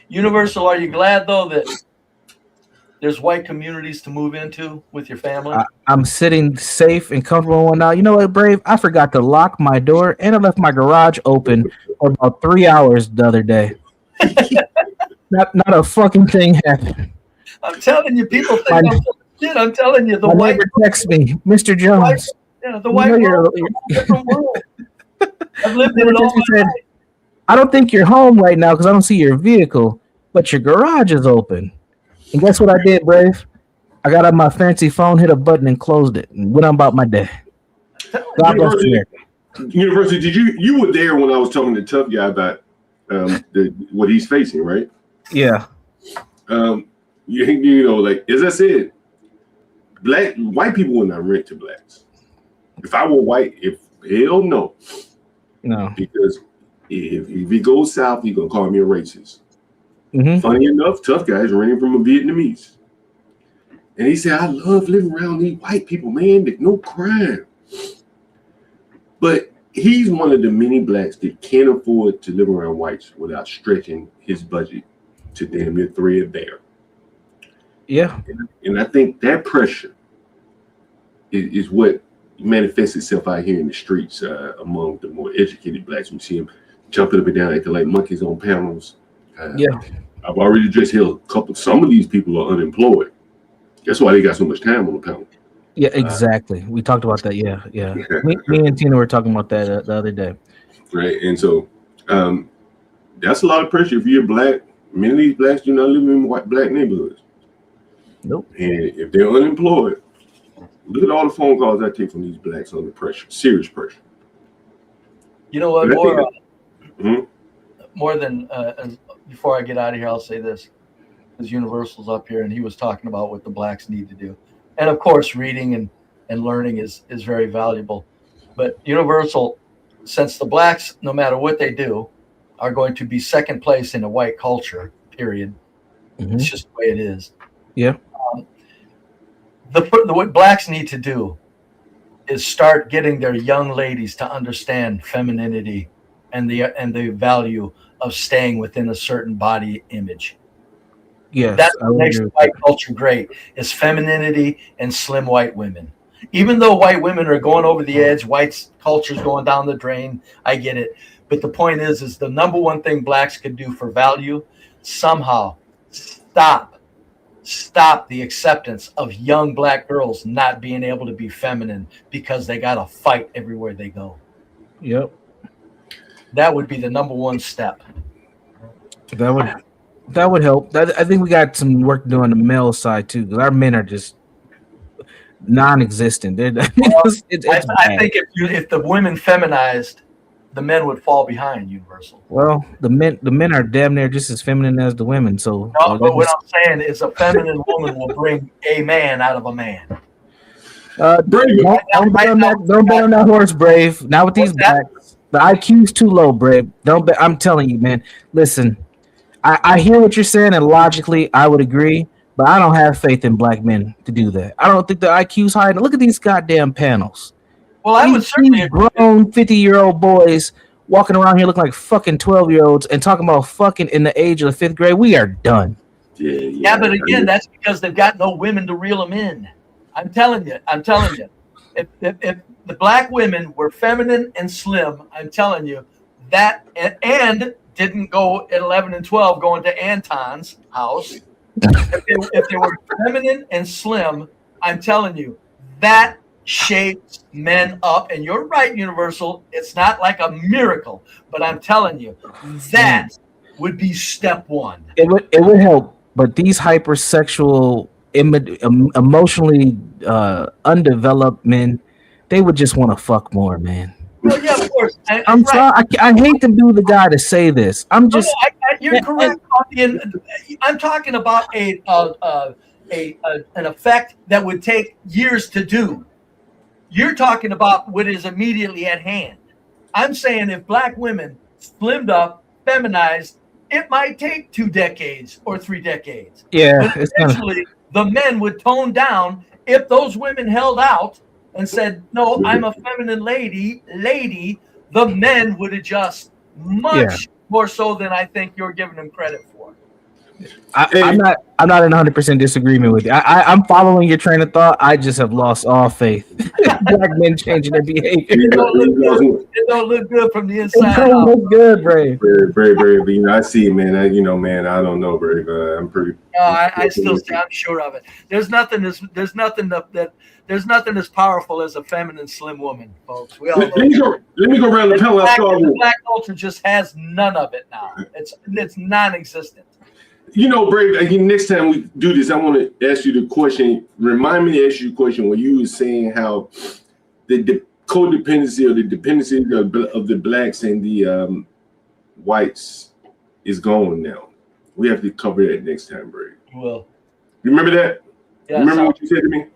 Universal, are you glad though that there's white communities to move into with your family? I'm sitting safe and comfortable one now. You know what, Brave? I forgot to lock my door and I left my garage open for about 3 hours the other day. Not a fucking thing happened. I'm telling you, people think I'm full of shit. I'm telling you, the My white neighbor texts me, Mr. Jones. the white world is a whole different world. I've lived in it all my said, life. I don't think you're home right now because I don't see your vehicle, but your garage is open. And guess what I did, Brave? I got on my fancy phone, hit a button, and closed it, and went on about my day. God bless you. University, did you were there when I was talking to Tough Guy about what he's facing, right? Yeah. You know, like as I said, white people will not rent to blacks. If I were white, hell no. No. Because if he goes south, he's gonna call me a racist. Mm-hmm. Funny enough, Tough Guy is renting from a Vietnamese. And he said, I love living around these white people, man. There's no crime. But he's one of the many blacks that can't afford to live around whites without stretching his budget to damn near threadbare. Yeah. And I think that pressure is what manifests itself out here in the streets among the more educated blacks. We see them jumping up and down, acting like monkeys on panels. I've already addressed here some of these people are unemployed. That's why they got so much time on the panel. Yeah, exactly. We talked about that. Yeah. Me and Tina were talking about that the other day. Right, and so that's a lot of pressure. If you're black, many of these blacks do not live in black neighborhoods. Nope. And if they're unemployed, look at all the phone calls I take from these blacks under pressure, serious pressure. You know what? More than before I get out of here, I'll say this: because Universal's up here, and he was talking about what the blacks need to do, and of course, reading and learning is very valuable. But Universal, since the blacks, no matter what they do, are going to be second place in a white culture. Period. Mm-hmm. It's just the way it is. Yeah. What blacks need to do is start getting their young ladies to understand femininity and the value of staying within a certain body image. Yes, that's what makes white culture great is femininity and slim white women. Even though white women are going over the edge, white culture's going down the drain. I get it. But the point is the number one thing blacks could do for value, somehow stop the acceptance of young black girls not being able to be feminine because they got to fight everywhere they go. Yep. That would be the number one step. That would help. I think we got some work to do on the male side too, because our men are just non-existent. I think if the women feminized, the men would fall behind Universal. Well, the men are damn near just as feminine as the women. So no, but what I'm saying is a feminine woman will bring a man out of a man. Don't bet on that horse, Brave. Not with these blacks. The IQ's too low, Brave. Don't bet. I'm telling you, man. Listen, I hear what you're saying, and logically, I would agree. But I don't have faith in black men to do that. I don't think the IQ's high. Look at these goddamn panels. Well, I would certainly grown 50-year-old boys walking around here looking like fucking 12-year-olds and talking about fucking in the age of the 5th grade. We are done. Yeah, but again, that's because they've got no women to reel them in. I'm telling you. If the black women were feminine and slim, I'm telling you that, and didn't go at 11 and 12 going to Anton's house. If they were feminine and slim, I'm telling you that shapes men up. And you're right, Universal. It's not like a miracle, but I'm telling you that would be step one. It would help, but these hypersexual, emotionally undeveloped men, they would just want to fuck more, man. Well, yeah, of course. I'm sorry. I hate to be the guy to say this. I'm just. You're correct. I'm talking about an effect that would take years to do. You're talking about what is immediately at hand. I'm saying if black women slimmed up, feminized, it might take 2 decades or 3 decades. Yeah. But eventually, the men would tone down if those women held out and said, no, I'm a feminine lady, the men would adjust much more so than I think you're giving them credit for. I'm not in 100% disagreement with you. I'm following your train of thought. I just have lost all faith. Black men changing their behavior. It don't look good from the It inside don't out. look good, Brave. Brave. You know, I see it, man. I don't know, Brave. I'm pretty. No, I still say I'm sure of it. There's nothing as powerful as a feminine, slim woman, folks. We all know. Let me go around the panel. The black culture just has none of it now. It's non-existent. You know, Brave, next time we do this, I want to ask you the question. Remind me to ask you a question when you were saying how the codependency or the dependency of the blacks and the whites is gone now. We have to cover that next time, Brave. Well, you remember that? Yeah, remember what you said to me?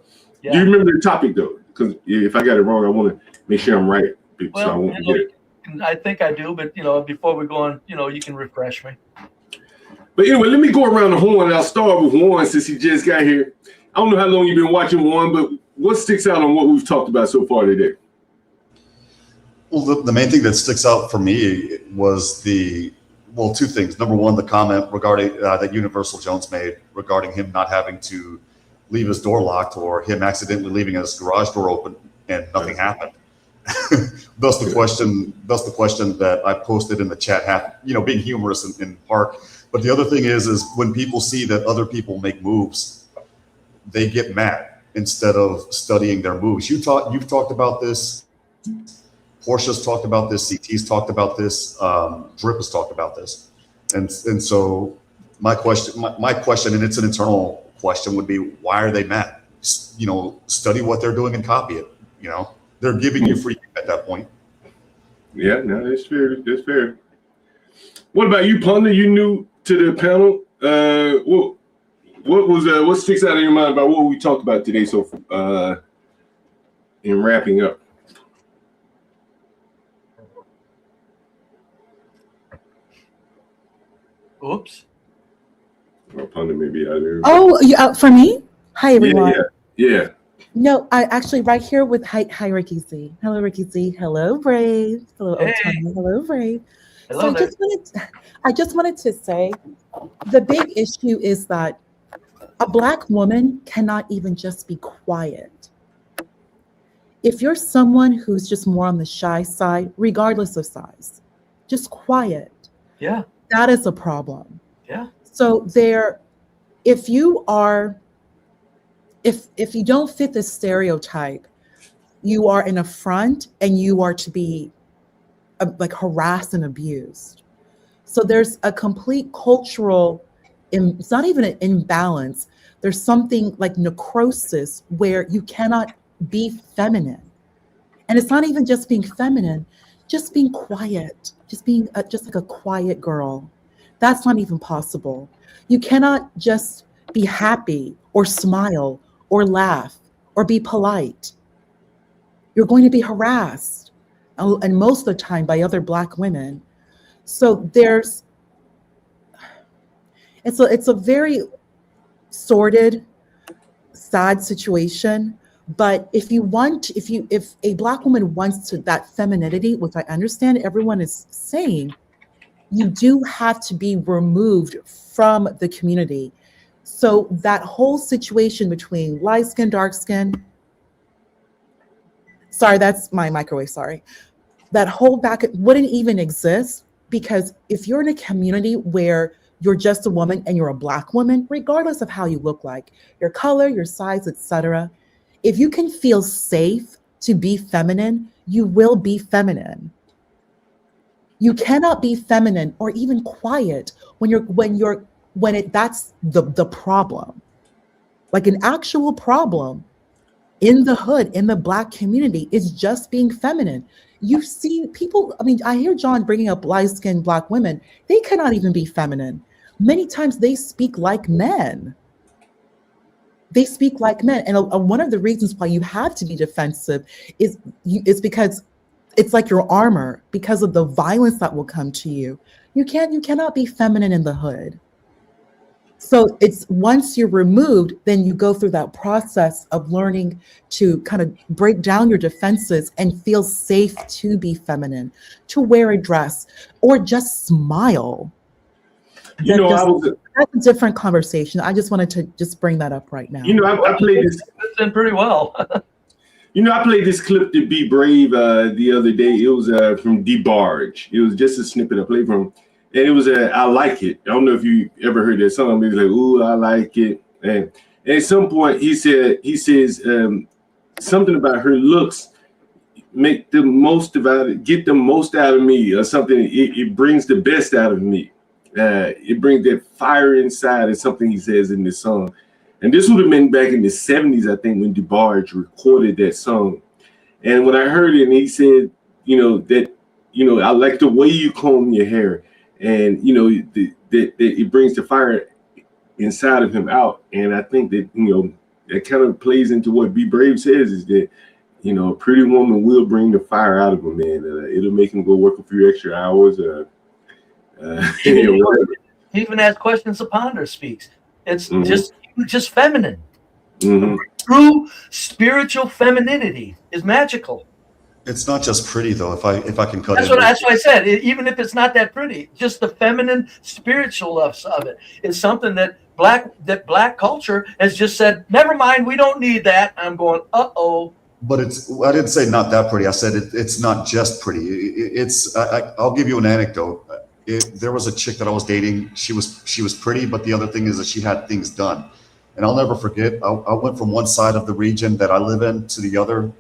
Yeah. Do you remember the topic, though? Because if I got it wrong, I want to make sure I'm right. So I won't forget it. I think I do, but before we go on, you can refresh me. But anyway, let me go around the horn. I'll start with Juan since he just got here. I don't know how long you've been watching Juan, but what sticks out on what we've talked about so far today? Well, the main thing that sticks out for me was two things. Number one, the comment regarding that Universal Jones made regarding him not having to leave his door locked or him accidentally leaving his garage door open and nothing happened. Thus the question that I posted in the chat, being humorous in part. But the other thing is when people see that other people make moves, they get mad instead of studying their moves. You've talked about this. Portia's talked about this. CT's talked about this. Drip has talked about this. And so my question, and it's an internal question, would be, why are they mad? Study what they're doing and copy it. They're giving you free at that point. Yeah, no, that's fair. That's fair. What about you, Punda? You new to the panel. What sticks out in your mind about what we talked about today? So, in wrapping up. Oops. Well, Punda may be out there. Oh, for me? Hi, everyone. Yeah. No, I actually right here with hi Ricky Z. Hello, Ricky Z. Hello, Brave. Hello, Otani. Hello, Brave. Hello so I just wanted to say the big issue is that a Black woman cannot even just be quiet. If you're someone who's just more on the shy side, regardless of size, just quiet. Yeah. That is a problem. Yeah. So if you don't fit the stereotype, you are an affront and you are to be harassed and abused. So there's a complete cultural, it's not even an imbalance. There's something like necrosis where you cannot be feminine. And it's not even just being feminine, just being quiet, just being just like a quiet girl. That's not even possible. You cannot just be happy or smile or laugh or be polite. You're going to be harassed, and most of the time by other Black women. So it's a very sordid, sad situation. But if a Black woman wants that femininity, which I understand everyone is saying, you do have to be removed from the community. So that whole situation between light skin, dark skin, sorry, that's my microwave, sorry. That whole wouldn't even exist, because if you're in a community where you're just a woman and you're a Black woman, regardless of how you look like, your color, your size, etc., if you can feel safe to be feminine, you will be feminine. You cannot be feminine or even quiet that's the problem. Like an actual problem in the hood, in the Black community, is just being feminine. You've seen people, I hear John bringing up light-skinned Black women. They cannot even be feminine. Many times they speak like men. They speak like men. And one of the reasons why you have to be defensive is because it's like your armor, because of the violence that will come to you. You cannot be feminine in the hood. So it's once you're removed, then you go through that process of learning to kind of break down your defenses and feel safe to be feminine, to wear a dress or just smile. that's a different conversation. I just wanted to just bring that up right now. You know, I played this. It's in pretty well. You know, I played this clip to BeBrave the other day. It was from DeBarge. It was just a snippet I played from, and it was I Like It. I don't know if you ever heard that song. He was like, "Ooh, I like it." And at some point, he says something about her looks make the most about it, get the most out of me, or something. It brings the best out of me. It brings that fire inside, is something he says in this song. And this would have been back in the 70s, I think, when DeBarge recorded that song. And when I heard it, and he said, I like the way you comb your hair, and that it brings the fire inside of him out. And I think that that kind of plays into what BeBrave says, is that a pretty woman will bring the fire out of a man. It'll make him go work a few extra hours. He even has questions to ponder. Speaks. It's just feminine. Mm-hmm. True spiritual femininity is magical. It's not just pretty though. If I can cut That's in. what I said. Even if it's not that pretty, just the feminine spiritual of it is something that black culture has just said, never mind, we don't need that. I'm going, uh-oh. But I didn't say not that pretty. I said it's not just pretty. I'll give you an anecdote. There was a chick that I was dating. She was pretty, but the other thing is that she had things done. And I'll never forget, I went from one side of the region that I live in to the other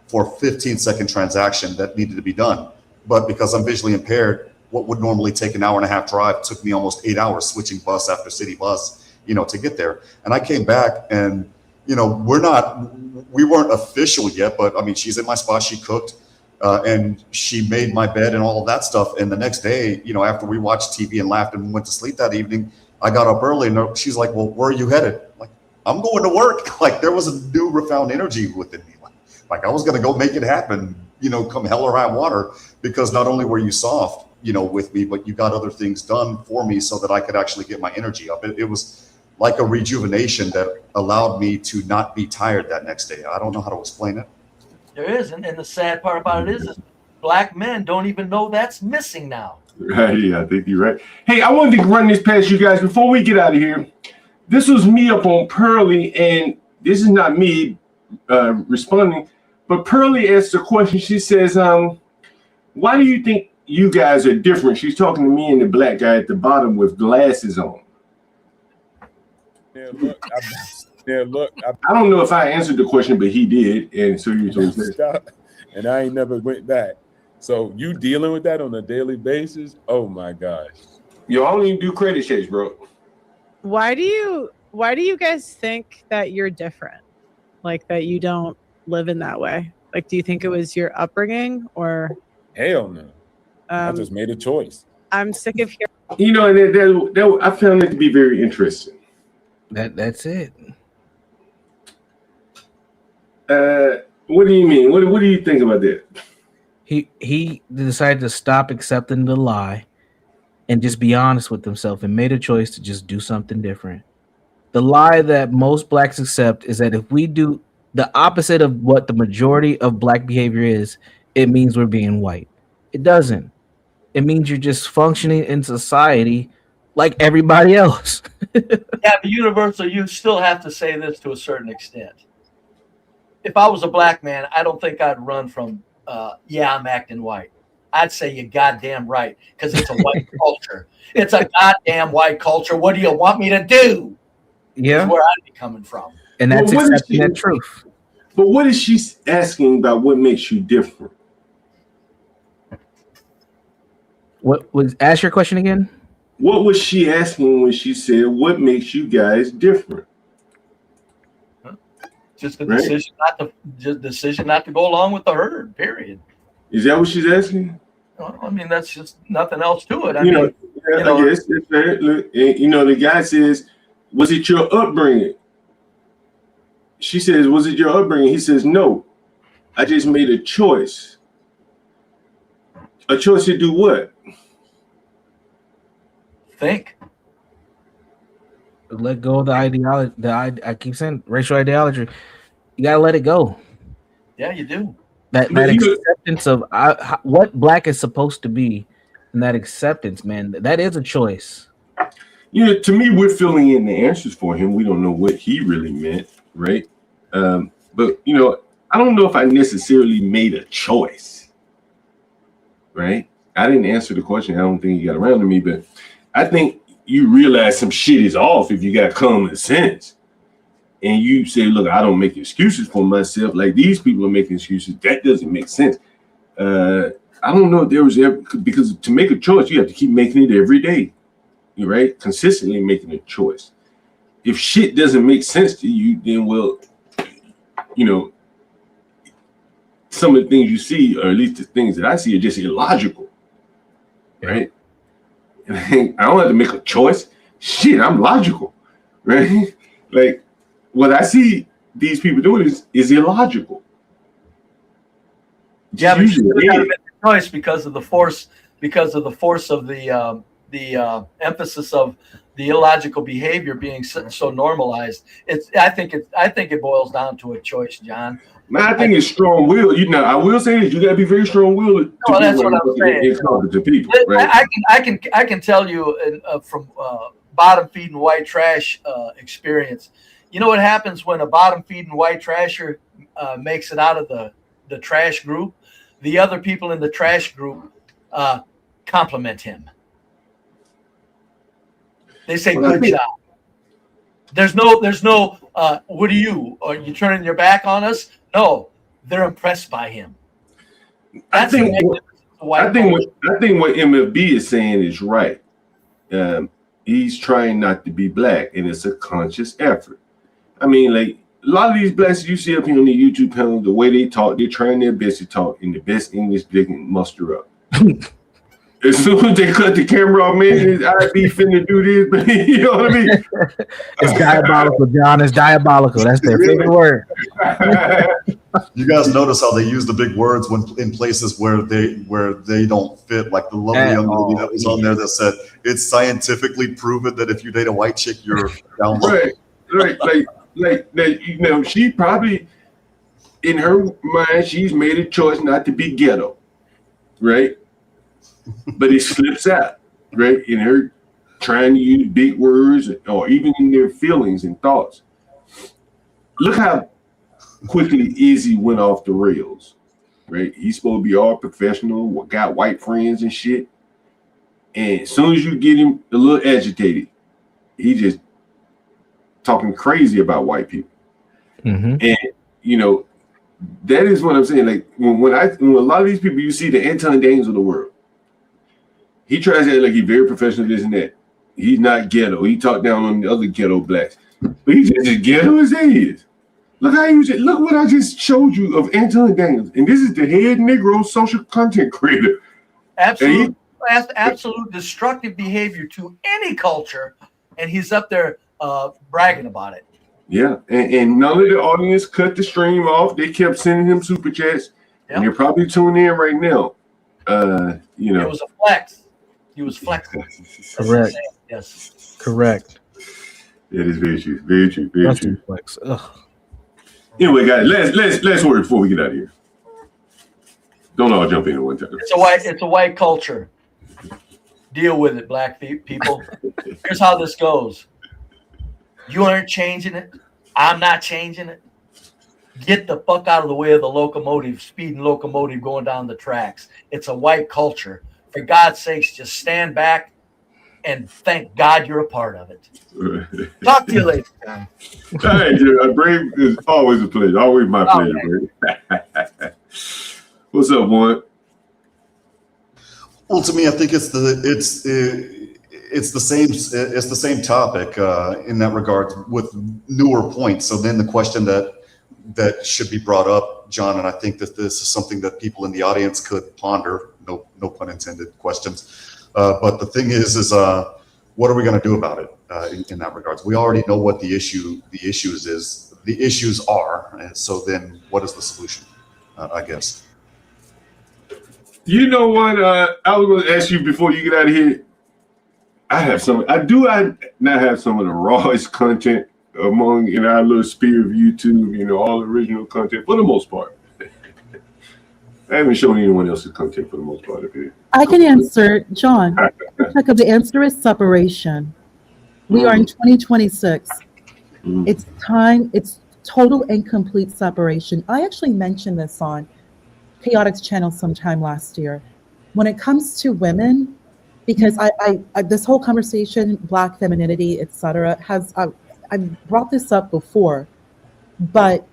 for a 15-second transaction that needed to be done. But because I'm visually impaired, what would normally take an hour and a half drive took me almost 8 hours switching bus after city bus, to get there. And I came back and, we weren't official yet, but I mean, she's in my spot, she cooked, and she made my bed and all of that stuff. And the next day, after we watched TV and laughed and went to sleep that evening, I got up early and she's like, well, where are you headed? Like, I'm going to work. Like, there was a newfound energy within me. Like I was going to go make it happen, come hell or high water, because not only were you soft, with me, but you got other things done for me so that I could actually get my energy up. It was like a rejuvenation that allowed me to not be tired that next day. I don't know how to explain it. There is, and the sad part about it is black men don't even know that's missing now. Right, yeah, I think you're right. Hey, I wanted to run this past you guys before we get out of here. This was me up on Pearly, and this is not me responding, but Pearly asked a question. She says, why do you think you guys are different? She's talking to me and the black guy at the bottom with glasses on. I don't know if I answered the question, but he did, and so you told me. And I ain't never went back. So you dealing with that on a daily basis? Oh my gosh. Yo, I don't even do credit checks, bro. Why do you guys think that you're different? Like that you don't live in that way? Like, do you think it was your upbringing or? Hell no. I just made a choice. I'm sick of hearing. And I found it to be very interesting. That's it. What do you mean? What do you think about that? He decided to stop accepting the lie and just be honest with himself and made a choice to just do something different. The lie that most blacks accept is that if we do the opposite of what the majority of black behavior is, it means we're being white. It doesn't. It means you're just functioning in society like everybody else. Yeah, but universal, you still have to say this to a certain extent. If I was a black man, I don't think I'd run from, I'm acting white. I'd say you're goddamn right, because it's a white culture. It's a goddamn white culture. What do you want me to do? Yeah. Is where I'd be coming from. And that's accepting that truth. But what is she asking about what makes you different? What was ask your question again? What was she asking when she said, what makes you guys different? Just the decision not to go along with the herd, period. Is that what she's asking? Well, I mean, that's just nothing else to it. I guess it's fair. Look, the guy says, was it your upbringing? She says, was it your upbringing? He says, no, I just made a choice. A choice to do what? Think. Let go of the ideology. I keep saying racial ideology. You gotta let it go. Yeah, you do. That acceptance of what black is supposed to be, and that acceptance, man, that is a choice. To me, we're filling in the answers for him. We don't know what he really meant, right? But I don't know if I necessarily made a choice, right? I didn't answer the question. I don't think he got around to me, but I think you realize some shit is off if you got common sense. And you say, look, I don't make excuses for myself. Like these people are making excuses. That doesn't make sense. I don't know if there was ever, because to make a choice, you have to keep making it every day, right? Consistently making a choice. If shit doesn't make sense to you, then some of the things you see, or at least the things that I see, are just illogical, right? And I don't have to make a choice. Shit, I'm logical, right? Like what I see these people doing is illogical. Yeah, but you still got to make a choice because of the force of the emphasis of the illogical behavior being so normalized. I think it boils down to a choice, John. Man, I think it's strong will. I will say this: you got to be very strong willed. That's what I'm saying. To people, right? I can tell you from bottom feeding white trash experience. You know what happens when a bottom feeding white trasher makes it out of the trash group? The other people in the trash group compliment him. They say, "Good job." There's no. What are you? Are you turning your back on us? No, they're impressed by him. I think what MFB is saying is right. He's trying not to be black, and it's a conscious effort. I mean, like a lot of these blacks you see up here on the YouTube panel, the way they talk, they're trying their best to talk in the best English they can muster up. As soon as they cut the camera off, man, I'd be finna do this, but you know what I mean? It's diabolical, John. It's diabolical. That's their favorite word. You guys notice how they use the big words when in places where they don't fit, like the lovely young lady that was on there that said it's scientifically proven that if you date a white chick, you're down low. Right. Like she probably in her mind she's made a choice not to be ghetto, right? But it slips out, right? In her trying to use big words or even in their feelings and thoughts. Look how quickly Izzy went off the rails, right? He's supposed to be all professional, got white friends and shit. And as soon as you get him a little agitated, he just talking crazy about white people. Mm-hmm. And, that is what I'm saying. Like when a lot of these people, you see the Anton Daniels of the world, he tries to act like he's very professional, this and that. He's not ghetto. He talked down on the other ghetto blacks. But he's just as ghetto as they is. Look what I just showed you of Anton Daniels. And this is the head Negro social content creator. Absolute destructive behavior to any culture. And he's up there bragging about it. Yeah. And none of the audience cut the stream off. They kept sending him super chats. Yep. And they're probably tuning in right now. It was a flex. He was flexing. Correct. Yes. Correct. It is very true. Very true. Very true. Flex. Ugh. Anyway, guys, last word before we get out of here. Don't all jump in at one time. It's a white culture. Deal with it, black people. Here's how this goes. You aren't changing it. I'm not changing it. Get the fuck out of the way of the speeding locomotive going down the tracks. It's a white culture. For God's sakes, just stand back and thank God you're a part of it. Talk to you later, John. All right, Brave is always a pleasure. Always my pleasure, Brave. What's up, Warren? Well, to me, I think it's the same topic in that regard with newer points. So then the question that should be brought up, John, and I think that this is something that people in the audience could ponder. No pun intended questions. But the thing is what are we going to do about it in that regards? We already know what the issues are. And so then what is the solution, I guess? You know what? I was going to ask you before you get out of here. I not have some of the rawest content among our little sphere of YouTube, all original content for the most part. I haven't shown anyone else's content for the most part of it. I can answer, John. The answer is separation. We are in 2026. It's time. It's total and complete separation. I actually mentioned this on Chaotic's channel sometime last year. When it comes to women, because I this whole conversation, Black femininity, etc., has I brought this up before, but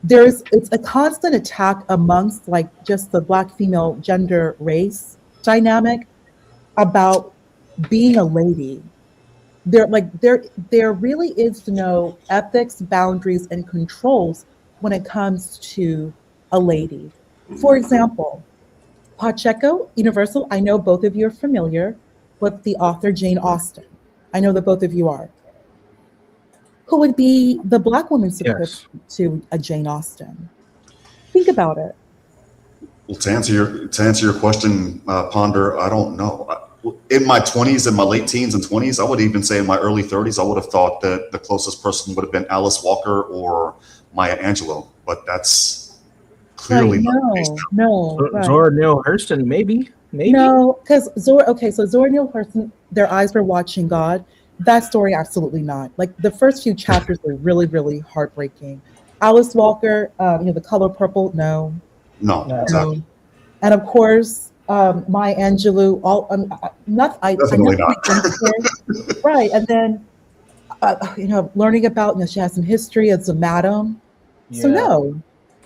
it's a constant attack amongst like just the Black female gender race dynamic about being a lady. There really is no ethics, boundaries, and controls when it comes to a lady. For example, Pacheco, Universal, I know both of you are familiar with the author Jane Austen. I know that both of you are. Who would be the Black woman's equivalent to a Jane Austen? Think about it. Well, to answer your question, Ponder, I don't know. In my 20s, in my late teens and 20s, I would even say in my early 30s, I would have thought that the closest person would have been Alice Walker or Maya Angelou, but that's clearly not the case. Right. Zora Neale Hurston, maybe. No, because Zora Neale Hurston, their eyes were watching God. That story, absolutely not. Like the first few chapters were really, really heartbreaking. Alice Walker, The Color Purple, no. Exactly. And of course, Maya Angelou, Definitely not. Right, and then learning about she has some history as a madam. So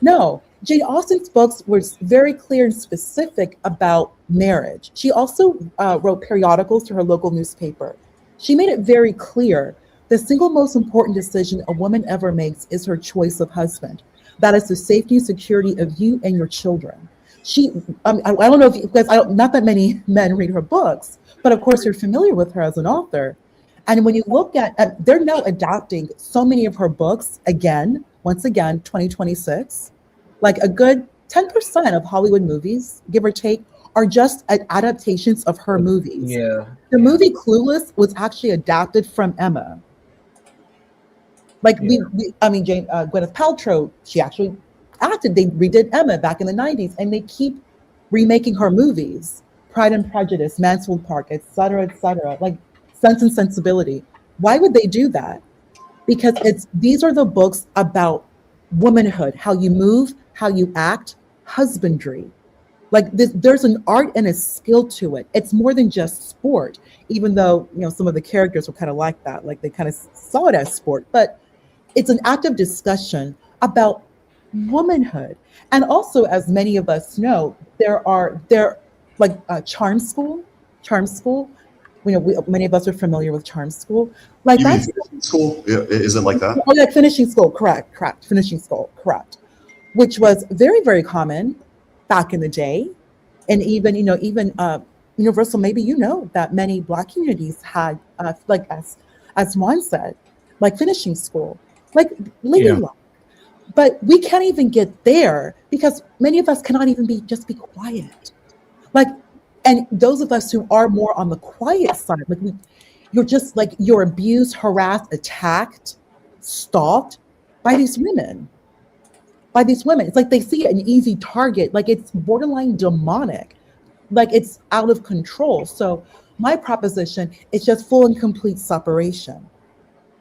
no. Jane Austen's books were very clear and specific about marriage. She also wrote periodicals to her local newspaper. She made it very clear the single most important decision a woman ever makes is her choice of husband. That is the safety and security of you and your children. I don't know if you guys, not that many men read her books, but of course you're familiar with her as an author. And when you look at, they're now adapting so many of her books once again, 2026. Like a good 10% of Hollywood movies, give or take, are just adaptations of her movies. Yeah. The movie Clueless was actually adapted from Emma. Like Gwyneth Paltrow, she actually acted. They redid Emma back in the 90s, and they keep remaking her movies. Pride and Prejudice, Mansfield Park, etc., like Sense and Sensibility. Why would they do that? Because these are the books about womanhood, how you move, how you act, husbandry. Like there's an art and a skill to it. It's more than just sport, even though some of the characters were kind of like that, like they kind of saw it as sport. But it's an active discussion about womanhood. And also, as many of us know, there Charm School. Many of us are familiar with Charm School. Like you that's mean school? Is it like that? Oh, yeah, finishing school. Correct. Finishing school. Correct. Which was very, very common back in the day, and even Universal. Maybe that many Black communities had as Juan said, like finishing school, like living life. But we can't even get there because many of us cannot even be quiet. And those of us who are more on the quiet side, you're abused, harassed, attacked, stalked by these women. It's like they see an easy target, like it's borderline demonic, like it's out of control. So my proposition is just full and complete separation.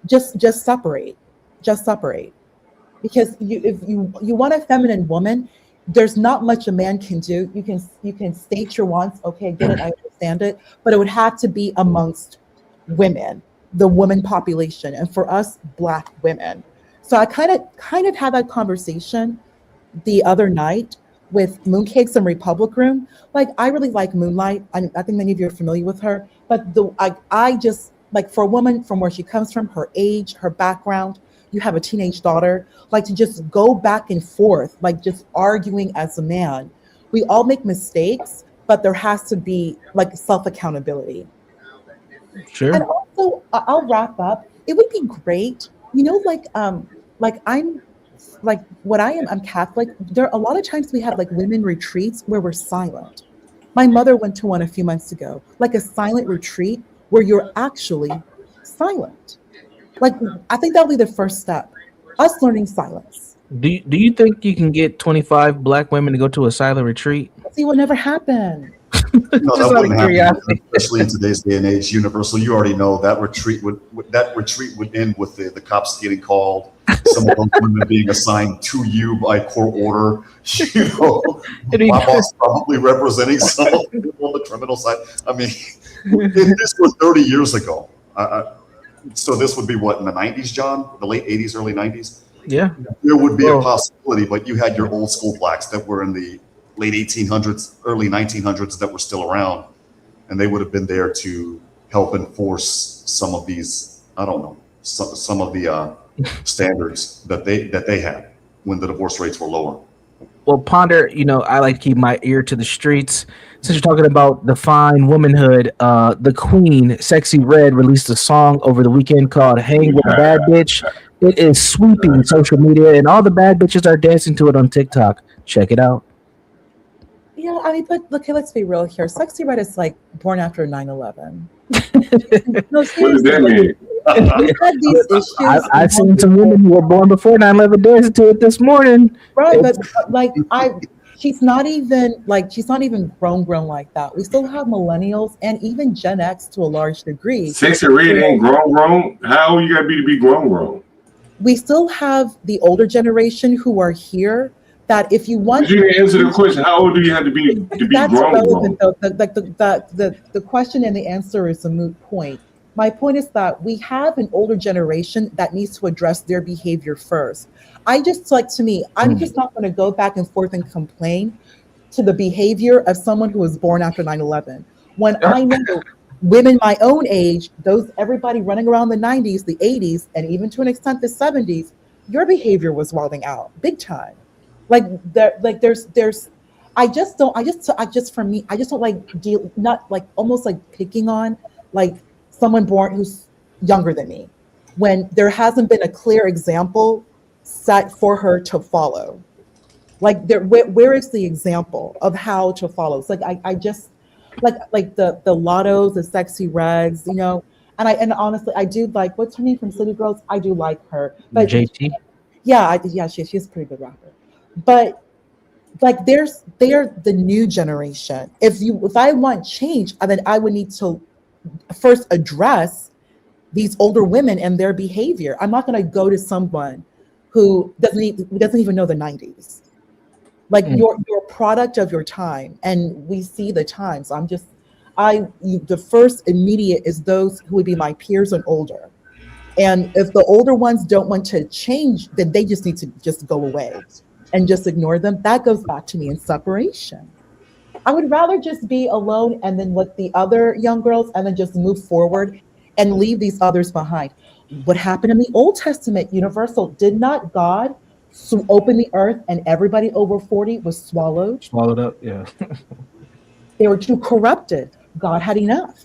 Just separate. Because if you want a feminine woman, there's not much a man can do. You can state your wants. Okay, I get it, I understand it, but it would have to be amongst women, the woman population, and for us Black women. So I kind of had that conversation the other night with Mooncakes and Republic Room. Like I really like Moonlight. I think many of you are familiar with her, but I just like for a woman from where she comes from, her age, her background. You have a teenage daughter, like to just go back and forth, like just arguing as a man. We all make mistakes, but there has to be like self-accountability. Sure. And also, I'll wrap up. It would be great, I'm Catholic. There are a lot of times we have like women retreats where we're silent. My mother went to one a few months ago, like a silent retreat where you're actually silent. Like, I think that'll be the first step, us learning silence. Do you think you can get 25 Black women to go to a silent retreat? See, what never happened. No, that Just out of wouldn't happen, curiosity. especially in today's day and age. Universal, you already know that retreat would end with the cops getting called, some of those women being assigned to you by court order. You know, my boss probably representing some of the people on the criminal side. I mean, if this was 30 years ago, so this would be what, in the 90s, John? The late 80s, early 90s? Yeah. There would be a possibility, but you had your old school blacks that were in the late 1800s, early 1900s that were still around, and they would have been there to help enforce some of these, I don't know, some of the standards that they had when the divorce rates were lower. Well, Ponder, I like to keep my ear to the streets. Since you're talking about define womanhood, the Queen, Sexy Red, released a song over the weekend called Hang With a Bad Bitch. It is sweeping social media, and all the bad bitches are dancing to it on TikTok. Check it out. Yeah, I mean, but okay, let's be real here. Sexy Red is like born after 9/11. No, what does that mean? We had these issues. I've seen some women who were born before 9/11 dancing to it this morning. Right, but like she's not even grown like that. We still have millennials and even Gen X to a large degree. Sexy Red ain't grown. How old you gotta be to be grown? We still have the older generation who are here. That if you want, you didn't answer the question. How old do you have to be that's grown? Irrelevant, though. The question and the answer is a moot point. My point is that we have an older generation that needs to address their behavior first. I'm just not going to go back and forth and complain to the behavior of someone who was born after 9/11. When I know women my own age, everybody running around the 90s, the 80s, and even to an extent the 70s, your behavior was wilding out big time. I just don't like almost like picking on like someone born who's younger than me when there hasn't been a clear example set for her to follow. Like where is the example of how to follow? It's like I just like the Lottos, the Sexy Reds, and honestly I do like, what's her name from City Girls? I do like her. But JT? Yeah, she's a pretty good rapper. But like they're the new generation. If I want change, then I would need to first address these older women and their behavior. I'm not going to go to someone who doesn't even know the 90s. Like you're a product of your time, and we see the times. The first immediate is those who would be my peers and older. And if the older ones don't want to change, then they just need to just go away and just ignore them. That goes back to me in separation. I would rather just be alone and then with the other young girls and then just move forward and leave these others behind. What happened in the Old Testament, Universal, did not God open the earth and everybody over 40 was swallowed? Swallowed up, yeah. They were too corrupted. God had enough.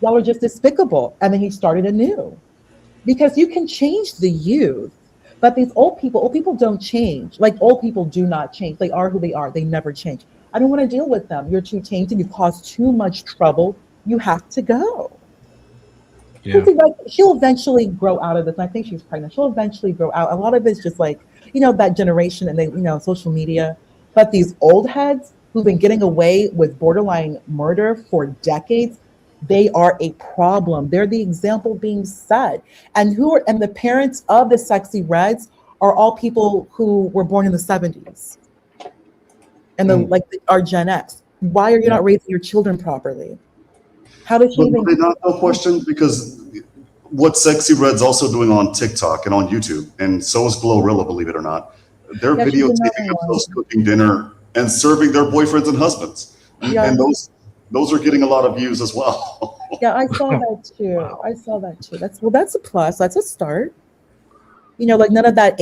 Y'all are just despicable. And then he started anew. Because you can change the youth. But these old people don't change. Like old people do not change. They are who they are. They never change. I don't want to deal with them. You're too tainted. You've caused too much trouble. You have to go. Yeah. She'll eventually grow out of this. And I think she's pregnant. She'll eventually grow out. A lot of it's just like, that generation and they, social media. But these old heads who've been getting away with borderline murder for decades, they are a problem. They're the example being set. And the parents of the Sexy Reds are all people who were born in the 70s. And are Gen X. Why are you not raising your children properly? How did she even? Not no question, because what Sexy Red's also doing on TikTok and on YouTube, and so is Glorilla, believe it or not. They're videotaping themselves cooking dinner and serving their boyfriends and husbands. Yeah. And those are getting a lot of views as well. Yeah, I saw that too. That's a plus. That's a start. Like none of that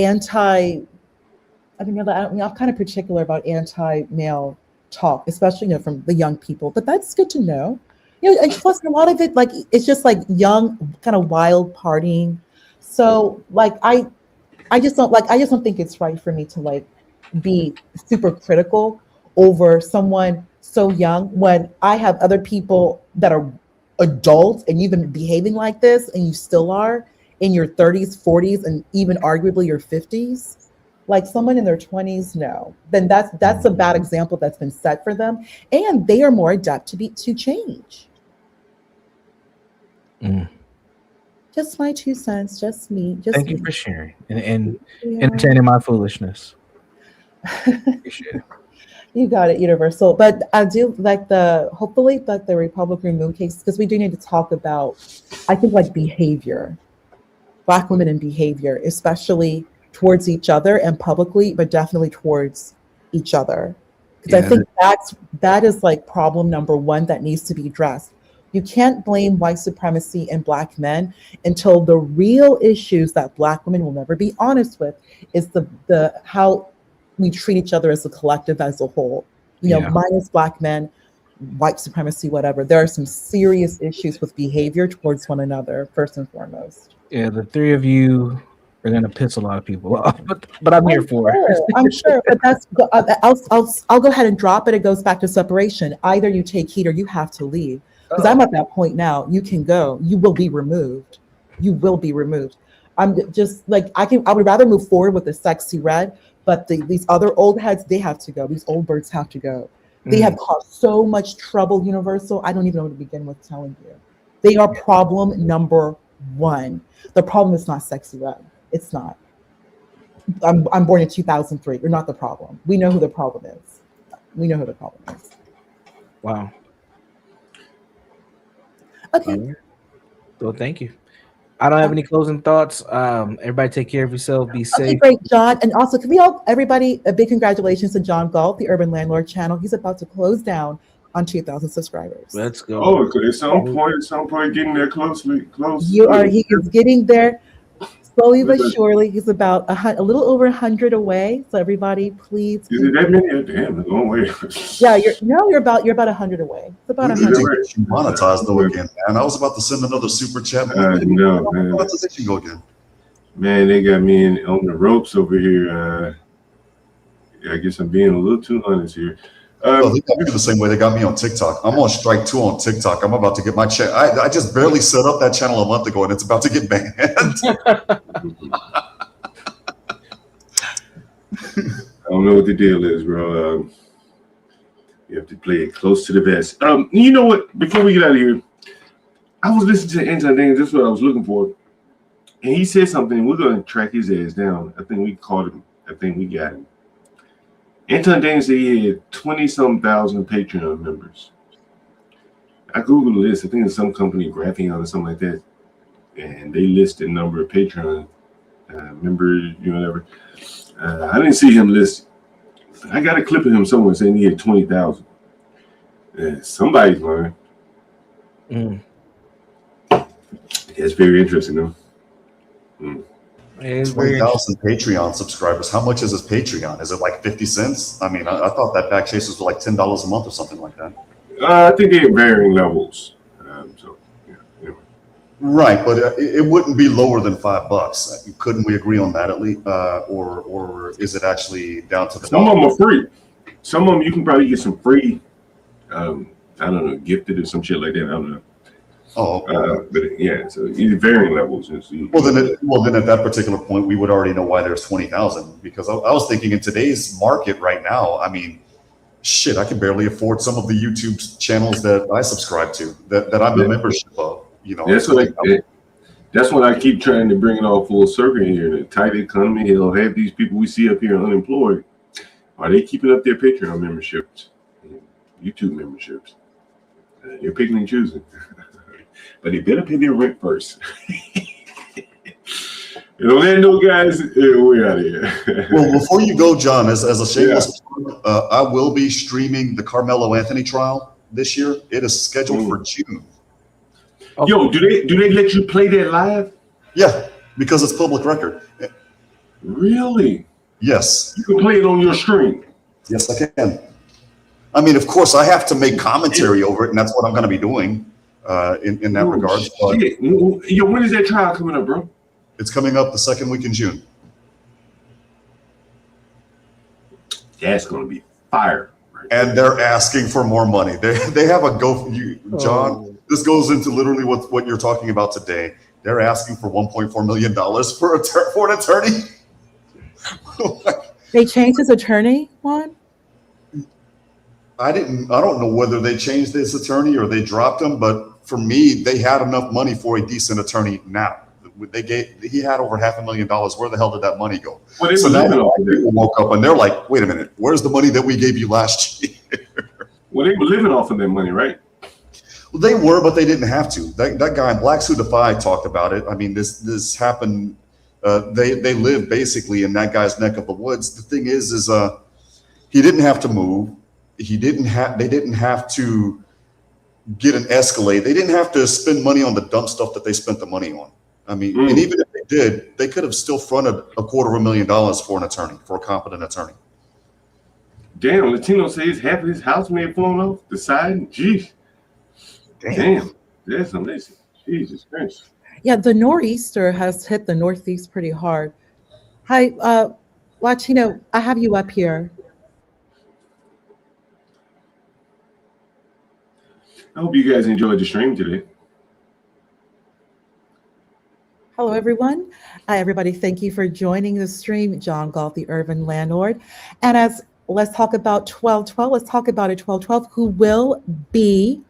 I'm kind of particular about anti-male talk, especially from the young people. But that's good to know. And plus a lot of it, like it's just like young, kind of wild partying. So like I just don't think it's right for me to like be super critical over someone so young when I have other people that are adults and you've been behaving like this and you still are in your 30s, 40s, and even arguably your 50s. Like someone in their 20s, no. Then that's a bad example that's been set for them, and they are more adept to change. Just my 2 cents, just me. Thank you for sharing and entertaining my foolishness. Appreciate it. You got it, Universal. But I do like hopefully like the Republican move case, because we do need to talk about, I think, like behavior, Black women and behavior, especially towards each other and publicly, but definitely towards each other. Because I think that is like problem number one that needs to be addressed. You can't blame white supremacy and Black men until the real issues that Black women will never be honest with is the how we treat each other as a collective, as a whole. Minus Black men, white supremacy, whatever. There are some serious issues with behavior towards one another, first and foremost. Yeah, the three of you are gonna piss a lot of people off, but I'm here for it. I'm sure, but that's I'll go ahead and drop it. It goes back to separation. Either you take heed or you have to leave. Because I'm at that point now. You can go. You will be removed. You will be removed. I'm just like I would rather move forward with the sexy red, but these other old heads, they have to go. These old birds have to go. They have caused so much trouble, Universal. I don't even know where to begin with telling you. They are problem number one. The problem is not sexy red. It's not. I'm born in 2003. You're not the problem. We know who the problem is. We know who the problem is. Wow. Okay. Well, thank you. I don't have any closing thoughts. Everybody take care of yourself. Be safe. Okay, great, John. And also, can we all, everybody, a big congratulations to John Galt, the Urban Landlord channel. He's about to close down on 2,000 subscribers. Let's go. Oh, at some point, getting there close. He is getting there slowly but surely. He's about a little over 100 away. So everybody, please. Is it that many? Damn, it's a long way. Yeah, you're about 100 away. It's about 100. You monetized though again, man. I was about to send another super chat. No, man. Monetization go again. Man, they got me on the ropes over here. I guess I'm being a little too honest here. They got me the same way they got me on TikTok. I'm on strike 2 on TikTok. I'm about to get my check. I just barely set up that channel a month ago, and it's about to get banned. I don't know what the deal is, bro. You have to play it close to the vest. You know what? Before we get out of here, I was listening to Anton Daniels. That's what I was looking for. And he said something. We're going to track his ass down. I think we caught him. I think we got him. Anton Daniels said he had 20-some thousand Patreon members. I Googled the list. I think it's some company, Graphion or something like that. And they list the number of Patreon members, whatever. I didn't see him listed. I got a clip of him somewhere saying he had 20,000. Somebody's lying. It's very interesting, though. 20,000 Patreon subscribers. How much is his Patreon? Is it like 50 cents? I mean, I thought that back chases were like $10 a month or something like that. I think they have varying levels. Right, but it wouldn't be lower than $5. Couldn't we agree on that at least? Or is it actually down to the Some of them are free. Some of them you can probably get some free, I don't know, gifted or some shit like that. I don't know. Oh, but yeah, so either varying levels. Well, then at that particular point, we would already know why there's 20,000. Because I was thinking in today's market right now, I mean, shit, I can barely afford some of the YouTube channels that I subscribe to, that I'm a membership of. That's what I keep trying to bring it all full circle here. The tight economy, he'll have these people we see up here unemployed. Are they keeping up their Patreon memberships, YouTube memberships? You're picking and choosing. But they better pay their rent first. Orlando guys, we're out of here. Well, before you go, John, as a shameless plug, I will be streaming the Carmelo Anthony trial this year. It is scheduled for June. Yo, do they let you play that live? Yeah, because it's public record. Really? Yes. You can play it on your stream. Yes, I can. I mean, of course, I have to make commentary over it, and that's what I'm going to be doing in that regard. Shit. Yo, when is that trial coming up, bro? It's coming up the second week in June. That's going to be fire. And they're asking for more money. They have a John. This goes into literally what you're talking about today. They're asking for $1.4 million for an attorney. They changed his attorney, Juan? I don't know whether they changed his attorney or they dropped him, but for me, they had enough money for a decent attorney now. He had over $500,000. Where the hell did that money go? Well, so now people woke up and they're like, wait a minute, where's the money that we gave you last year? Well, they were living off of that money, right? Well, they were, but they didn't have to. That guy in Blacks Who Defy talked about it. I mean, this happened. They live basically in that guy's neck of the woods. The thing is he didn't have to move. They didn't have to get an Escalade. They didn't have to spend money on the dumb stuff that they spent the money on. I mean, and even if they did, they could have still fronted $250,000 for an attorney, for a competent attorney. Damn, Latino says half of his house may have flown off the side. Jeez. Damn. That's amazing. Jesus Christ. Yeah, the nor'easter has hit the Northeast pretty hard. Hi, Latino, I have you up here. I hope you guys enjoyed the stream today. Hello, everyone. Hi, everybody. Thank you for joining the stream. John Galt, the urban landlord. And let's talk about 1212. Let's talk about it, 1212, who will be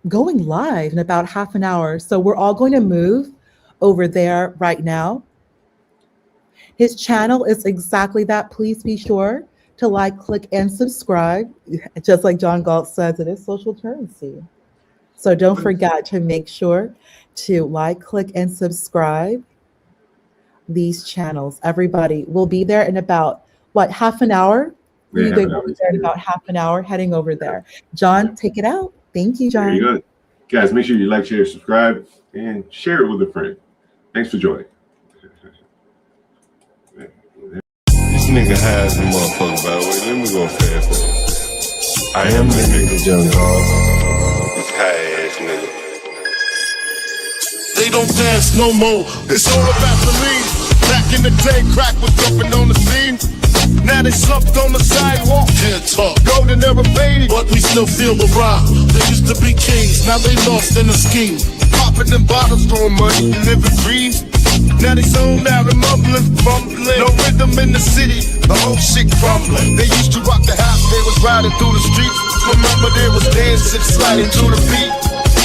going live in about half an hour. So we're all going to move over there right now. His channel is exactly that. Please be sure to like, click, and subscribe. Just like John Galt says, it is social currency. So don't forget to make sure to like, click, and subscribe these channels. Everybody will be there in about, half an hour? Yeah, we'll be there in about half an hour, heading over there. John, take it out. Thank you, John. Very good. Guys, make sure you like, share, subscribe, and share it with a friend. Thanks for joining. This nigga high as a motherfucker, by the way. Let me go fast. I am the nigga, John Galt. This high ass nigga. They don't dance no more. It's all about the lean. Back in the day, crack was jumping on the scene. Now they slumped on the sidewalk. Can't talk. Golden era faded, but we still feel the rock. They used to be kings, now they lost in the scheme. Popping them bottles, throwing money, and living free. Now they zoned out and mumbling, fumbling. No rhythm in the city, the whole shit crumbling. They used to rock the house, they was riding through the streets. Remember there was dancing, sliding to the beat.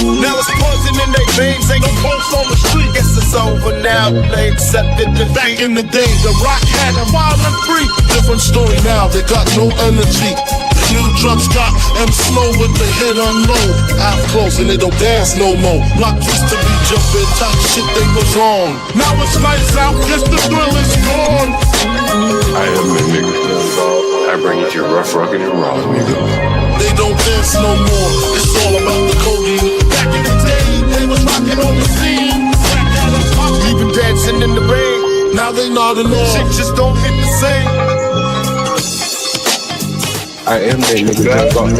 Now it's poison in their veins, ain't no pulse on the street. Guess it's over now, they accepted the back in the day, the rock had them wild and free. Different story now, they got no energy. The new drugs got them slow with the hit unload. Out close and they don't dance no more. Block used to be jumping, talk shit they was on. Now it's lights out, guess the thrill is gone. I am the nigga, John Galt. I bring it to you rough, rugged, and raw, nigga. They don't dance no more, it's all about the codeine. Back in the day, they was rocking on the scene. Even dancing in the rain, now they nodding off. Shit just don't hit the same. I am that nigga, John Galt.